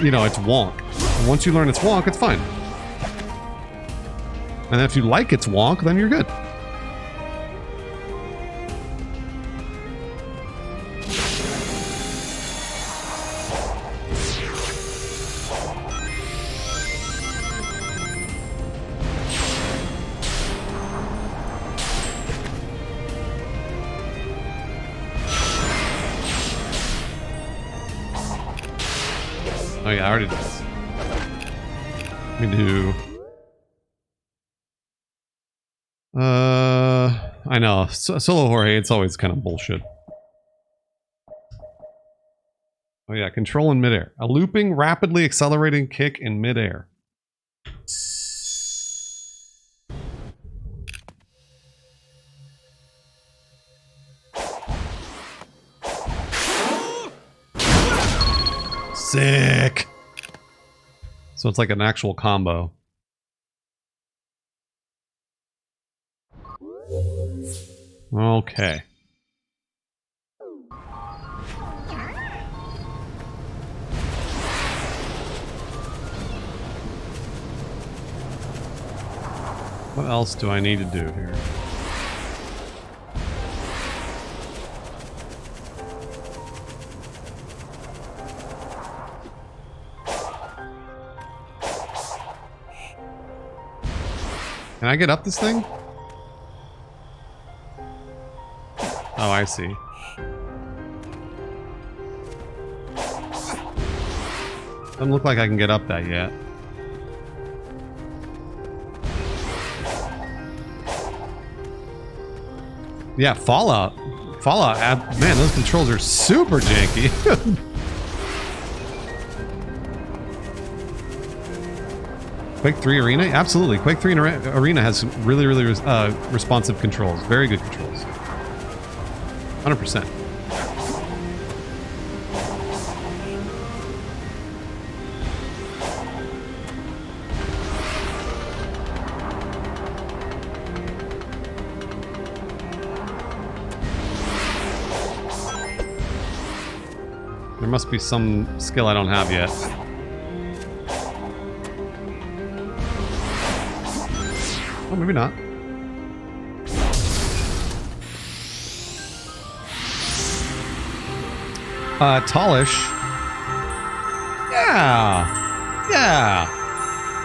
A: you know, it's wonk. And once you learn its wonk, it's fine. And if you like its wonk, then you're good. Oh yeah, I already did this. Let me do... I know. Solo Jorge, it's always kind of bullshit. Oh yeah, control in midair. A looping, rapidly accelerating kick in midair. Sick! So it's like an actual combo. Okay. What else do I need to do here? Can I get up this thing? Oh, I see. Doesn't look like I can get up that yet. Yeah, Fallout. Man, those controls are super janky. Quake 3 Arena? Absolutely. Quake 3 Arena has some really responsive controls. Very good controls. 100%. There must be some skill I don't have yet. Oh, maybe not. Tallish. Yeah.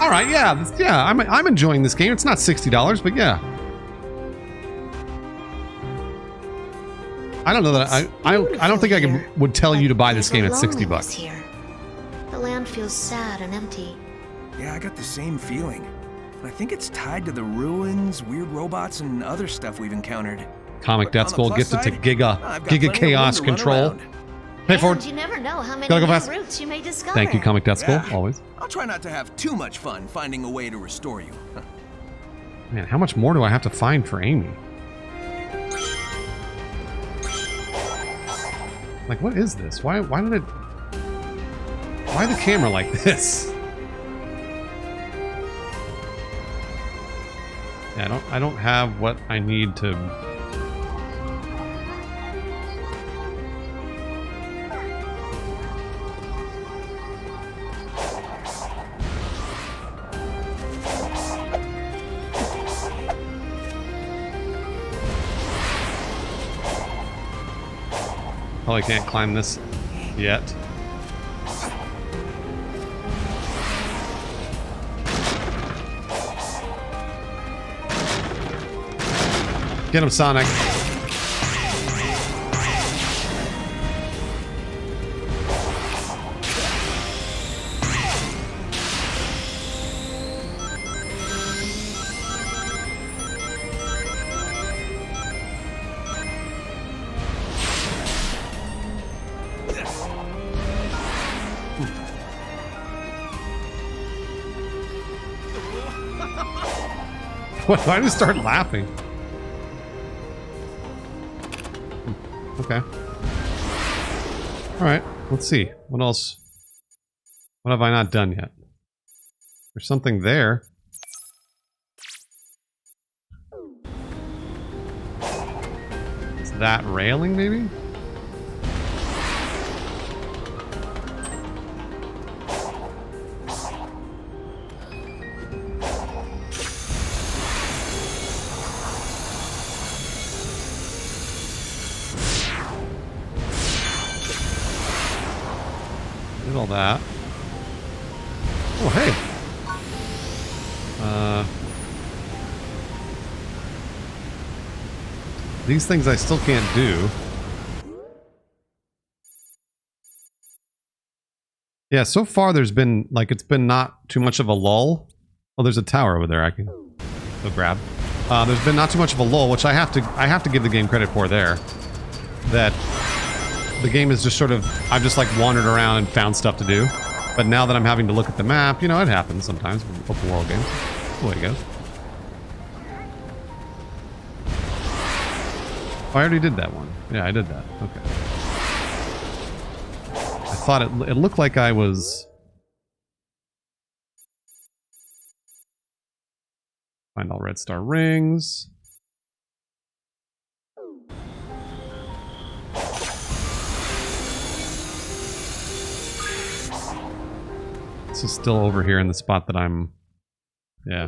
A: All right. Yeah. I'm enjoying this game. It's not $60, but yeah. I don't know that I don't think I would tell you to buy this game at $60.
B: Here. The land feels sad and empty.
E: Yeah, I got the same feeling. I think it's tied to the ruins, weird robots, and other stuff we've encountered.
A: Comic Death Skull gifted to Giga Chaos Control. Hey, Ford.
B: You never know how many
A: Gotta go fast.
B: routes you may discover.
A: Thank you, Comic Death Skull. Always.
E: I'll try not to have too much fun finding a way to restore you.
A: Man, how much more do I have to find for Amy? Like, what is this? Why did it... Why the camera like this? Yeah, I don't have what I need to... Probably can't climb this yet. Get him, Sonic. Why did I start laughing? Okay. Alright, let's see. What else? What have I not done yet? There's something there. Is that railing, maybe? All that. Oh, hey. These things I still can't do. Yeah, so far there's been, like, it's been not too much of a lull. Oh, there's a tower over there I can go grab. There's been not too much of a lull, which I have to give the game credit for there. That the game is just sort of, I've just like wandered around and found stuff to do. But now that I'm having to look at the map, you know, it happens sometimes with open world games. The way it goes. Oh, I already did that one. Yeah, I did that. Okay. I thought it looked like I was... Find all red star rings. This is still over here in the spot that I'm... Yeah.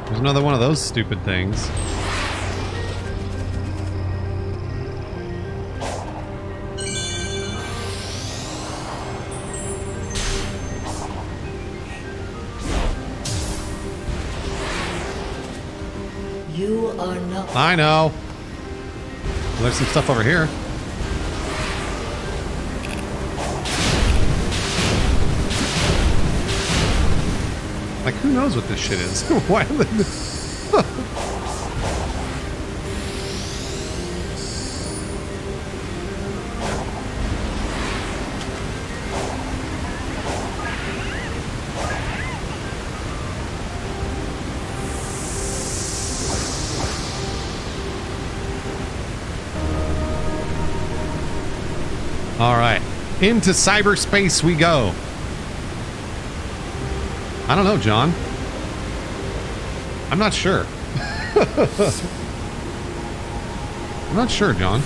A: There's another one of those stupid things.
D: You are not.
A: I know. Well, there's some stuff over here. Like, who knows what this shit is? Why? All right, into cyberspace we go. I don't know, John. I'm not sure. I'm not sure, John.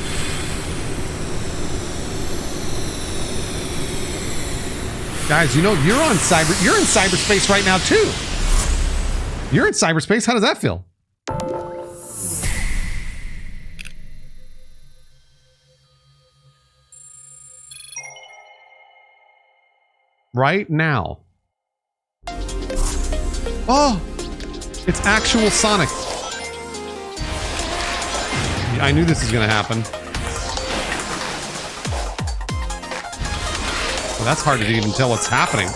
A: Guys, you know, you're in cyberspace right now too. You're in cyberspace. How does that feel? Right now. Oh, it's actual Sonic. I knew this was going to happen. Well, that's hard to even tell what's happening.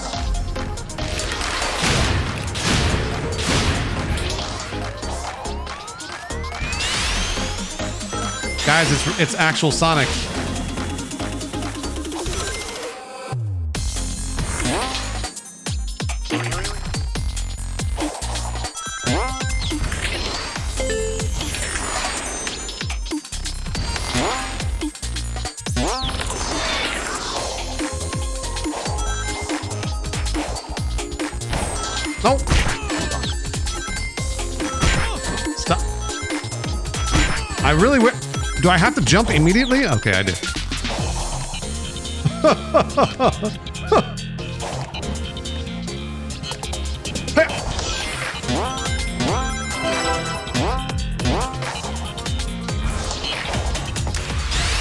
A: Guys, it's actual Sonic. I really do I have to jump immediately? Okay, I do.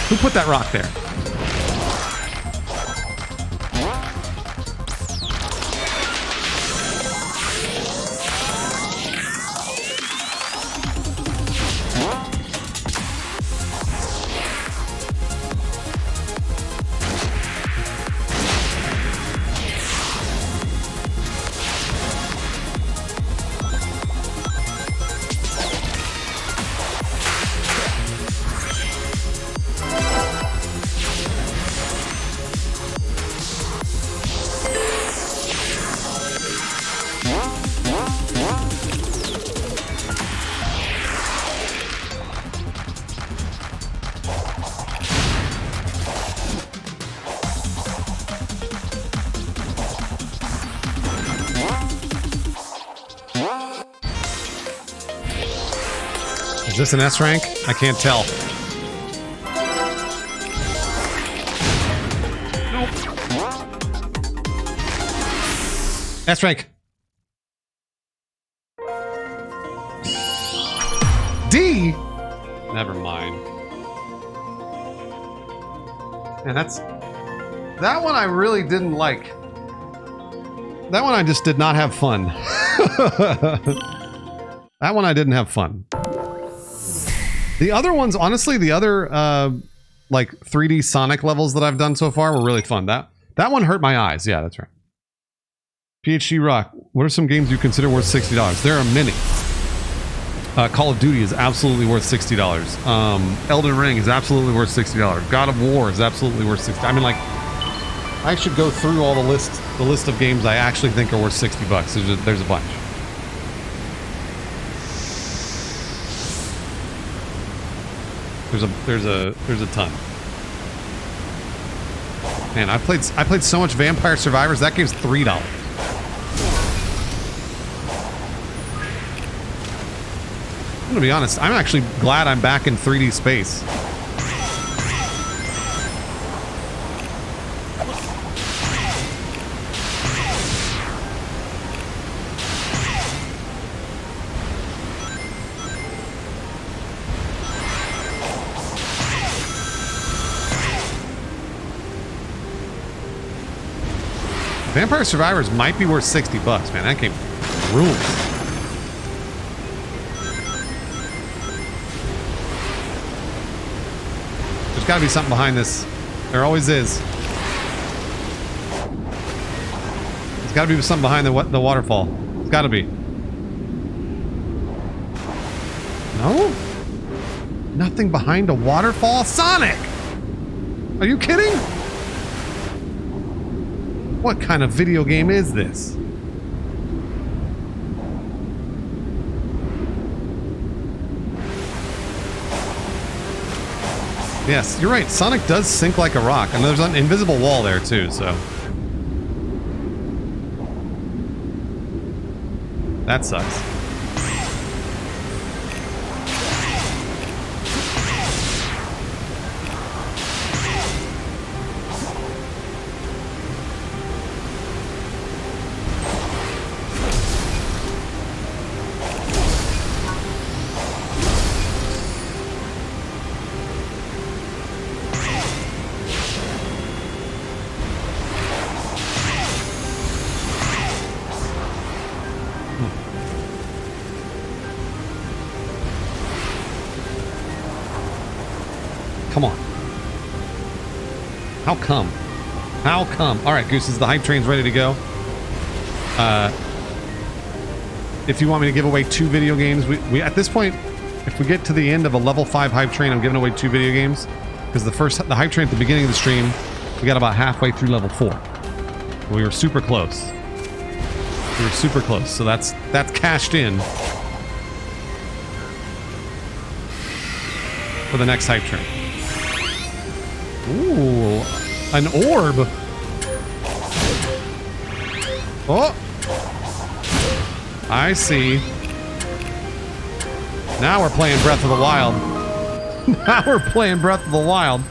A: Who put that rock there? Is this an S rank? I can't tell. S rank. D? Never mind. And that one I really didn't like. That one I just did not have fun. That one I didn't have fun. The other ones, honestly, the other like 3D Sonic levels that I've done so far were really fun. That one hurt my eyes. Yeah, that's right. PhD Rock, what are some games you consider worth $60? There are many. Call of Duty is absolutely worth $60. Elden Ring is absolutely worth $60. God of War is absolutely worth $60. I mean, like, I should go through all the list of games I actually think are worth $60. There's a bunch. There's a ton. Man, I played so much Vampire Survivors. That game's $3. I'm gonna be honest. I'm actually glad I'm back in 3D space. Vampire Survivors might be worth $60, man. That game rules. There's got to be something behind this. There always is. There's got to be something behind the waterfall. It's got to be. No? Nothing behind a waterfall? Sonic! Are you kidding? What kind of video game is this? Yes, you're right. Sonic does sink like a rock. And there's an invisible wall there too, so. That sucks. Come on. How come? How come? All right, Gooses, the hype train's ready to go. If you want me to give away 2 video games, we at this point, if we get to the end of a level 5 hype train, I'm giving away 2 video games because the hype train at the beginning of the stream, we got about halfway through level 4. We were super close. We were super close, so that's cashed in for the next hype train. Ooh, an orb. Oh, I see. Now we're playing Breath of the Wild. Now we're playing Breath of the Wild.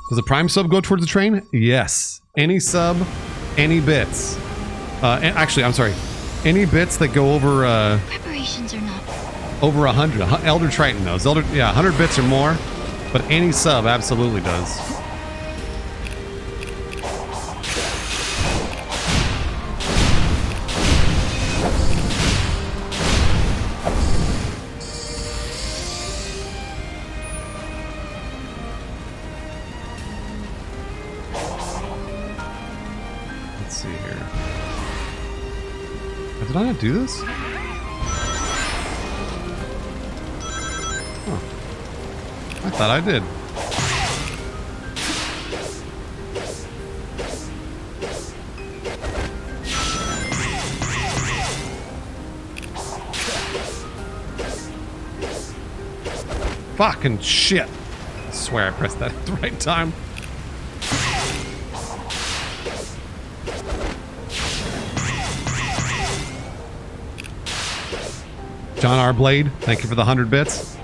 A: Does the Prime sub go towards the train? Yes. Any sub, any bits. Actually, I'm sorry. Any bits that go over
F: Preparations are not.
A: over 100. Elder Triton knows. Yeah, 100 bits or more. But any sub absolutely does. Let's see here. Did I not do this? Huh. I thought I did. Fucking shit. I swear I pressed that at the right time. John R. Blade, thank you for the 100 bits.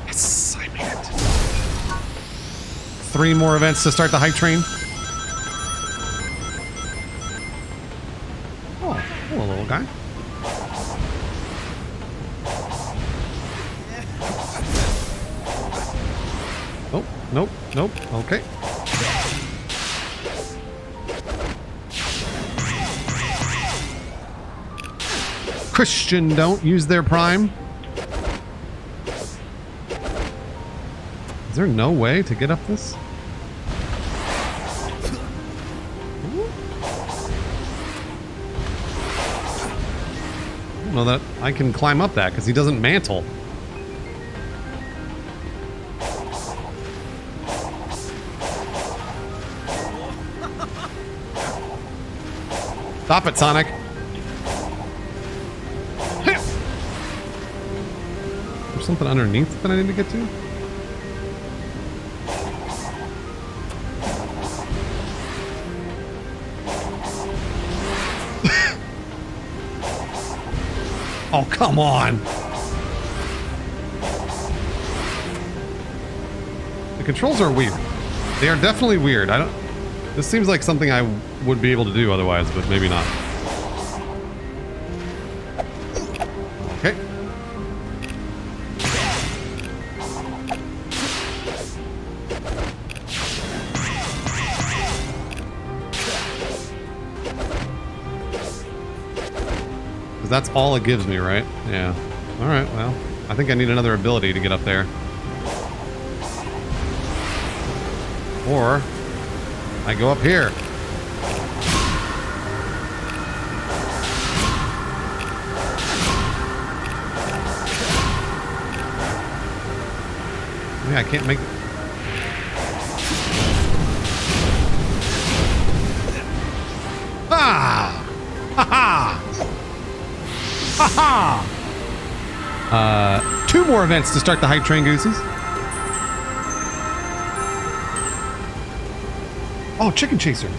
A: Yes, I made it. 3 more events to start the hype train. Oh, hello, little guy. Oh, nope, nope, okay. Christian don't use their Prime. Is there no way to get up this? I don't know that I can climb up that because he doesn't mantle. Stop it, Sonic. There's something underneath that I need to get to? Oh, come on. The controls are weird. They are definitely weird. This seems like something I would be able to do otherwise, but maybe not. Okay. Because that's all it gives me, right? Yeah. Alright, well, I think I need another ability to get up there. Or I go up here. Yeah, I can't make... Ah! Ha ha! Ha ha! 2 more events to start the hype train, Goosies. Oh, Chicken Chaser.
E: You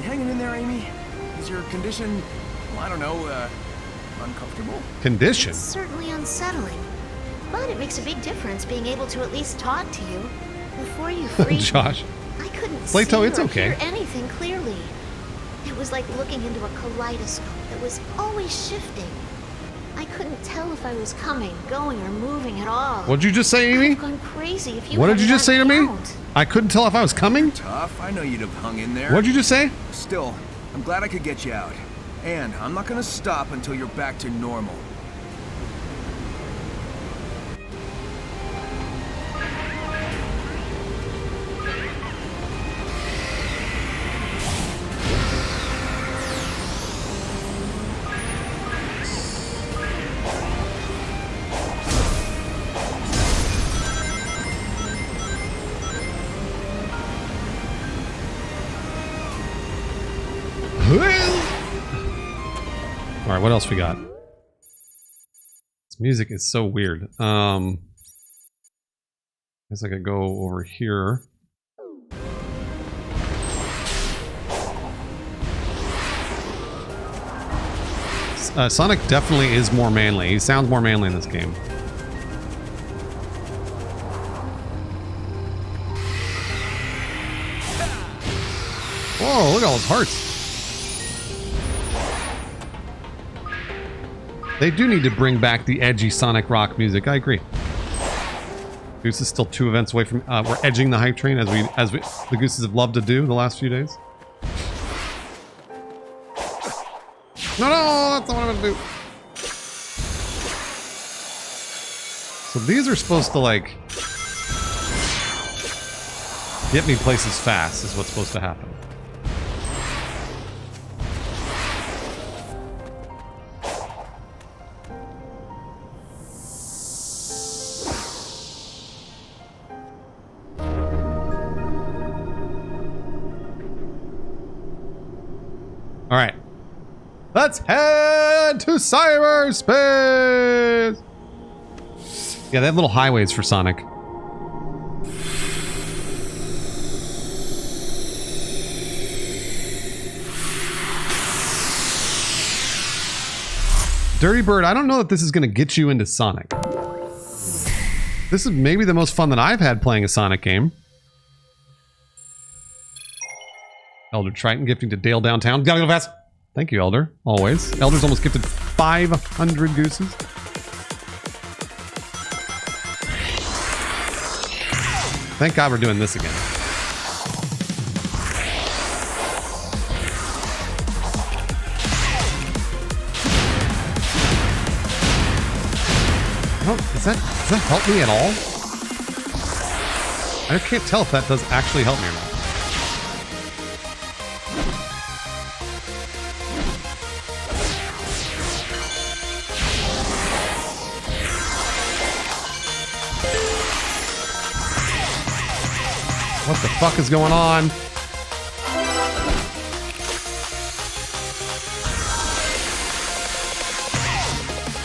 E: hanging in there, Amy? Is your condition, well, I don't know, uncomfortable?
A: Condition?
B: It's certainly unsettling. But it makes a big difference being able to at least talk to you. Before you freeze
A: Josh.
B: I couldn't
A: Plato,
B: see
A: it's
B: or
A: okay.
B: hear anything clearly. It was like looking into a kaleidoscope that was always shifting. I couldn't tell if I was coming, going, or moving at all.
A: What'd you just say, Amy?
B: I've gone crazy if you
A: What did you
B: hadn't
A: just say to me?
B: out.
A: I couldn't tell if I was coming?
E: Tough. I know you'd have hung in there.
A: What'd you just say?
E: Still, I'm glad I could get you out. And I'm not gonna stop until you're back to normal.
A: Alright, what else we got? This music is so weird. Guess I could go over here. Sonic definitely is more manly. He sounds more manly in this game. Whoa, look at all those hearts. They do need to bring back the edgy Sonic rock music. I agree. Goose is still 2 events away from... we're edging the hype train as the Gooses have loved to do the last few days. No, that's not what I'm gonna do. So these are supposed to, like, get me places fast, is what's supposed to happen. All right. Let's head to cyberspace! Yeah, they have little highways for Sonic. Dirty Bird, I don't know that this is going to get you into Sonic. This is maybe the most fun that I've had playing a Sonic game. Elder Triton gifting to Dale downtown. Gotta go fast! Thank you, Elder. Always. Elder's almost gifted 500 gooses. Thank God we're doing this again. Does that help me at all? I can't tell if that does actually help me or not. What the fuck is going on?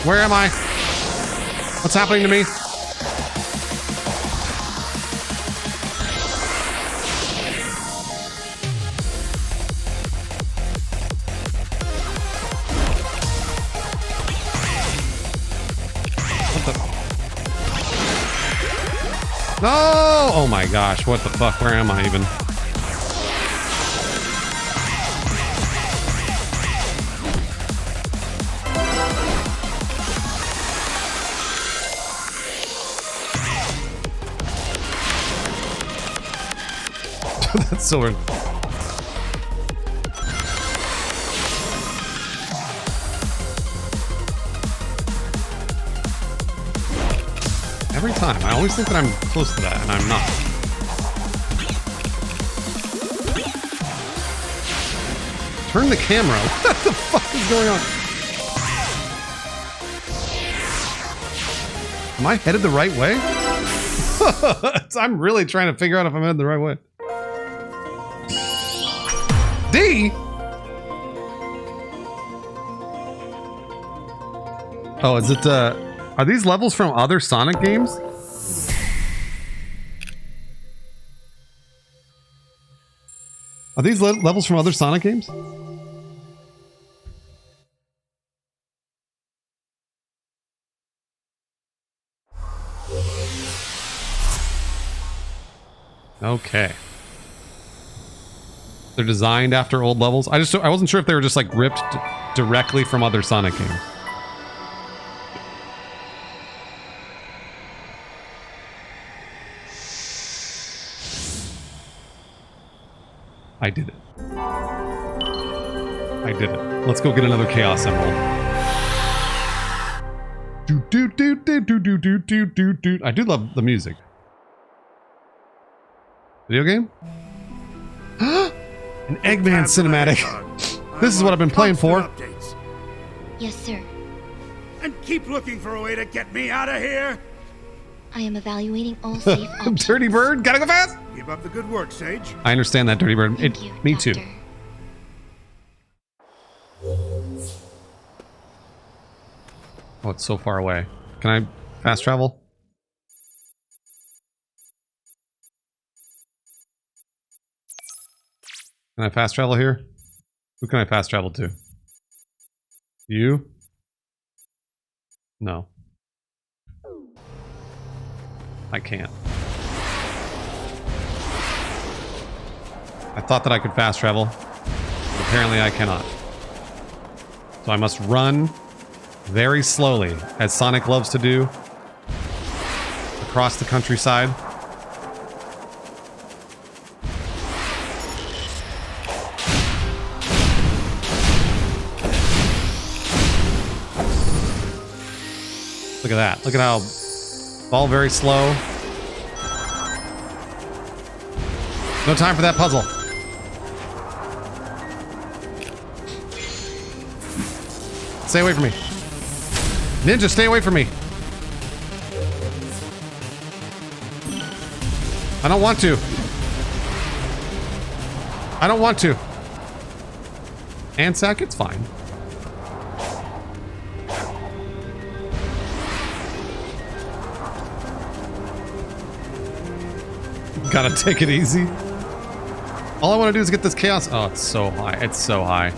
A: Where am I? What's happening to me? What the? No! Oh my gosh, what the fuck? Where am I even? That's so weird. Every time. I always think that I'm close to that, and I'm not. Turn the camera. What the fuck is going on? Am I headed the right way? I'm really trying to figure out if I'm headed the right way. D? Oh, is it, are these levels from other Sonic games? Are these levels from other Sonic games? Okay. They're designed after old levels. I wasn't sure if they were just like ripped directly from other Sonic games. I did it. I did it. Let's go get another Chaos Emerald. I do love the music. Video game? An Eggman cinematic. This is what I've been playing for.
F: Yes, sir.
C: And keep looking for a way to get me out of here.
F: I am evaluating all safe options.
A: Dirty Bird, gotta go fast.
C: Keep up the good work, Sage.
A: I understand that, Dirty Bird.
F: Thank you,
A: Me
F: Doctor.
A: too. Oh, it's so far away. Can I fast travel? Can I fast travel here? Who can I fast travel to? You? No. I can't. I thought that I could fast travel, but apparently I cannot. So I must run very slowly, as Sonic loves to do, across the countryside. Look at that. Look at how all very slow. No time for that puzzle. Stay away from me. Ninja, stay away from me. I don't want to. I don't want to. Ansac, it's fine. Gotta take it easy. All I want to do is get this chaos. Oh, it's so high. It's so high.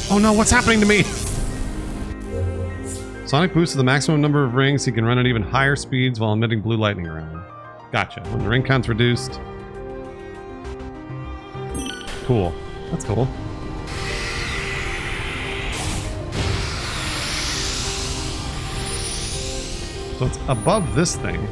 A: Oh no, what's happening to me? Sonic boosts the maximum number of rings. He can run at even higher speeds while emitting blue lightning around him. Gotcha. When the ring count's reduced. Cool. That's cool. So it's above this thing.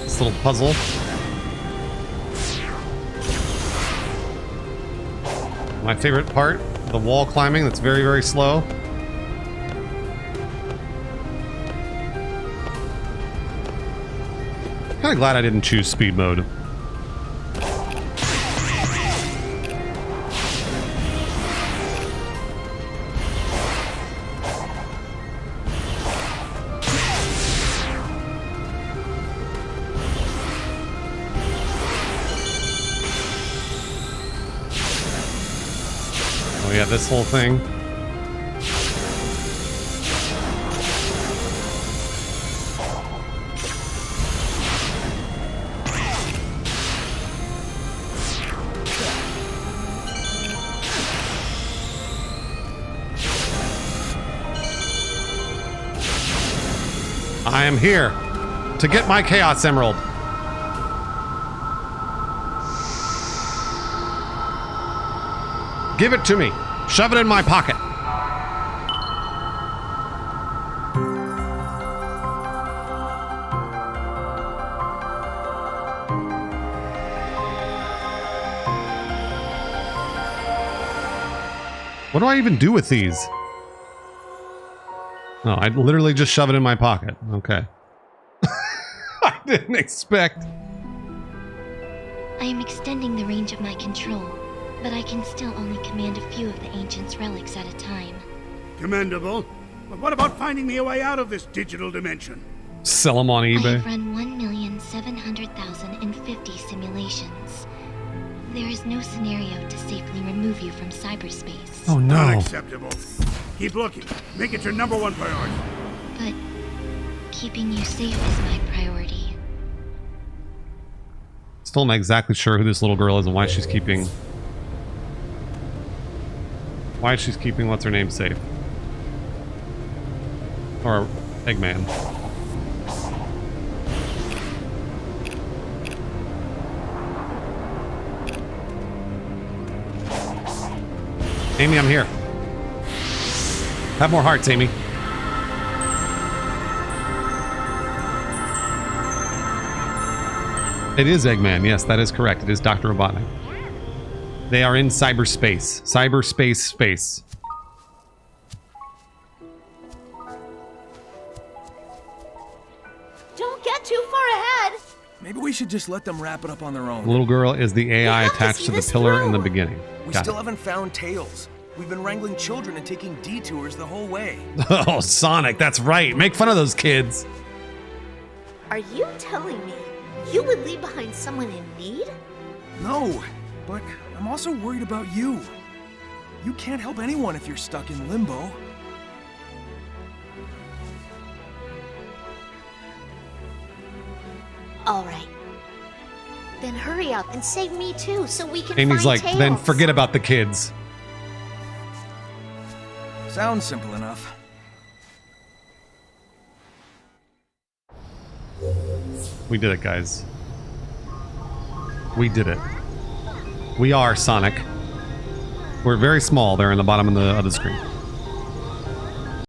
A: This little puzzle. My favorite part, the wall climbing that's very, very slow. Kinda glad I didn't choose speed mode. Oh yeah, this whole thing. I am here to get my Chaos Emerald. Give it to me. Shove it in my pocket. What do I even do with these? Oh, I literally just shove it in my pocket. Okay. I didn't expect.
F: I am extending the range of my control, but I can still only command a few of the Ancient's relics at a time.
C: Commendable. But what about finding me a way out of this digital dimension?
A: Sell them on
F: I
A: eBay.
F: have run 1,700,050 simulations. There is no scenario to safely remove you from cyberspace.
A: Oh no.
C: Unacceptable. Keep looking. Make it your #1 priority.
F: But keeping you safe is my priority.
A: Still not exactly sure who this little girl is and why she's keeping... Why she's keeping what's her name safe. Or Eggman. Amy, I'm here. Have more hearts, Amy. It is Eggman. Yes, that is correct. It is Dr. Robotnik. They are in cyberspace. Cyberspace space.
B: Don't get too far ahead.
E: Maybe we should just let them wrap it up on their own.
A: The little girl is the AI
B: have to
A: attached
B: see
A: to the
B: this
A: pillar in the
B: through.
A: beginning.
E: We
A: Got
E: still
A: it.
E: haven't found Tails. We've been wrangling children and taking detours the whole way.
A: Oh, Sonic, that's right. Make fun of those kids.
B: Are you telling me you would leave behind someone in need?
E: No, but I'm also worried about you. You can't help anyone if you're stuck in limbo.
B: All right. Then hurry up and save me too, so we can
A: Amy's
B: find
A: like,
B: Tails.
A: then forget about the kids.
E: Sounds simple enough.
A: We did it, guys. We did it. We are Sonic. We're very small there in the bottom of the screen.